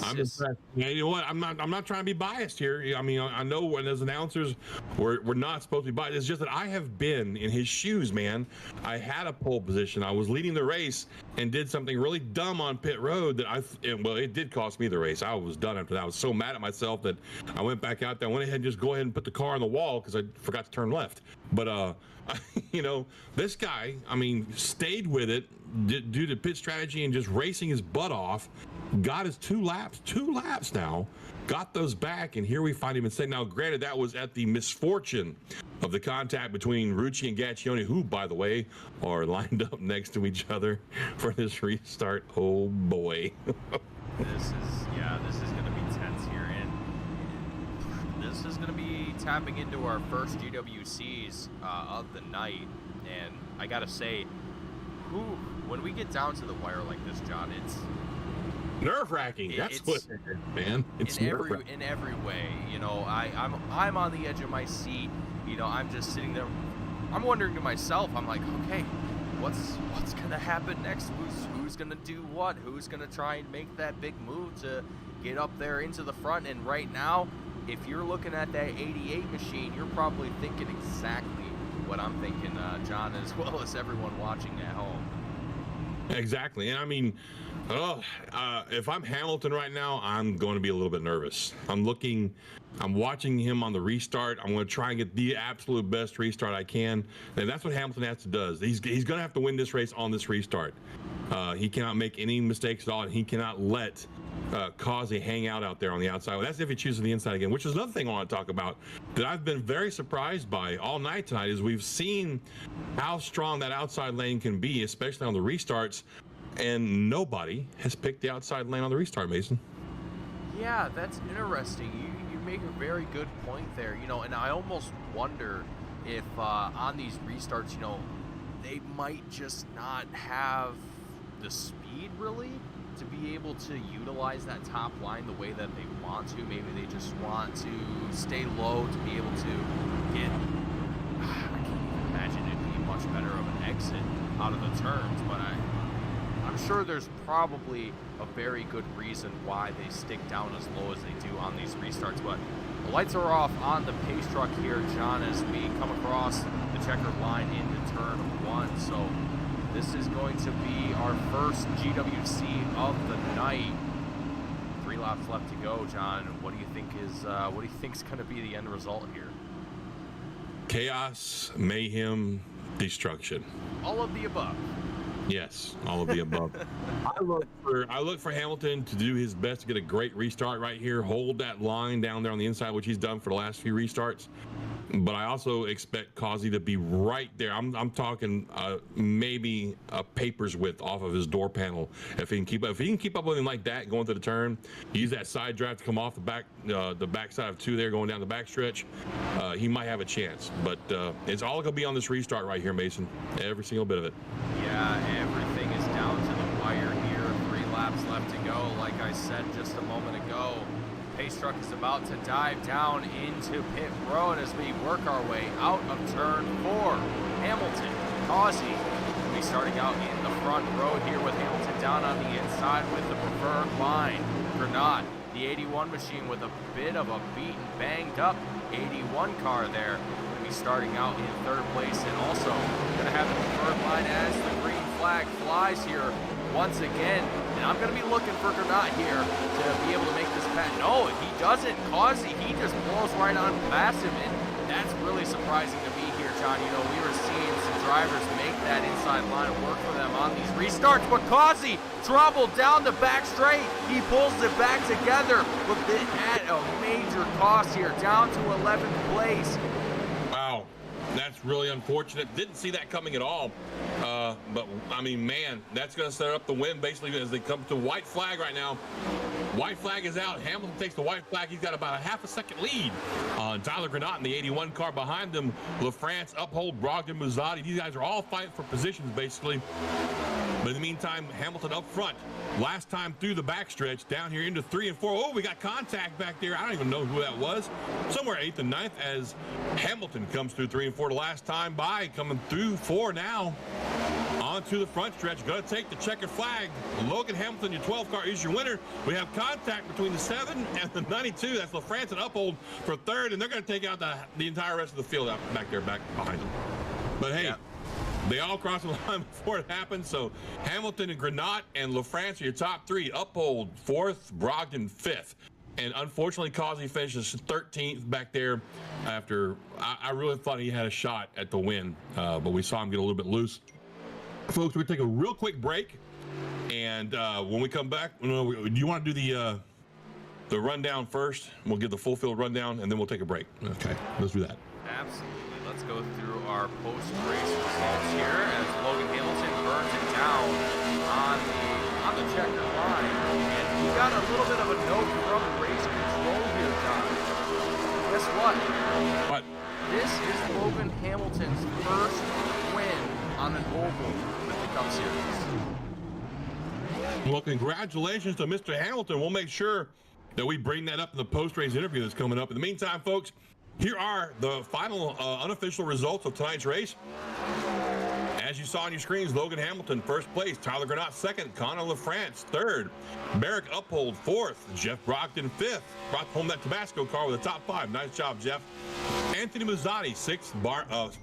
I'm impressed. Yeah, you know what? I'm not trying to be biased here. I mean, I know when as announcers, we're not supposed to be biased. It's just that I have been in his shoes, man. I had a pole position. I was leading the race and did something really dumb on pit road that it did cost me the race. I was done after that. I was so mad at myself that I went back out there. I went ahead and just go ahead and put the car on the wall because I forgot to turn left. But you know, this guy, I mean, stayed with it due to pit strategy and just racing his butt off. Got his 2 laps now, got those back, and here we find him in second. Now, granted, that was at the misfortune of the contact between Rucci and Gaccioni, who, by the way, are lined up next to each other for this restart. Oh, boy. This is going to be tense here, and this is going to be tapping into our first GWCs of the night, and I got to say, when we get down to the wire like this, John, it's nerve-wracking. That's what it is, man. It's in every way. You know, I'm on the edge of my seat. You know, I'm just sitting there. I'm wondering to myself. I'm like, okay, what's gonna happen next? Who's gonna do what? Who's gonna try and make that big move to get up there into the front? And right now, if you're looking at that 88 machine, you're probably thinking exactly what I'm thinking, John, as well as everyone watching at home. Exactly. And I mean, if I'm Hamilton right now, I'm going to be a little bit nervous. I'm watching him on the restart. I'm going to try and get the absolute best restart I can. And that's what Hamilton has to do. He's going to have to win this race on this restart. He cannot make any mistakes at all, and he cannot let Causey hang out there on the outside. Well, that's if he chooses the inside again, which is another thing I want to talk about that I've been very surprised by all night tonight. Is we've seen how strong that outside lane can be, especially on the restarts, and nobody has picked the outside lane on the restart, Mason. Yeah, that's interesting. You make a very good point there, you know, and I almost wonder if on these restarts, you know, they might just not have the speed really to be able to utilize that top line the way that they want to. Maybe they just want to stay low to be able to get, I can't even imagine it being much better of an exit out of the turns, but I'm sure there's probably a very good reason why they stick down as low as they do on these restarts. But the lights are off on the pace truck here, John, as we come across the checkered line into turn 1. So this is going to be our first GWC of the night. 3 laps left to go, John. What do you think is going to be the end result here? Chaos, mayhem, destruction. All of the above. Yes, all of the above. I look for Hamilton to do his best to get a great restart right here, hold that line down there on the inside, which he's done for the last few restarts. But I also expect Causey to be right there. I'm talking maybe a paper's width off of his door panel. If he can keep up with him like that going through the turn, use that side drive to come off the backside of 2 there going down the backstretch, he might have a chance. But it's all gonna be on this restart right here, Mason. Every single bit of it. Yeah, everything is down to the wire here. 3 laps left to go. Like I said just a moment ago, pace truck is about to dive down into pit road as we work our way out of turn 4. Hamilton, Causey will be starting out in the front row here with Hamilton down on the inside with the preferred line. Granat, the 81 machine with a bit of a beaten, banged up 81 car there. Going to be starting out in 3rd place, and also going to have the preferred line as the green flag flies here once again. And I'm going to be looking for Granat here to be able to make this pass. No, he doesn't. Causey, he just blows right on past him, and that's really surprising to me here, John. You know, we were seeing some drivers make that inside line work for them on these restarts, but Causey trouble down the back straight. He pulls it back together, but at a major cost here, down to 11th place. Wow, that's really unfortunate. Didn't see that coming at all. But I mean, man, that's going to set up the win basically as they come to white flag right now. White flag is out. Hamilton takes the white flag. He's got about a half a second lead on Tyler Granat in the 81 car behind him. LaFrance, Uphold, Brogdon, Muzzati. These guys are all fighting for positions basically. But in the meantime, Hamilton up front. Last time through the backstretch, down here into 3 and 4. Oh, we got contact back there. I don't even know who that was. Somewhere 8th and 9th as Hamilton comes through 3 and 4 the last time by. Coming through 4 now. Onto the front stretch. Going to take the checkered flag. Logan Hamilton, your 12 car, is your winner. We have contact between the 7 and the 92. That's LaFrance and Uphold for 3rd, and they're going to take out the entire rest of the field out back there, back behind them. But hey, they all crossed the line before it happened. So Hamilton and Granat and LaFrance are your top 3. Uphold 4th, Brogdon 5th. And unfortunately, Causey finishes 13th back there after I really thought he had a shot at the win, but we saw him get a little bit loose. Folks, we're going to take a real quick break. And when we come back, do you want to do the rundown first? We'll give the full field rundown, and then we'll take a break. Okay, let's do that. Absolutely. Let's go through our post-race results here as Logan Hamilton burns it down on the checkered line. And we got a little bit of a note from race control here, John. Guess what? What? This is Logan Hamilton's first win on an oval with the Cup Series. Well, congratulations to Mr. Hamilton. We'll make sure that we bring that up in the post-race interview that's coming up. In the meantime, folks, here are the final unofficial results of tonight's race. As you saw on your screens, Logan Hamilton, 1st place. Tyler Granat, 2nd. Connor LaFrance, 3rd. Barrick Uphold, 4th. Jeff Brogdon, 5th. Brought home that Tabasco car with a top 5. Nice job, Jeff. Anthony Muzzati, 6th.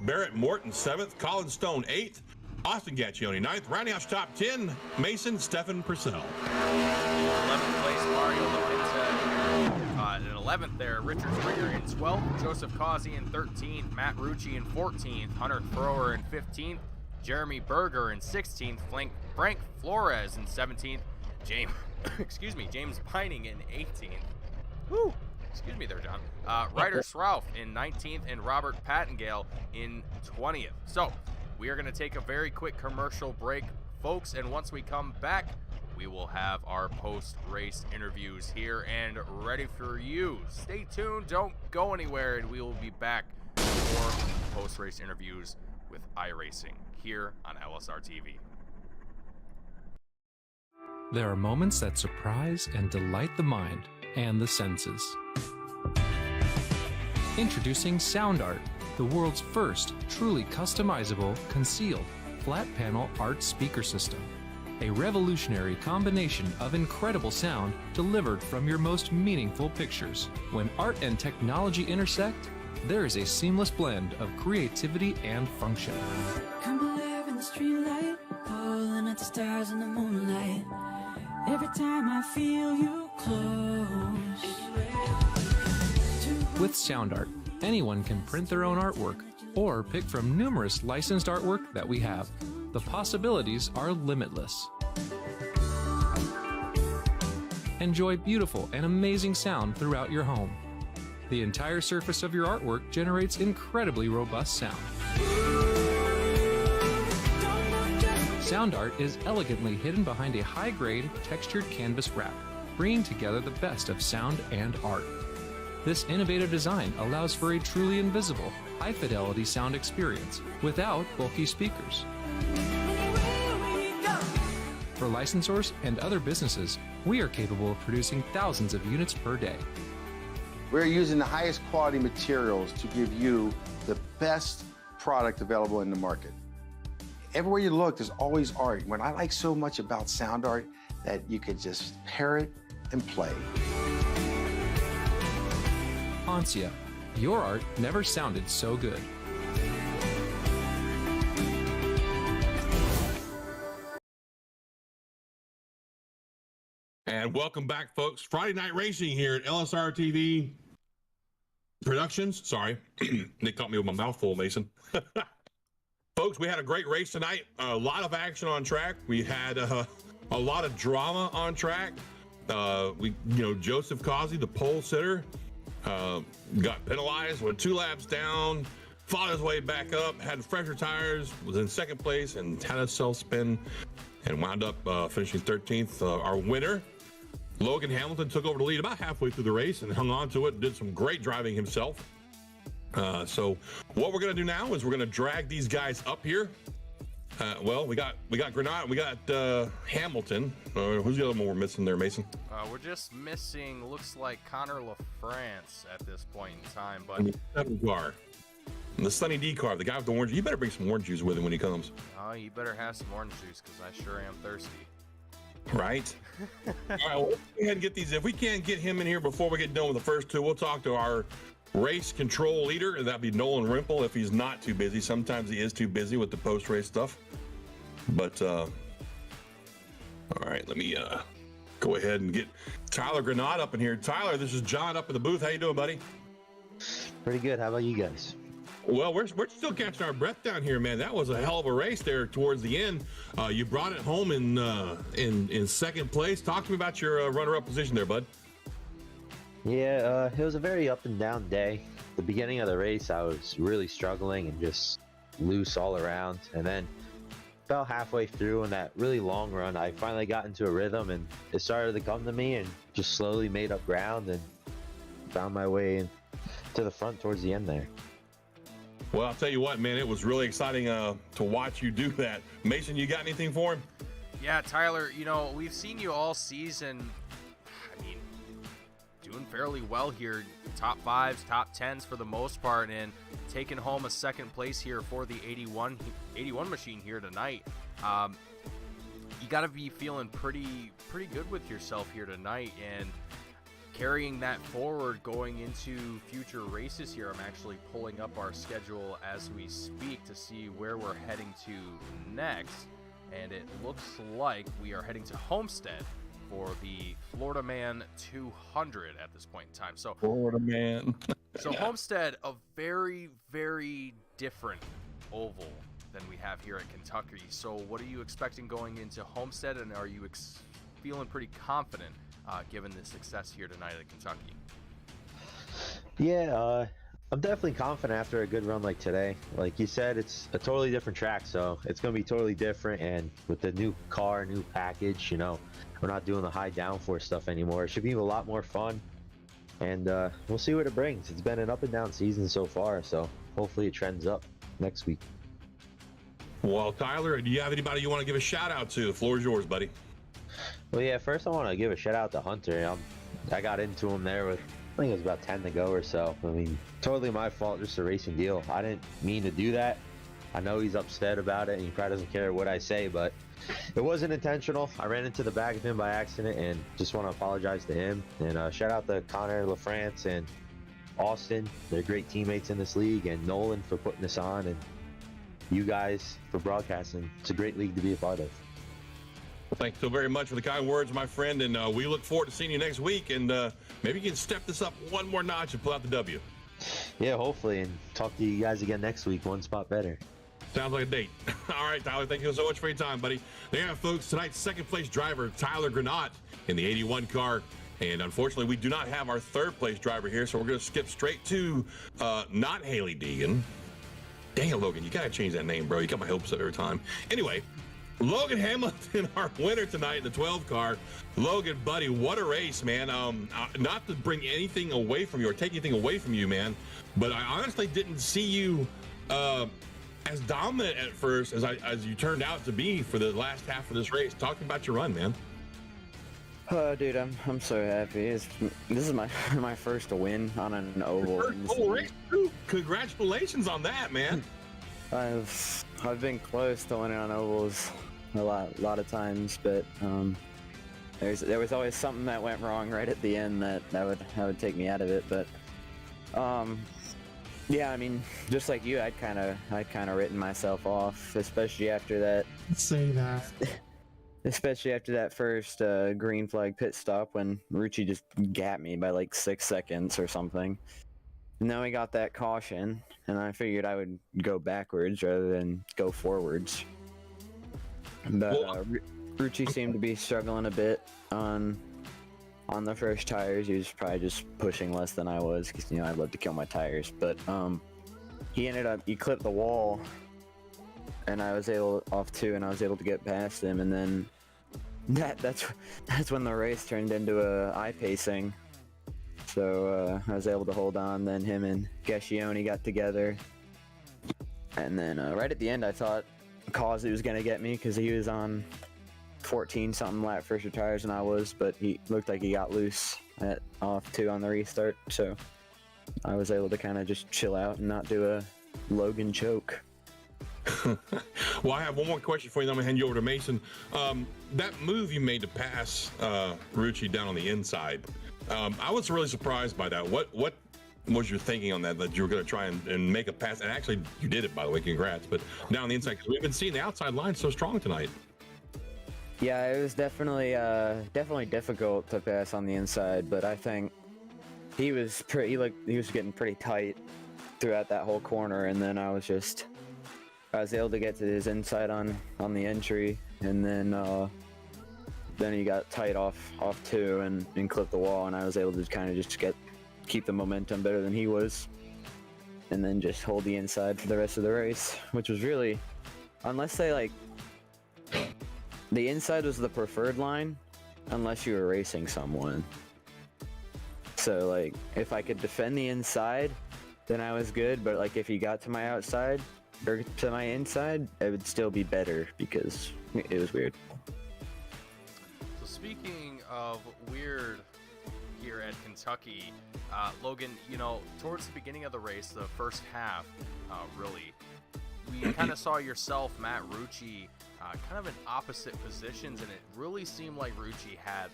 Barret Morton, 7th. Colin Stone, 8th. Austin Gaccione, 9th. Rounding out top 10, Mason Stephen Purcell. 11th place, Mario Lopinta. In 11th there, Richard Springer in 12th. Joseph Causey in 13th. Matt Rucci in 14th. Hunter Thrower in 15th. Jeremy Berger in 16th. Frank Flores in 17th. James, excuse me, James Pining in 18th. Woo! Excuse me there, John. Ryder Srouth in 19th and Robert Pattengale in 20th. So we are going to take a very quick commercial break, folks, and once we come back, we will have our post-race interviews here and ready for you. Stay tuned, don't go anywhere, and we will be back for post-race interviews with iRacing here on LSRTV. There are moments that surprise and delight the mind and the senses. Introducing Sound Art, the world's first truly customizable, concealed, flat panel art speaker system. A revolutionary combination of incredible sound delivered from your most meaningful pictures. When art and technology intersect, there is a seamless blend of creativity and function. Come alive in the streetlight, pulling at the stars in the moonlight. Every time I feel you close. With Sound Art, anyone can print their own artwork or pick from numerous licensed artwork that we have. The possibilities are limitless. Enjoy beautiful and amazing sound throughout your home. The entire surface of your artwork generates incredibly robust sound. Sound Art is elegantly hidden behind a high-grade, textured canvas wrap, bringing together the best of sound and art. This innovative design allows for a truly invisible, high-fidelity sound experience without bulky speakers. For licensors and other businesses, we are capable of producing thousands of units per day. We're using the highest quality materials to give you the best product available in the market. Everywhere you look, there's always art. What I like so much about Sound Art, that you could just pair it and play. Ansia, your art never sounded so good. And welcome back, folks. Friday Night Racing here at LSRTV Productions. Sorry, they caught me with my mouth full, Mason. Folks, we had a great race tonight. A lot of action on track. We had a lot of drama on track. Joseph Causey, the pole sitter, got penalized, went 2 laps down, fought his way back up, had fresher tires, was in second place, and had a self-spin, and wound up finishing 13th. Our winner, Logan Hamilton, took over the lead about halfway through the race and hung on to it, did some great driving himself. So what we're going to do now is we're going to drag these guys up here. We got Granat, we got Hamilton. Who's the other one we're missing there, Mason? We're just missing, looks like Connor LaFrance at this point in time, but... And the 7 car. And the Sunny D car, the guy with the orange. You better bring some orange juice with him when he comes. Oh, you better have some orange juice, because I sure am thirsty. Right. All right, well, let's go ahead and get these. If we can't get him in here before we get done with the first two, we'll talk to our race control leader, and that'd be Nolan Rimple if he's not too busy. Sometimes he is too busy with the post-race stuff. But, all right, let me go ahead and get Tyler Granat up in here. Tyler, this is John up in the booth. How you doing, buddy? Pretty good. How about you guys? Well, we're still catching our breath down here, man. That was a hell of a race there towards the end. You brought it home in second place. Talk to me about your runner-up position there, bud. Yeah, it was a very up and down day. The beginning of the race, I was really struggling and just loose all around. And then about halfway through in that really long run, I finally got into a rhythm and it started to come to me and just slowly made up ground and found my way to the front towards the end there. Well, I'll tell you what, man, it was really exciting to watch you do that. Mason, you got anything for him? Yeah, Tyler, we've seen you all season, doing fairly well here. Top 5s, top 10s for the most part, and taking home a second place here for the 81 machine here tonight. You got to be feeling pretty good with yourself here tonight, and carrying that forward going into future races here. I'm actually pulling up our schedule as we speak to see where we're heading to next, and it looks like we are heading to Homestead for the Florida Man 200 at this point in time. So Florida Man. So Homestead, a very, very different oval than we have here at Kentucky. So what are you expecting going into Homestead, and are you feeling pretty confident given the success here tonight at Kentucky. Yeah, I'm definitely confident after a good run like today. Like you said, it's a totally different track, so it's going to be totally different. And with the new car, new package, you know, we're not doing the high downforce stuff anymore. It should be a lot more fun, and we'll see what it brings. It's been an up and down season so far, so hopefully it trends up next week. Well, Tyler, do you have anybody you want to give a shout out to? The floor is yours, buddy. Well, yeah, first I want to give a shout out to Hunter. I got into him there with, I think it was about 10 to go or so. I mean, totally my fault, just a racing deal. I didn't mean to do that. I know he's upset about it, and he probably doesn't care what I say, but it wasn't intentional. I ran into the back of him by accident, and just want to apologize to him. And shout out to Connor LaFrance and Austin. They're great teammates in this league, and Nolan for putting this on, and you guys for broadcasting. It's a great league to be a part of. Well, thanks so very much for the kind words, my friend, and we look forward to seeing you next week, and maybe you can step this up one more notch and pull out the W. Yeah, hopefully, and talk to you guys again next week, one spot better. Sounds like a date. All right, Tyler, thank you so much for your time, buddy. There you have, folks, tonight's second-place driver, Tyler Granat, in the 81 car. And unfortunately, we do not have our third-place driver here, so we're going to skip straight to not Haley Deegan. Dang it, Logan, you got to change that name, bro. You got my hopes up every time. Anyway, Logan Hamilton, our winner tonight in the 12 car. Logan, buddy, what a race, man. Not to bring anything away from you or take anything away from you, man, but I honestly didn't see you as dominant at first as you turned out to be for the last half of this race. Talk about your run, man. Oh, dude, I'm so happy. This is my first win on an oval. First oval race, too. Congratulations on that, man. I've been close to winning on ovals a lot of times, but there was always something that went wrong right at the end that would take me out of it. But yeah, I mean, just like you, I'd kind of written myself off, especially after that. Say that. Especially after that first green flag pit stop when Rucci just gapped me by like 6 seconds or something. And then we got that caution, and I figured I would go backwards rather than go forwards. But Rucci seemed to be struggling a bit on the first tires. He was probably just pushing less than I was, because, you know, I'd love to kill my tires. But he clipped the wall, and I was able to get past him, and then that's when the race turned into a eye pacing. So I was able to hold on. Then him and Gascioni got together, and then right at the end, I thought Causey was gonna get me because he was on 14 something lap fresher tires than I was, but he looked like he got loose at off 2 on the restart. So I was able to kind of just chill out and not do a Logan choke. Well, I have one more question for you, then I'm going to hand you over to Mason. That move you made to pass Rucci down on the inside, I was really surprised by that. What was your thinking on that you were going to try and make a pass? And actually, you did it, by the way. Congrats. But down the inside, because we've been seeing the outside line so strong tonight. Yeah, it was definitely difficult to pass on the inside, but I think he was getting pretty tight throughout that whole corner, and then I was able to get to his inside on the entry, and then he got tight off 2 and clipped the wall, and I was able to kind of just keep the momentum better than he was, and then just hold the inside for the rest of the race, which was really, unless they the inside was the preferred line, unless you were racing someone. So like, if I could defend the inside, then I was good, but like if he got to my outside or to my inside, it would still be better because it was weird. So speaking of weird here at Kentucky, Logan, you know, towards the beginning of the race, the first half, really, we kind of saw yourself, Matt Rucci, kind of in opposite positions, and it really seemed like Rucci had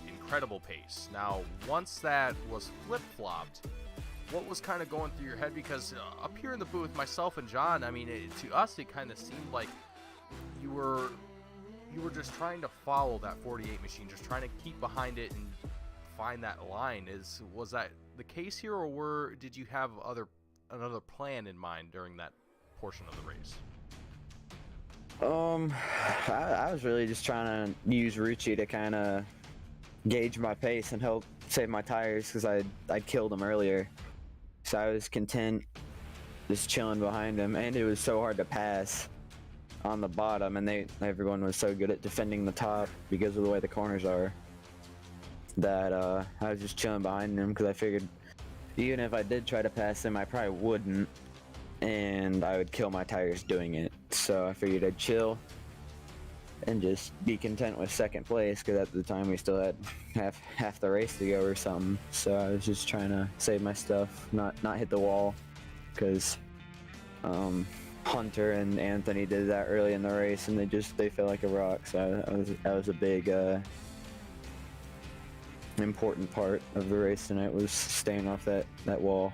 incredible pace. Now, once that was flip-flopped, what was kind of going through your head? Because up here in the booth, myself and John, I mean, to us, it kind of seemed like you were just trying to follow that 48 machine, just trying to keep behind it and find that line. Was that the case here, or did you have another plan in mind during that portion of the race? I was really just trying to use Rucci to kind of gauge my pace and help save my tires because I'd killed him earlier. So I was content just chilling behind him, and it was so hard to pass on the bottom, and everyone was so good at defending the top because of the way the corners are that I was just chilling behind him because I figured even if I did try to pass him, I probably wouldn't, and I would kill my tires doing it. So I figured I'd chill and just be content with second place because at the time we still had half the race to go or something. So I was just trying to save my stuff, not hit the wall, because Hunter and Anthony did that early in the race and they felt like a rock. So that was a big important part of the race tonight, was staying off that wall.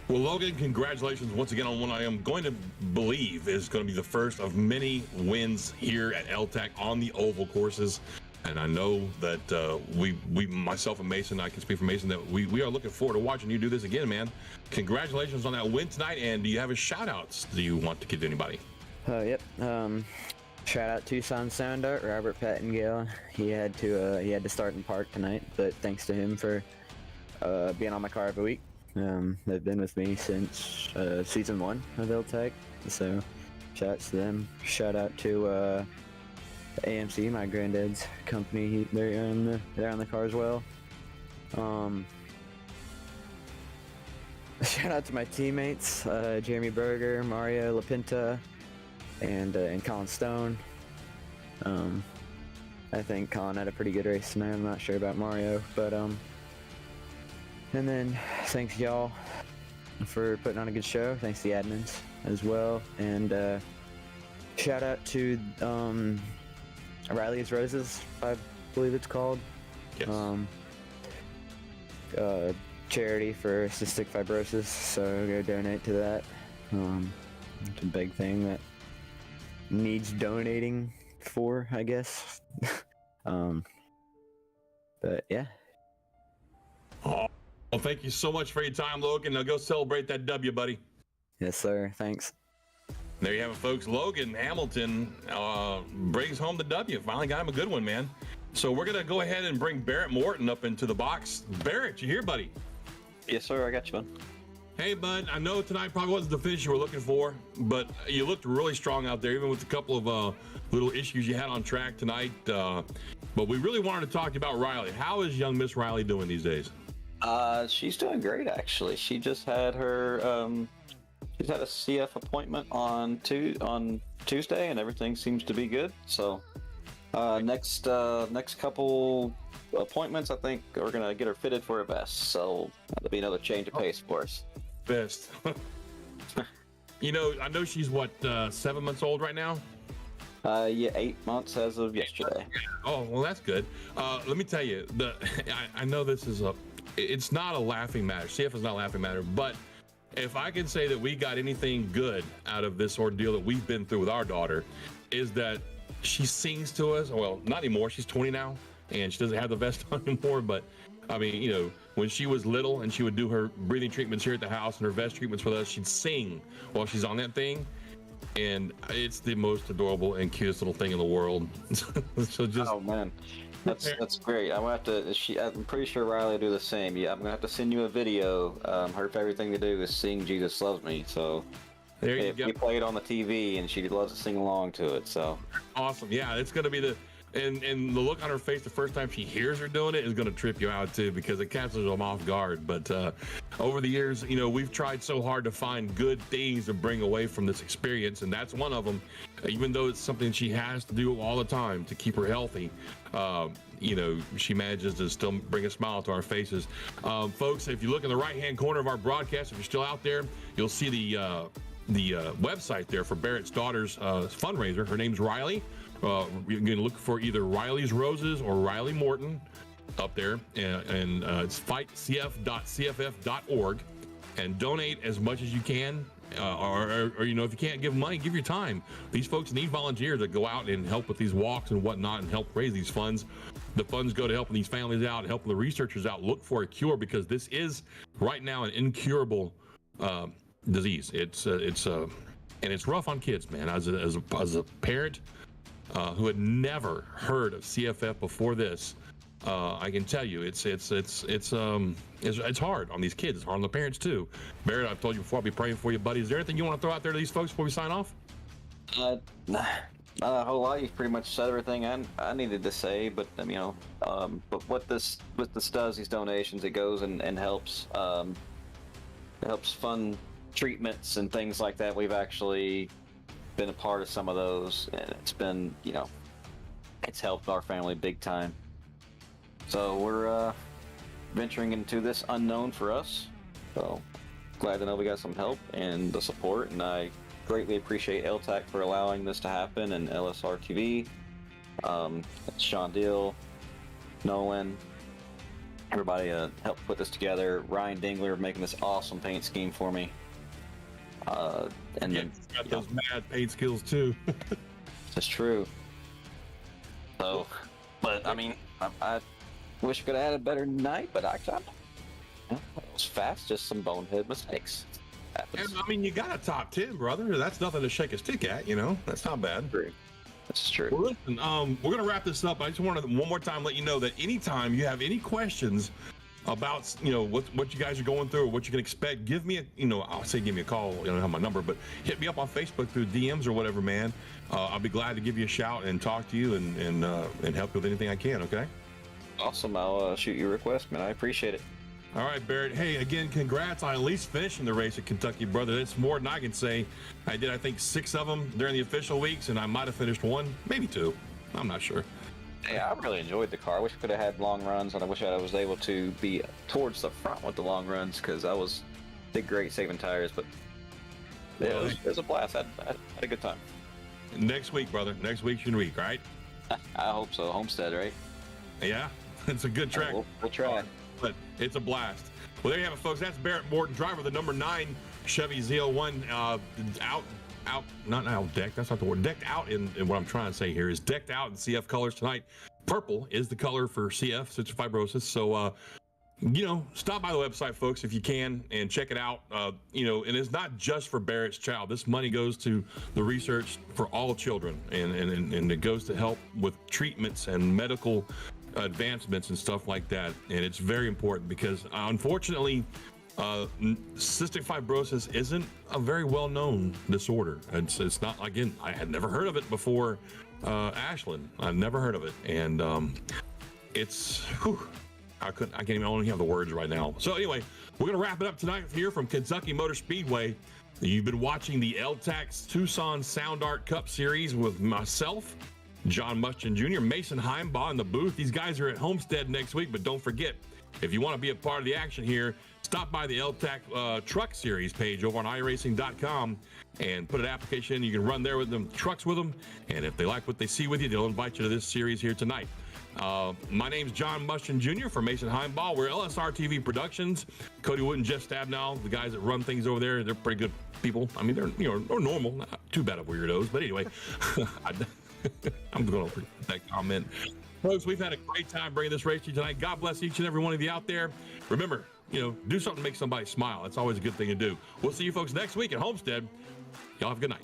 Well, Logan, congratulations once again on what I am going to believe is going to be the first of many wins here at L-TAC on the oval courses. And I know that we, myself and Mason, I can speak for Mason, that we are looking forward to watching you do this again, man. Congratulations on that win tonight. And do you have a shout outs do you want to give to anybody? Yep. Shout out Tucson Sound Art, Robert Pattengale. He had to start in park tonight, but thanks to him for being on my car every week. They've been with me since season 1 of L-TAC, so shout out to them. Shout out to AMC, my granddad's company. They're on the car as well. Shout out to my teammates, Jeremy Berger, Mario LaPinta, and Colin Stone. I think Colin had a pretty good race tonight. I'm not sure about Mario, but and then thanks y'all for putting on a good show. Thanks to the admins as well. And shout out to Riley's Roses, I believe it's called. Yes. Charity for cystic fibrosis, so go donate to that. It's a big thing that needs donating for, I guess. But yeah. Well, thank you so much for your time, Logan. Now go celebrate that W, buddy. Yes, sir. Thanks. There you have it, folks. Logan Hamilton brings home the W. Finally got him a good one, man. So we're going to go ahead and bring Barrett Morton up into the box. Barrett, you here, buddy? Yes, sir. I got you, bud. Hey, bud. I know tonight probably wasn't the finish you were looking for, but you looked really strong out there, even with a couple of little issues you had on track tonight. But we really wanted to talk to you about Riley. How is young Miss Riley doing these days? She's doing great, actually. She just had her she's had a CF appointment on Tuesday, and everything seems to be good. So next couple appointments, I think, are gonna get her fitted for a vest. So that'll be another change of pace for us. Best. You know, I know she's what 7 months old right now. Yeah, 8 months as of yesterday. Oh, well, that's good. Let me tell you, I know this is it's not a laughing matter. CF is not a laughing matter, but if I can say that we got anything good out of this ordeal that we've been through with our daughter, is that she sings to us. Well, not anymore. She's 20 now, and she doesn't have the vest on anymore. But I mean, you know, when she was little and she would do her breathing treatments here at the house and her vest treatments with us, she'd sing while she's on that thing. And it's the most adorable and cutest little thing in the world. So just, oh man, that's great. I'm gonna have to. I'm pretty sure Riley will do the same. Yeah, I'm gonna have to send you a video. Her favorite thing to do is sing "Jesus Loves Me." So there you go. We play it on the TV, and she loves to sing along to it. So awesome. Yeah, it's gonna be and the look on her face the first time she hears her doing it is going to trip you out too, because it catches them off guard. But over the years, you know, we've tried so hard to find good things to bring away from this experience, and that's one of them. Even though it's something she has to do all the time to keep her healthy, you know, she manages to still bring a smile to our faces. Folks, if you look in the right hand corner of our broadcast, if you're still out there, you'll see the website there for Barrett's daughter's fundraiser. Her name's Riley. You're going to look for either Riley's Roses or Riley Morton up there, and it's fightcf.cff.org, and donate as much as you can, or you know, if you can't give money, give your time. These folks need volunteers to go out and help with these walks and whatnot and help raise these funds. The funds go to helping these families out, helping the researchers out look for a cure, because this is right now an incurable disease. It's and it's rough on kids, man. As a parent who had never heard of CFF before this, I can tell you it's hard on these kids. It's hard on the parents too. Barrett, I've told you before, I'll be praying for you, buddy. Is there anything you want to throw out there to these folks before we sign off? Not a whole lot. You've pretty much said everything I needed to say. But but what this does, these donations, it goes and helps fund treatments and things like that. We've actually been a part of some of those, and it's been, it's helped our family big time. So we're venturing into this unknown for us. So glad to know we got some help and the support, and I greatly appreciate L-TAC for allowing this to happen, and LSRTV, Sean Deal, Nolan, everybody helped put this together. Ryan Dingler making this awesome paint scheme for me. And yeah, then got those mad paint skills too. That's true. So, but I mean, I wish I could have had a better night, but I was fast, just some bonehead mistakes. And, I mean, you got a top 10, brother. That's nothing to shake a stick at, That's not bad. True. That's true. Well, listen, we're gonna wrap this up. I just want to one more time let you know that anytime you have any questions about what you guys are going through or what you can expect, give me I'll say give me a call. You don't have my number, but hit me up on Facebook through DMs or whatever, man. I'll be glad to give you a shout and talk to you and help you with anything I can. Okay. Awesome. I'll shoot you a request, man. I appreciate it. All right, Barrett. Hey, again, congrats on at least finishing the race at Kentucky, brother. That's more than I can say. I did, I think, 6 of them during the official weeks, and I might have finished 1, maybe 2. I'm not sure. Yeah, I really enjoyed the car. I wish I could have had long runs, and I wish I was able to be towards the front with the long runs, because I did great saving tires. But yeah, Well, it was a blast. I had a good time. Next week, brother. Next week's your week, right? I hope so. Homestead, right? Yeah, it's a good track. We'll try. But it's a blast. Well, there you have it, folks. That's Barrett Morton, driver of the number 9 Chevy ZL1, not out decked. That's not the word. Decked out in what I'm trying to say here is decked out in CF colors tonight. Purple is the color for CF, cystic fibrosis. So, stop by the website, folks, if you can, and check it out. And it's not just for Barrett's child. This money goes to the research for all children, and it goes to help with treatments and medical advancements and stuff like that. And it's very important because unfortunately cystic fibrosis isn't a very well-known disorder. It's not, again, I had never heard of it before Ashland. I've never heard of it, and I can't even only have the words right now. So anyway, we're gonna wrap it up tonight here from Kentucky Motor Speedway. You've been watching the L-TAC Tucson Sound Art Cup Series with myself, John Muschin Jr., Mason Heimbaugh in the booth. These guys are at Homestead next week, but don't forget, if you want to be a part of the action here, stop by the L-TAC Truck Series page over on iRacing.com and put an application in. You can run there with them, trucks with them, and if they like what they see with you, they'll invite you to this series here tonight. My name's John Muschin Jr. for Mason Heimbaugh. We're LSRTV Productions. Cody Wood and Jeff Stabnow, the guys that run things over there, they're pretty good people. I mean, they're normal, not too bad of weirdos, but anyway, I'm going to that comment. Folks, we've had a great time bringing this race to you tonight. God bless each and every one of you out there. Remember, do something to make somebody smile. That's always a good thing to do. We'll see you folks next week at Homestead. Y'all have a good night.